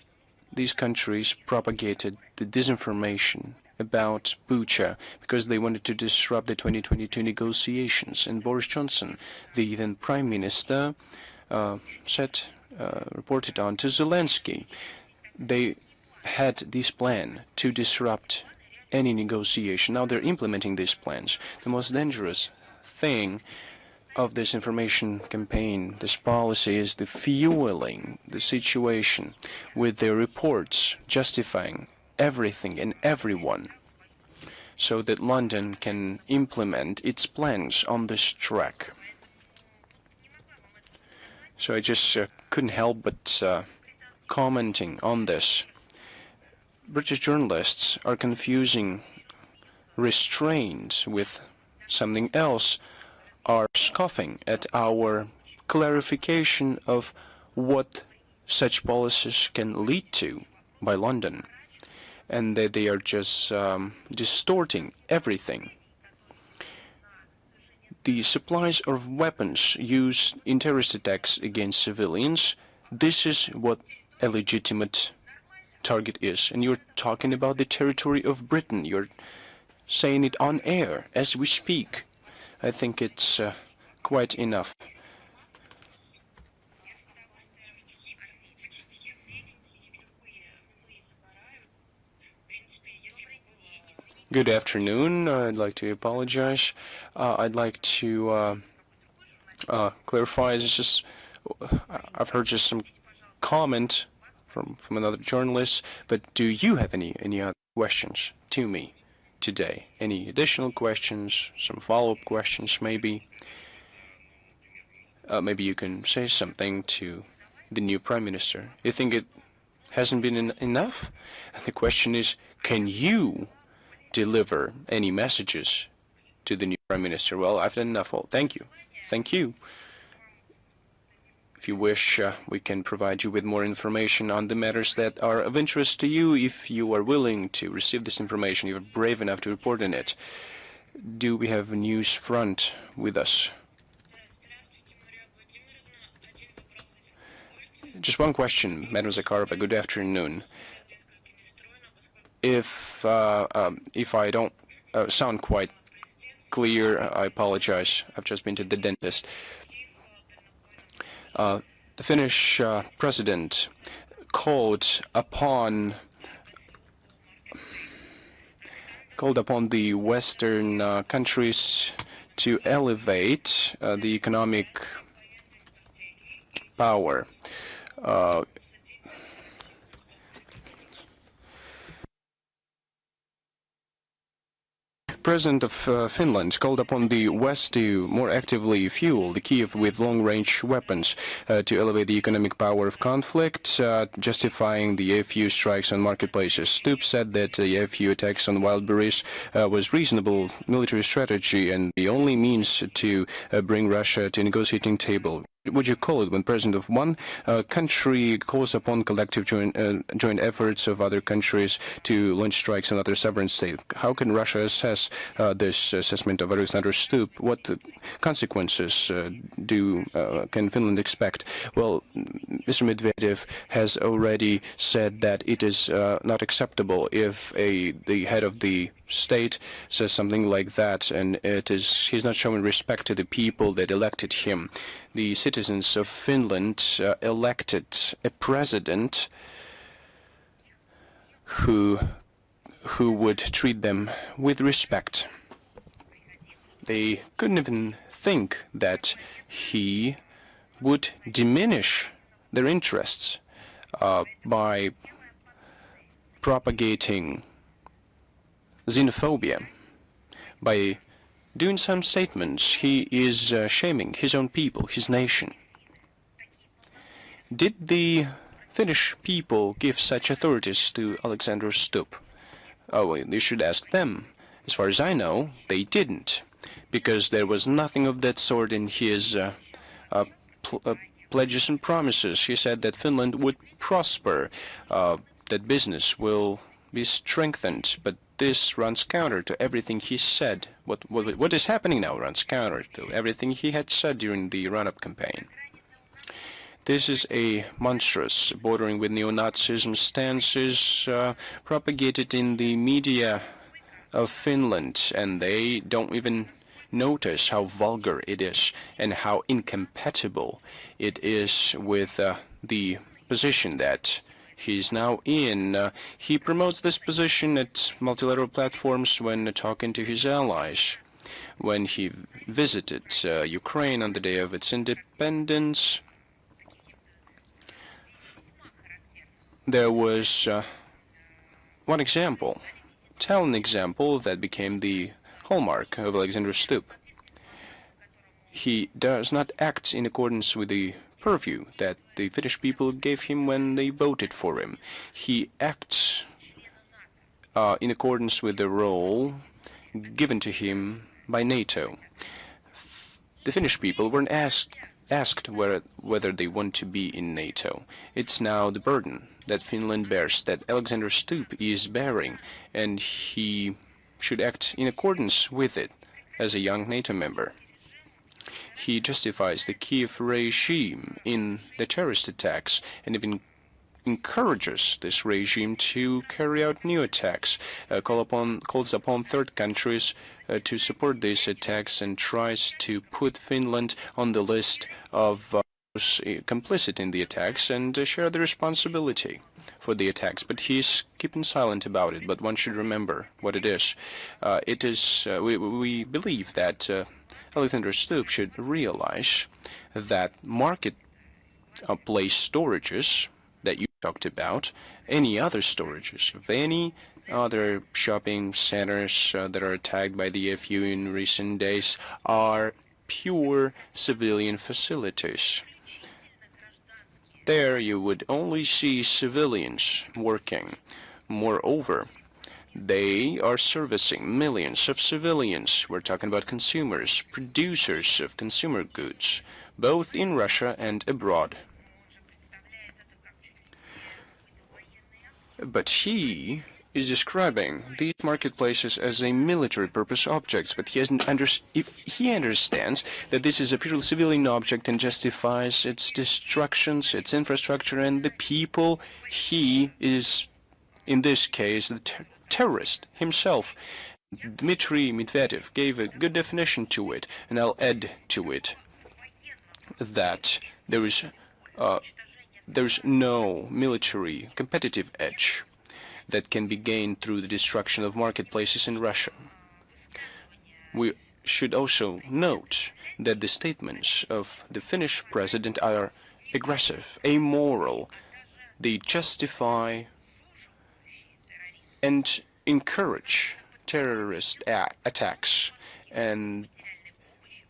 these countries propagated the disinformation about Bucha because they wanted to disrupt the 2022 negotiations. And Boris Johnson, the then Prime Minister, reported on to Zelensky. They had this plan to disrupt any negotiation. Now they're implementing these plans. The most dangerous thing of this information campaign, this policy, is the fueling the situation with their reports justifying everything and everyone so that London can implement its plans on this track. So I just couldn't help but commenting on this. British journalists are confusing restraint with something else, are scoffing at our clarification of what such policies can lead to by London, and that they are just distorting everything. The supplies of weapons used in terrorist attacks against civilians, this is what a legitimate target is. And you're talking about the territory of Britain. You're saying it on air as we speak. I think it's quite enough. Good afternoon. I'd like to apologize. I'd like to clarify. It's just I've heard just some comment from another journalist. But do you have any other questions to me today? Any additional questions? Some follow-up questions, maybe? Maybe you can say something to the new Prime Minister. You think it hasn't been enough? And the question is, can you deliver any messages to the new Prime Minister? Well, I've done enough. Well, thank you. Thank you. If you wish, we can provide you with more information on the matters that are of interest to you. If you are willing to receive this information, you're brave enough to report on it. Do we have a news front with us? Just one question, Madam Zakharova. Good afternoon. If I don't sound quite clear, I apologize. I've just been to the dentist. The Finnish president called upon the Western countries to elevate the economic power. President of Finland called upon the West to more actively fuel the Kiev with long-range weapons to elevate the economic power of conflict, justifying the AFU strikes on marketplaces. Stubb said that the AFU attacks on Wildberries was reasonable military strategy and the only means to bring Russia to a negotiating table. Would you call it when president of one country calls upon collective joint efforts of other countries to launch strikes on other sovereign states? How can Russia assess this assessment of Alexander Stubb? What consequences can Finland expect? Well, Mr. Medvedev has already said that it is not acceptable if the head of the state says something like that, and he's not showing respect to the people that elected him. The citizens of Finland elected a president who would treat them with respect. They couldn't even think that he would diminish their interests by propagating xenophobia. By doing some statements, he is shaming his own people, his nation. Did the Finnish people give such authorities to Alexander Stubb? Oh, well, you should ask them. As far as I know, they didn't, because there was nothing of that sort in his pledges and promises. He said that Finland would prosper, that business will be strengthened, but this runs counter to everything he said. What is happening now runs counter to everything he had said during the run-up campaign. This is a monstrous, bordering with neo-Nazism stances propagated in the media of Finland, and they don't even notice how vulgar it is and how incompatible it is with the position that he's now in. He promotes this position at multilateral platforms when talking to his allies. When he visited Ukraine on the day of its independence, there was one example, telling example that became the hallmark of Alexander Stubb. He does not act in accordance with the purview that the Finnish people gave him when they voted for him. He acts in accordance with the role given to him by NATO. The Finnish people weren't asked whether they want to be in NATO. It's now the burden that Finland bears, that Alexander Stubb is bearing, and he should act in accordance with it as a young NATO member. He justifies the Kiev regime in the terrorist attacks and even encourages this regime to carry out new attacks, calls upon third countries to support these attacks, and tries to put Finland on the list of those complicit in the attacks and share the responsibility for the attacks. But he's keeping silent about it. But one should remember what it is. We believe that Alexander Stubb should realize that marketplace storages that you talked about, any other storages of any other shopping centers that are attacked by the FU in recent days, are pure civilian facilities. There you would only see civilians working. Moreover, they are servicing millions of civilians. We're talking about consumers, producers of consumer goods, both in Russia and abroad. But he is describing these marketplaces as a military purpose objects, but if he understands that this is a purely civilian object and justifies its destructions, its infrastructure, and the people, he is, in this case, the terrorist himself. Dmitry Medvedev gave a good definition to it, and I'll add to it that there's no military competitive edge that can be gained through the destruction of marketplaces in Russia. We should also note that the statements of the Finnish president are aggressive, amoral. They justify and encourage terrorist attacks, and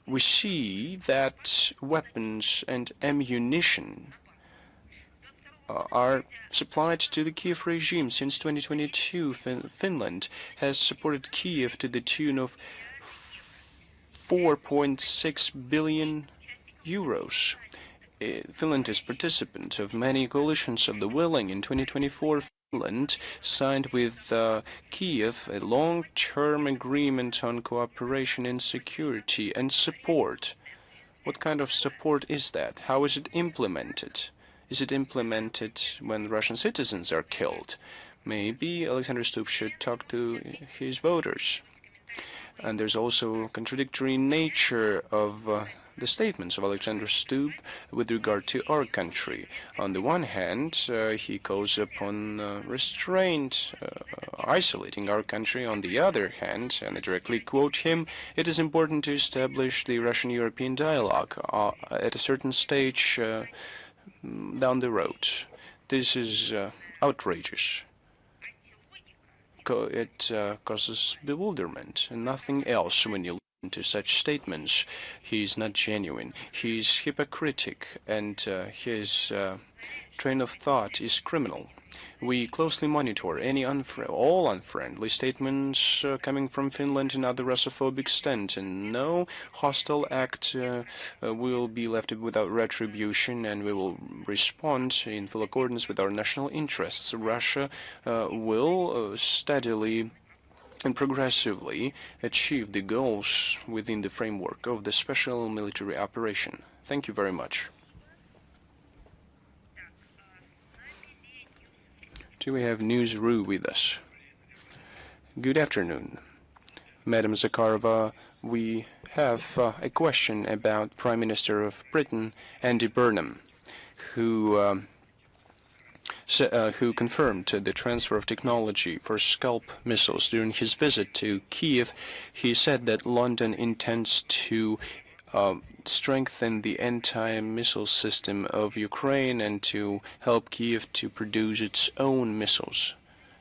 we see that weapons and ammunition are supplied to the Kiev regime. Since 2022, Finland has supported Kiev to the tune of 4.6 billion euros. Finland is participant of many coalitions of the willing. In 2024, Finland signed with Kiev a long-term agreement on cooperation in security and support. What kind of support is that? How is it implemented? Is it implemented when Russian citizens are killed? Maybe Alexander Stubb should talk to his voters. And there's also contradictory nature of the statements of Alexander Stubb with regard to our country. On the one hand, he calls upon restraint, isolating our country. On the other hand, and I directly quote him, it is important to establish the Russian-European dialogue at a certain stage down the road. This is outrageous. It causes bewilderment and nothing else when you listen to such statements. He is not genuine. He is hypocritic, and his train of thought is criminal. We closely monitor all unfriendly statements coming from Finland and other Russophobic stent, and no hostile act will be left without retribution, and we will respond in full accordance with our national interests. Russia will steadily and progressively achieve the goals within the framework of the special military operation. Thank you very much. Do we have Newsroo with us? Good afternoon, Madam Zakharova. We have a question about Prime Minister of Britain, Andy Burnham, who confirmed the transfer of technology for Scalp missiles during his visit to Kiev. He said that London intends to strengthen the anti-missile system of Ukraine and to help Kiev to produce its own missiles.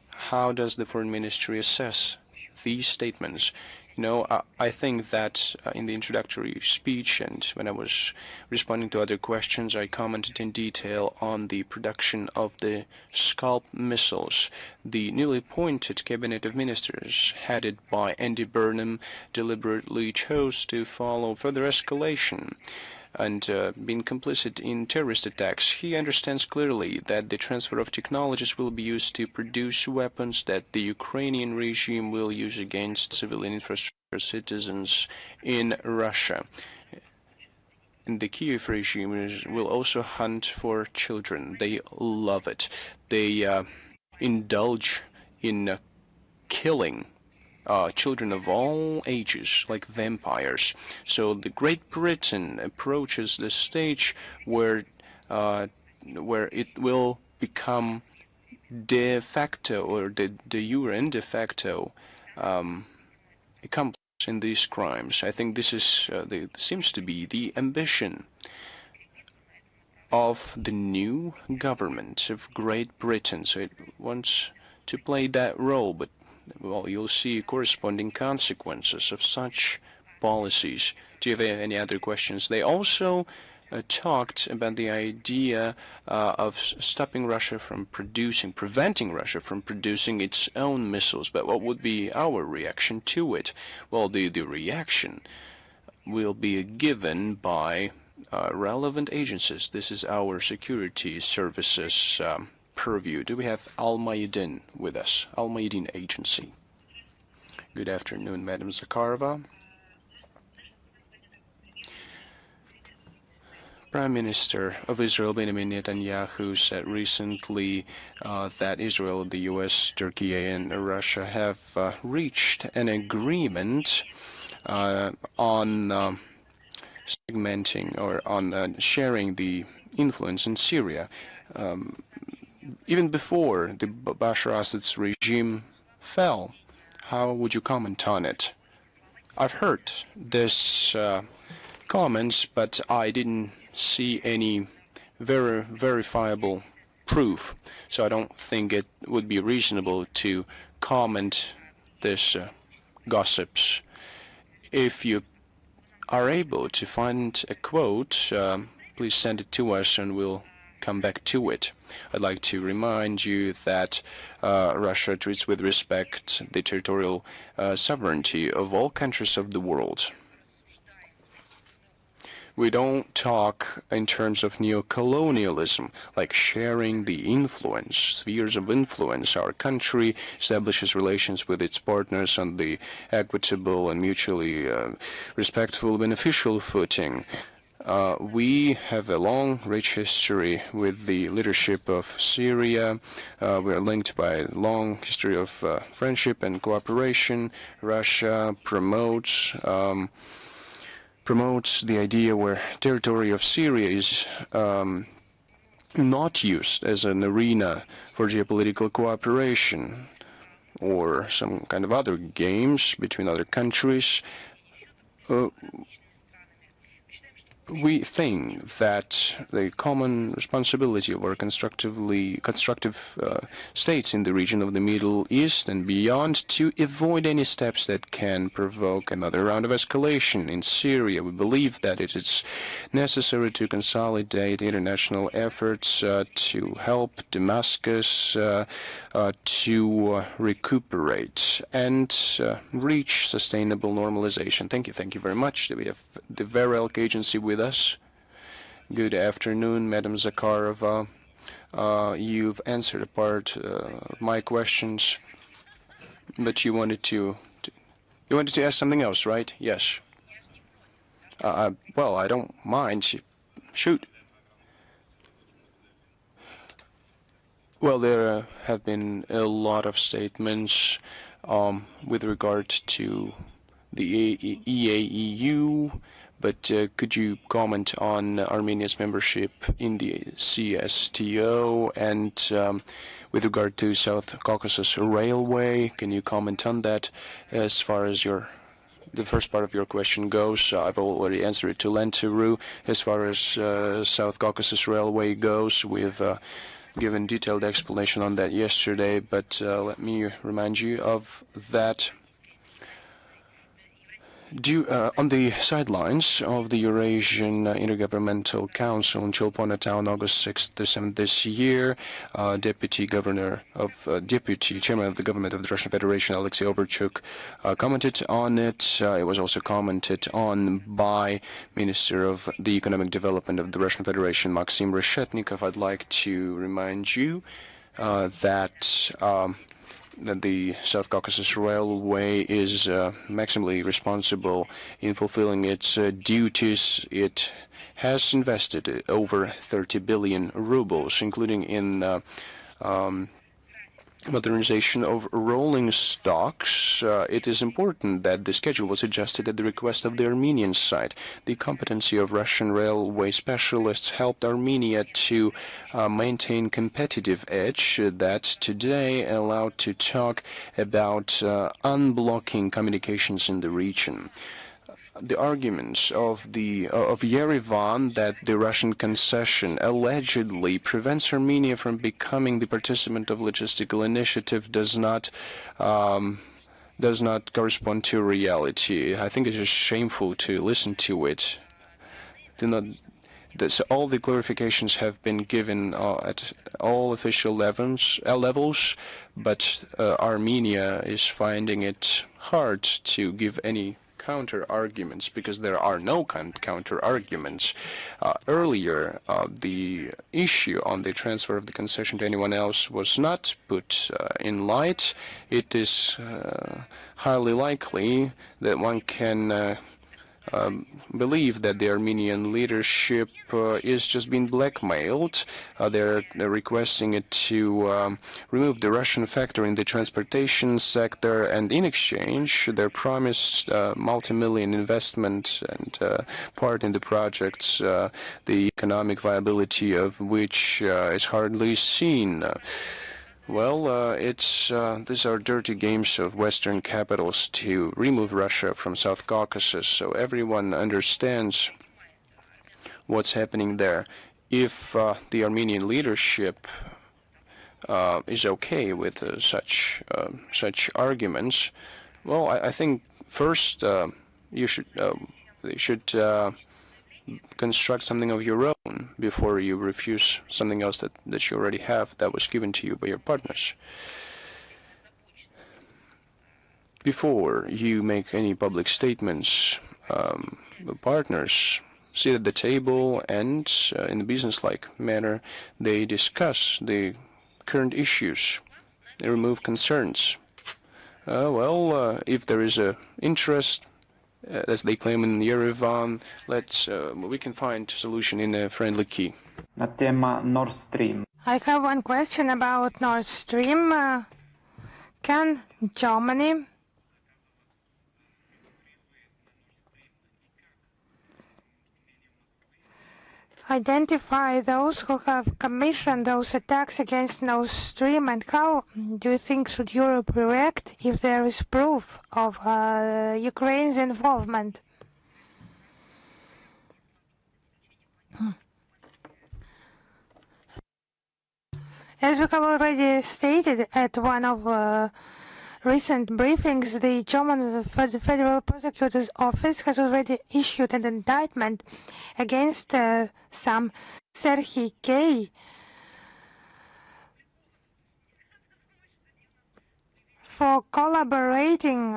How does the Foreign Ministry assess these statements? You know, I think that in the introductory speech and when I was responding to other questions, I commented in detail on the production of the Scalp missiles. The newly appointed Cabinet of Ministers, headed by Andy Burnham, deliberately chose to follow further escalation and being complicit in terrorist attacks. He understands clearly that the transfer of technologies will be used to produce weapons that the Ukrainian regime will use against civilian infrastructure citizens in Russia. And the Kiev regime will also hunt for children. They love it. They indulge in killing children of all ages, like vampires. So the Great Britain approaches the stage where it will become de facto or de jure and de facto accomplice in these crimes. I think this is seems to be the ambition of the new government of Great Britain. So it wants to play that role, but well, you'll see corresponding consequences of such policies. Do you have any other questions? They also talked about the idea of stopping Russia from preventing Russia from producing its own missiles. But what would be our reaction to it? Well, the reaction will be given by relevant agencies. This is our security services purview. Do we have Al-Mayadin with us? Al-Mayadin Agency. Good afternoon, Madam Zakharova. Prime Minister of Israel, Benjamin Netanyahu, said recently that Israel, the U.S., Turkey, and Russia have reached an agreement on segmenting or on sharing the influence in Syria. Even before the Bashar Assad's regime fell. How would you comment on it? I've heard this comments, but I didn't see any verifiable proof, so I don't think it would be reasonable to comment this gossips. If you are able to find a quote, please send it to us and we'll come back to it. I'd like to remind you that Russia treats with respect the territorial sovereignty of all countries of the world. We don't talk in terms of neo-colonialism, like sharing the influence, spheres of influence. Our country establishes relations with its partners on the equitable and mutually respectful, beneficial footing. We have a long, rich history with the leadership of Syria. We are linked by a long history of friendship and cooperation. Russia promotes the idea where territory of Syria is not used as an arena for geopolitical cooperation or some kind of other games between other countries. We think that the common responsibility of our constructive states in the region of the Middle East and beyond to avoid any steps that can provoke another round of escalation in Syria. We believe that it is necessary to consolidate international efforts to help Damascus to recuperate and reach sustainable normalization. Thank you. Thank you very much. We have the Verelk Agency with us. Good afternoon, Madam Zakharova. You've answered a part of my questions, but you wanted to ask something else, right? Yes. Well, I don't mind. Shoot. Well, there have been a lot of statements with regard to the EAEU, but could you comment on Armenia's membership in the CSTO and with regard to South Caucasus Railway? Can you comment on that? As far as the first part of your question goes, I've already answered it to Lenturu. As far as South Caucasus Railway goes, we've given detailed explanation on that yesterday, but let me remind you of that. On the sidelines of the Eurasian Intergovernmental Council in Chulpona Town, August 6th to 7th this year, Deputy Chairman of the Government of the Russian Federation, Alexei Overchuk, commented on it. It was also commented on by Minister of the Economic Development of the Russian Federation, Maxim Reshetnikov. I'd like to remind you that the South Caucasus Railway is maximally responsible in fulfilling its duties. It has invested over 30 billion rubles, including in modernization of rolling stocks. It is important that the schedule was adjusted at the request of the Armenian side. The competency of Russian railway specialists helped Armenia to maintain competitive edge that today allowed to talk about unblocking communications in the region. The arguments of Yerevan that the Russian concession allegedly prevents Armenia from becoming the participant of logistical initiative does not correspond to reality. I think it is shameful to listen to it. All the clarifications have been given at all official levels, but Armenia is finding it hard to give any counter-arguments because there are no counter-arguments. Earlier, the issue on the transfer of the concession to anyone else was not put in light. It is highly likely that one can believe that the Armenian leadership is just being blackmailed. They're requesting it to remove the Russian factor in the transportation sector, and in exchange, they're promised multi-million investment and part in the projects, the economic viability of which is hardly seen. Well, these are dirty games of Western capitals to remove Russia from South Caucasus, so everyone understands what's happening there. If the Armenian leadership is okay with such arguments, well, I think first you should construct something of your own before you refuse something else that you already have that was given to you by your partners. Before you make any public statements, the partners sit at the table and in a business-like manner they discuss the current issues. They remove concerns. If there is an interest, as they claim in Yerevan, we can find a solution in a friendly key. Nord Stream. I have one question about Nord Stream. Can Germany identify those who have commissioned those attacks against Nord Stream, and how do you think should Europe react if there is proof of Ukraine's involvement? As we have already stated at one of recent briefings, the German Federal Prosecutor's Office has already issued an indictment against some Serhiy K. for collaborating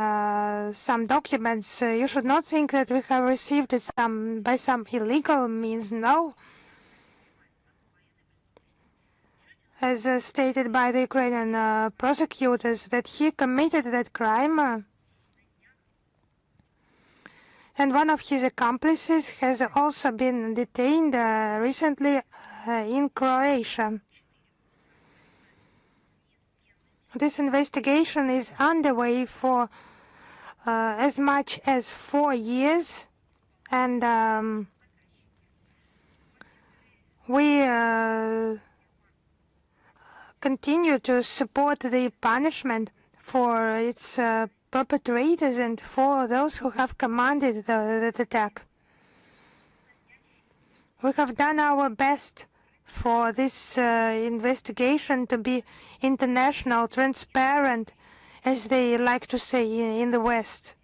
some documents. You should not think that we have received it by some illegal means. No. As stated by the Ukrainian prosecutors, that he committed that crime, and one of his accomplices has also been detained recently in Croatia. This investigation is underway for as much as 4 years, and we continue to support the punishment for its perpetrators and for those who have commanded that attack. We have done our best for this investigation to be international, transparent, as they like to say in the West,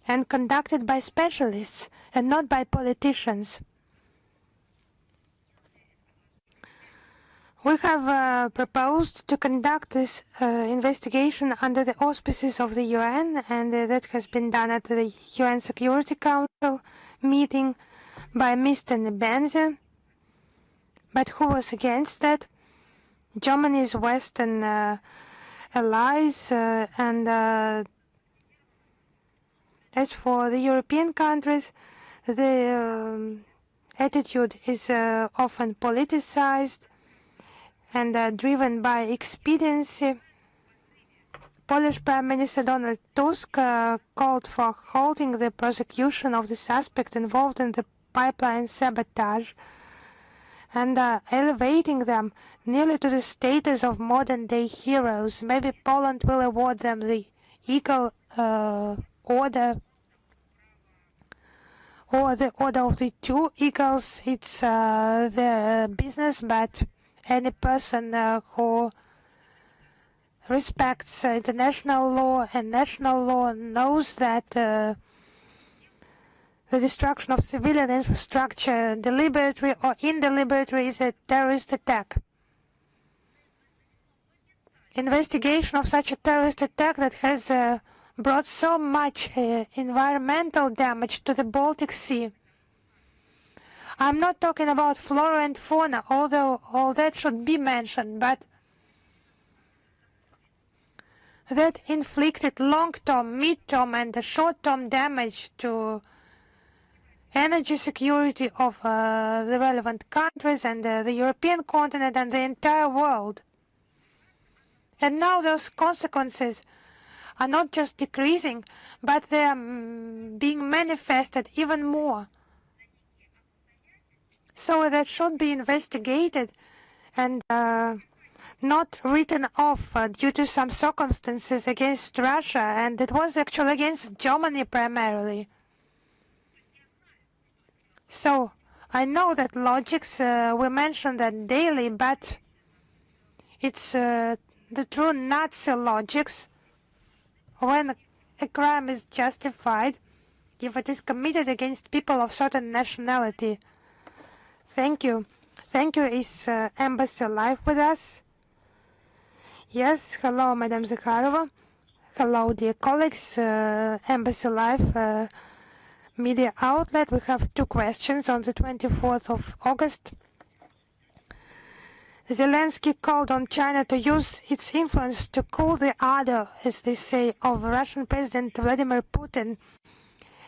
and conducted by specialists and not by politicians. We have proposed to conduct this investigation under the auspices of the UN, and that has been done at the UN Security Council meeting by Mr. Nebenze. But who was against that? Germany's Western allies, and as for the European countries, the attitude is often politicized and driven by expediency. Polish Prime Minister Donald Tusk called for halting the prosecution of the suspect involved in the pipeline sabotage and elevating them nearly to the status of modern-day heroes. Maybe Poland will award them the Eagle Order or the Order of the Two Eagles. It's their business, but any person who respects international law and national law knows that the destruction of civilian infrastructure, deliberately or indeliberately, is a terrorist attack. Investigation of such a terrorist attack that has brought so much environmental damage to the Baltic Sea. I'm not talking about flora and fauna, although all that should be mentioned, but that inflicted long-term, mid-term, and short-term damage to energy security of the relevant countries and the European continent and the entire world. And now those consequences are not just decreasing, but they are being manifested even more. So that should be investigated and not written off due to some circumstances against Russia, and it was actually against Germany primarily. So I know that logics, we mention that daily, but it's the true Nazi logics. When a crime is justified, if it is committed against people of certain nationality. Thank you. Thank you. Is Embassy Live with us? Yes. Hello, Madam Zakharova. Hello, dear colleagues. Embassy Live media outlet. We have 2 questions on the 24th of August. Zelensky called on China to use its influence to cool the ardor, as they say, of Russian President Vladimir Putin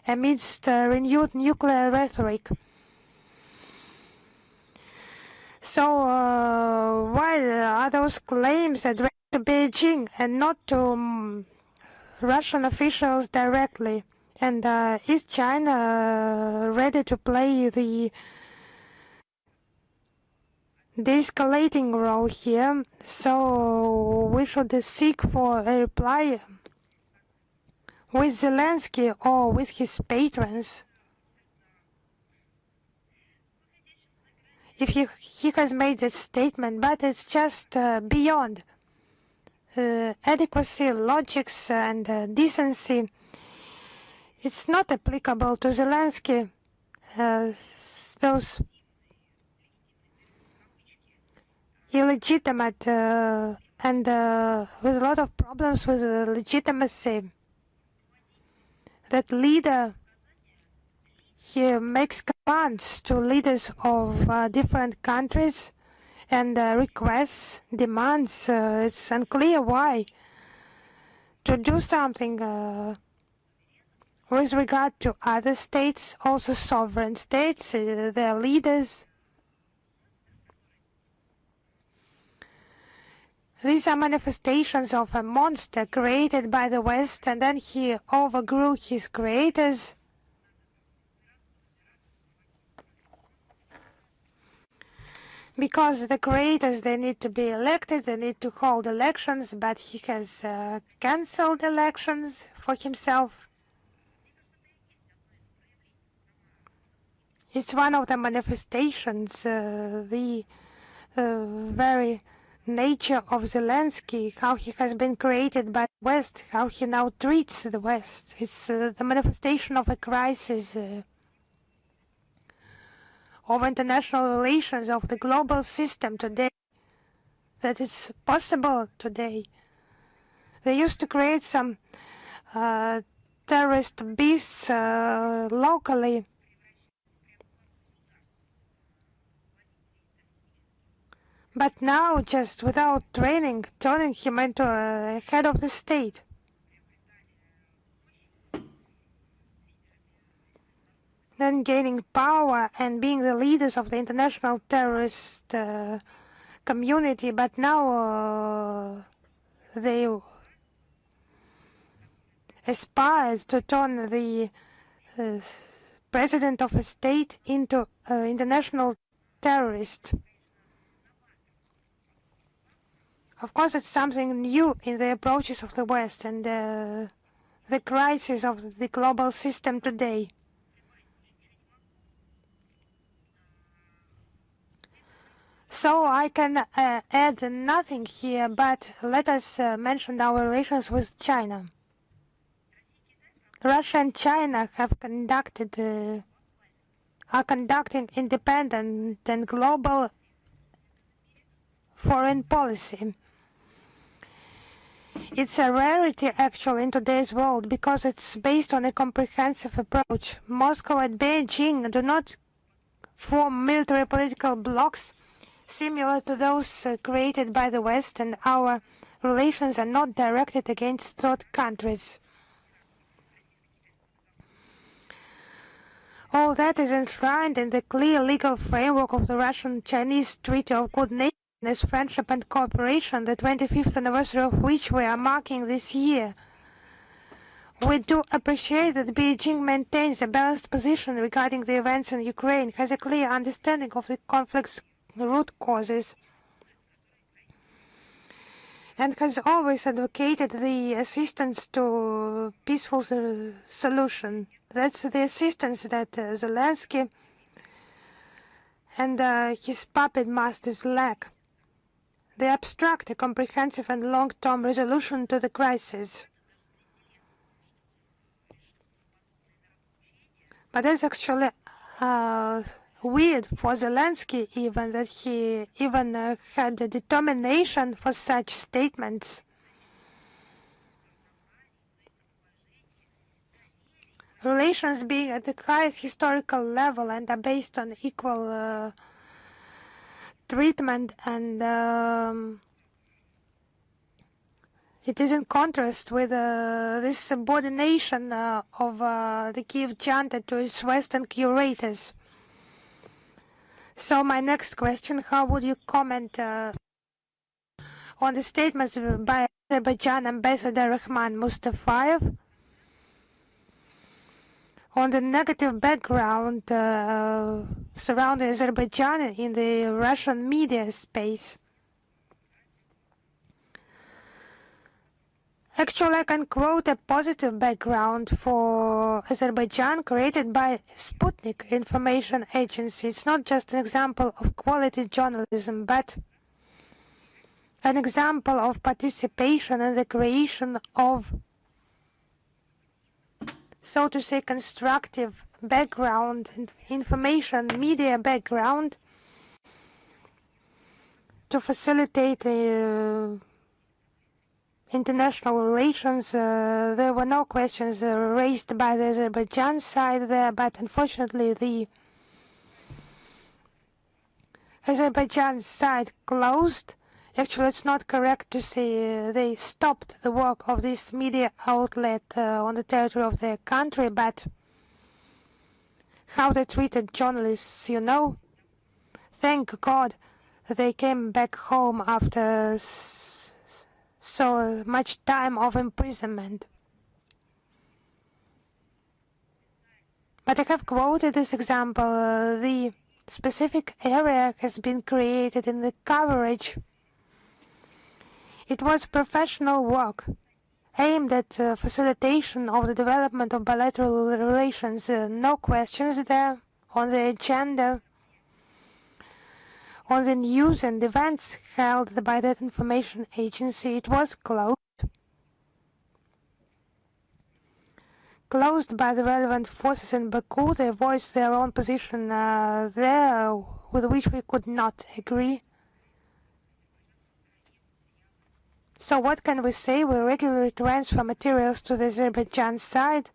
amidst renewed nuclear rhetoric. So why are those claims addressed to Beijing and not to Russian officials directly? And is China ready to play the de-escalating role here? So we should seek for a reply with Zelensky or with his patrons. If he has made this statement, but it's just beyond adequacy, logics, and decency. It's not applicable to Zelensky. Those illegitimate and with a lot of problems with legitimacy. That leader, he makes commands to leaders of different countries and requests, demands. It's unclear why. To do something with regard to other states, also sovereign states, their leaders. These are manifestations of a monster created by the West, and then he overgrew his creators. Because the creators, they need to be elected, they need to hold elections, but he has cancelled elections for himself. It's one of the manifestations, the very nature of Zelensky, how he has been created by the West, how he now treats the West. It's the manifestation of a crisis of international relations, of the global system today, that is possible today. They used to create some terrorist beasts locally. But now, just without training, turning him into a head of the state. Then gaining power and being the leaders of the international terrorist community, but now they aspired to turn the president of a state into international terrorist. Of course, it's something new in the approaches of the West and the crisis of the global system today. So I can add nothing here, but let us mention our relations with China. Russia and China have conducted, are conducting independent and global foreign policy. It's a rarity actually in today's world because it's based on a comprehensive approach. Moscow and Beijing do not form military political blocs similar to those created by the West, and our relations are not directed against third countries. All that is enshrined in the clear legal framework of the Russian-Chinese Treaty of Good Neighborliness, Friendship and Cooperation, the 25th anniversary of which we are marking this year. We do appreciate that Beijing maintains a balanced position regarding the events in Ukraine, has a clear understanding of the conflict's root causes, and has always advocated the assistance to peaceful solution. That's the assistance that Zelensky and his puppet masters lack. They obstruct a comprehensive and long-term resolution to the crisis. But that's actually weird for Zelensky, even that he even had the determination for such statements. Relations being at the highest historical level and are based on equal treatment, and it is in contrast with this subordination of the Kiev junta to its Western curators. So my next question, how would you comment on the statements by Azerbaijan Ambassador Rahman Mustafayev on the negative background surrounding Azerbaijan in the Russian media space? Actually, I can quote a positive background for Azerbaijan created by Sputnik information agency. It's not just an example of quality journalism, but an example of participation in the creation of, so to say, constructive background and information media background to facilitate international relations. There were no questions raised by the Azerbaijan side there, but unfortunately the Azerbaijan side closed. Actually, it's not correct to say they stopped the work of this media outlet on the territory of their country, but how they treated journalists, you know. Thank God they came back home after so much time of imprisonment. But I have quoted this example. The specific area has been created in the coverage. It was professional work aimed at facilitation of the development of bilateral relations. No questions there on the agenda. On the news and events held by that information agency, it was closed by the relevant forces in Baku. They voiced their own position there, with which we could not agree. So what can we say? We regularly transfer materials to the Azerbaijan side.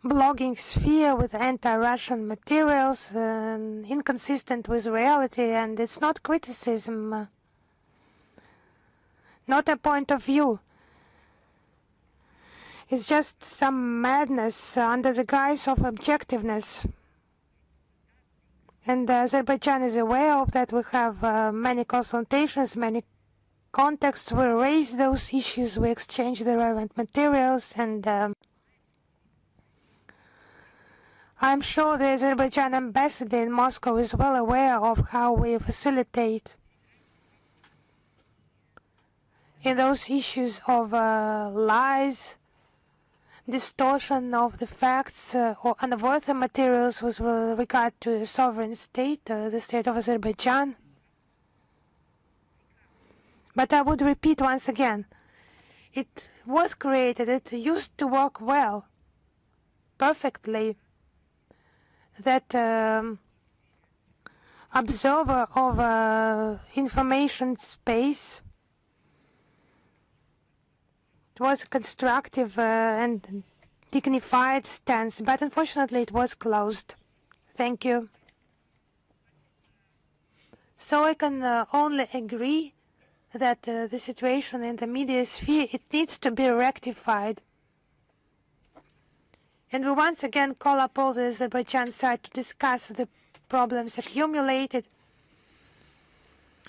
Blogging sphere with anti-Russian materials, inconsistent with reality, and it's not criticism, not a point of view. It's just some madness under the guise of objectiveness. And Azerbaijan is aware of that. We have many consultations, many contacts. We raise those issues, we exchange the relevant materials, and I'm sure the Azerbaijan ambassador in Moscow is well aware of how we facilitate in those issues of lies, distortion of the facts, or unworthy materials with regard to the sovereign state, the state of Azerbaijan. But I would repeat once again, it was created, it used to work well, perfectly. That observer of information space, it was a constructive and dignified stance, but unfortunately it was closed. Thank you. So I can only agree that the situation in the media sphere, it needs to be rectified. And we once again call upon the Azerbaijan side to discuss the problems accumulated,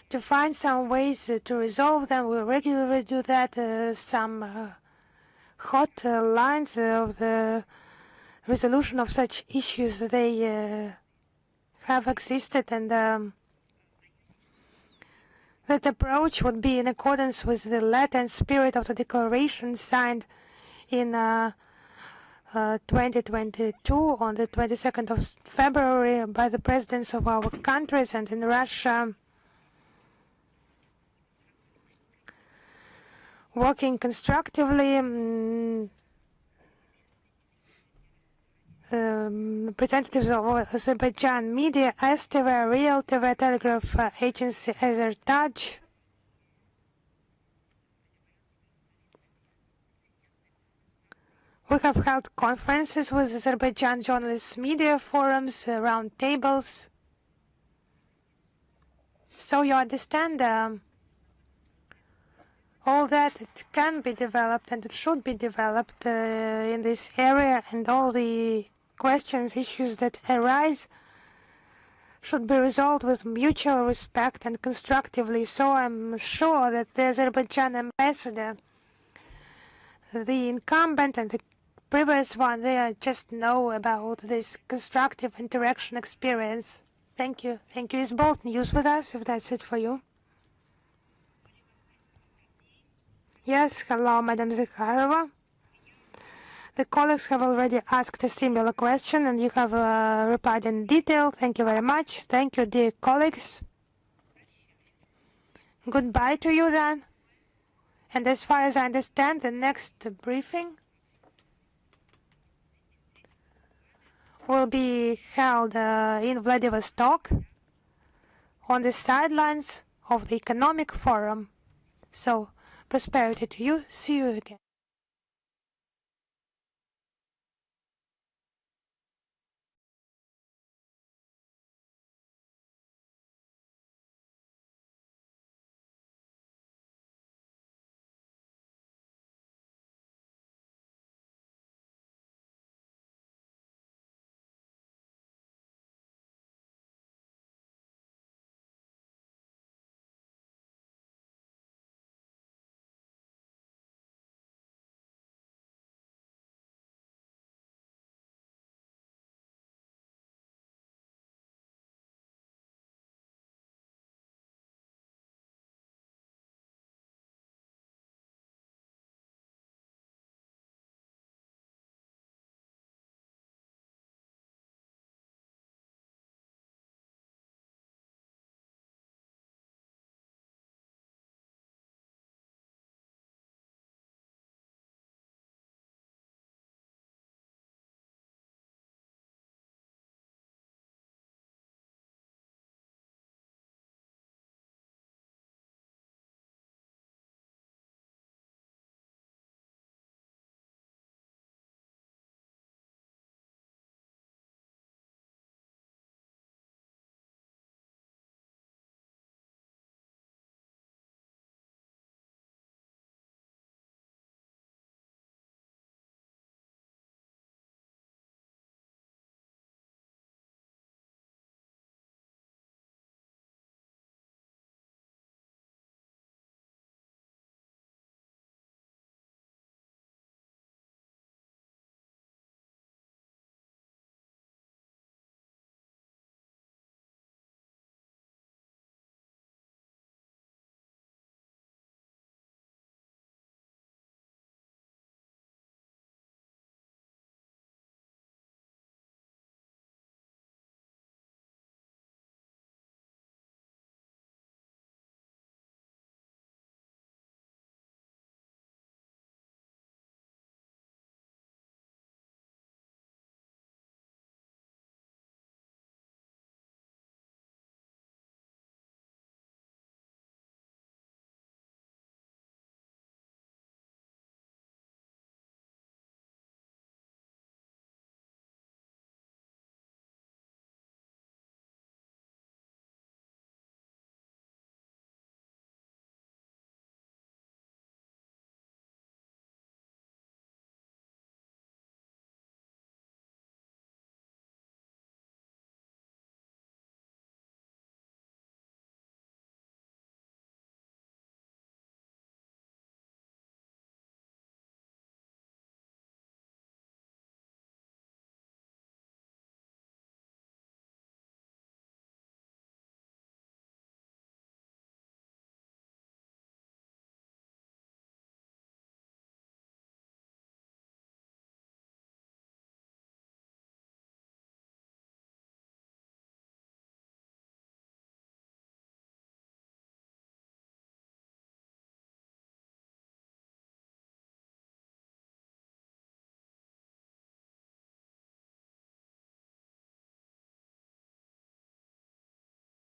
to find some ways to resolve them. We regularly do that. Some hot lines of the resolution of such issues, they have existed, and that approach would be in accordance with the letter and spirit of the declaration signed in 2022 on the 22nd of February by the presidents of our countries, and in Russia, working constructively. Representatives of Azerbaijan media, STV, Real TV, Telegraph Agency, Azertaj, we have held conferences with Azerbaijan journalists, media forums, round tables. So you understand all that it can be developed and it should be developed in this area, and all the questions, issues that arise should be resolved with mutual respect and constructively. So I'm sure that the Azerbaijan ambassador, the incumbent and the previous one, they just know about this constructive interaction experience. Thank you. Thank you. Is Bolt News with us, if that's it for you? Yes, hello, Madam Zakharova. The colleagues have already asked a similar question, and you have replied in detail. Thank you very much. Thank you, dear colleagues. Goodbye to you then. And as far as I understand, the next briefing will be held in Vladivostok on the sidelines of the Economic Forum. So, prosperity to you. See you again.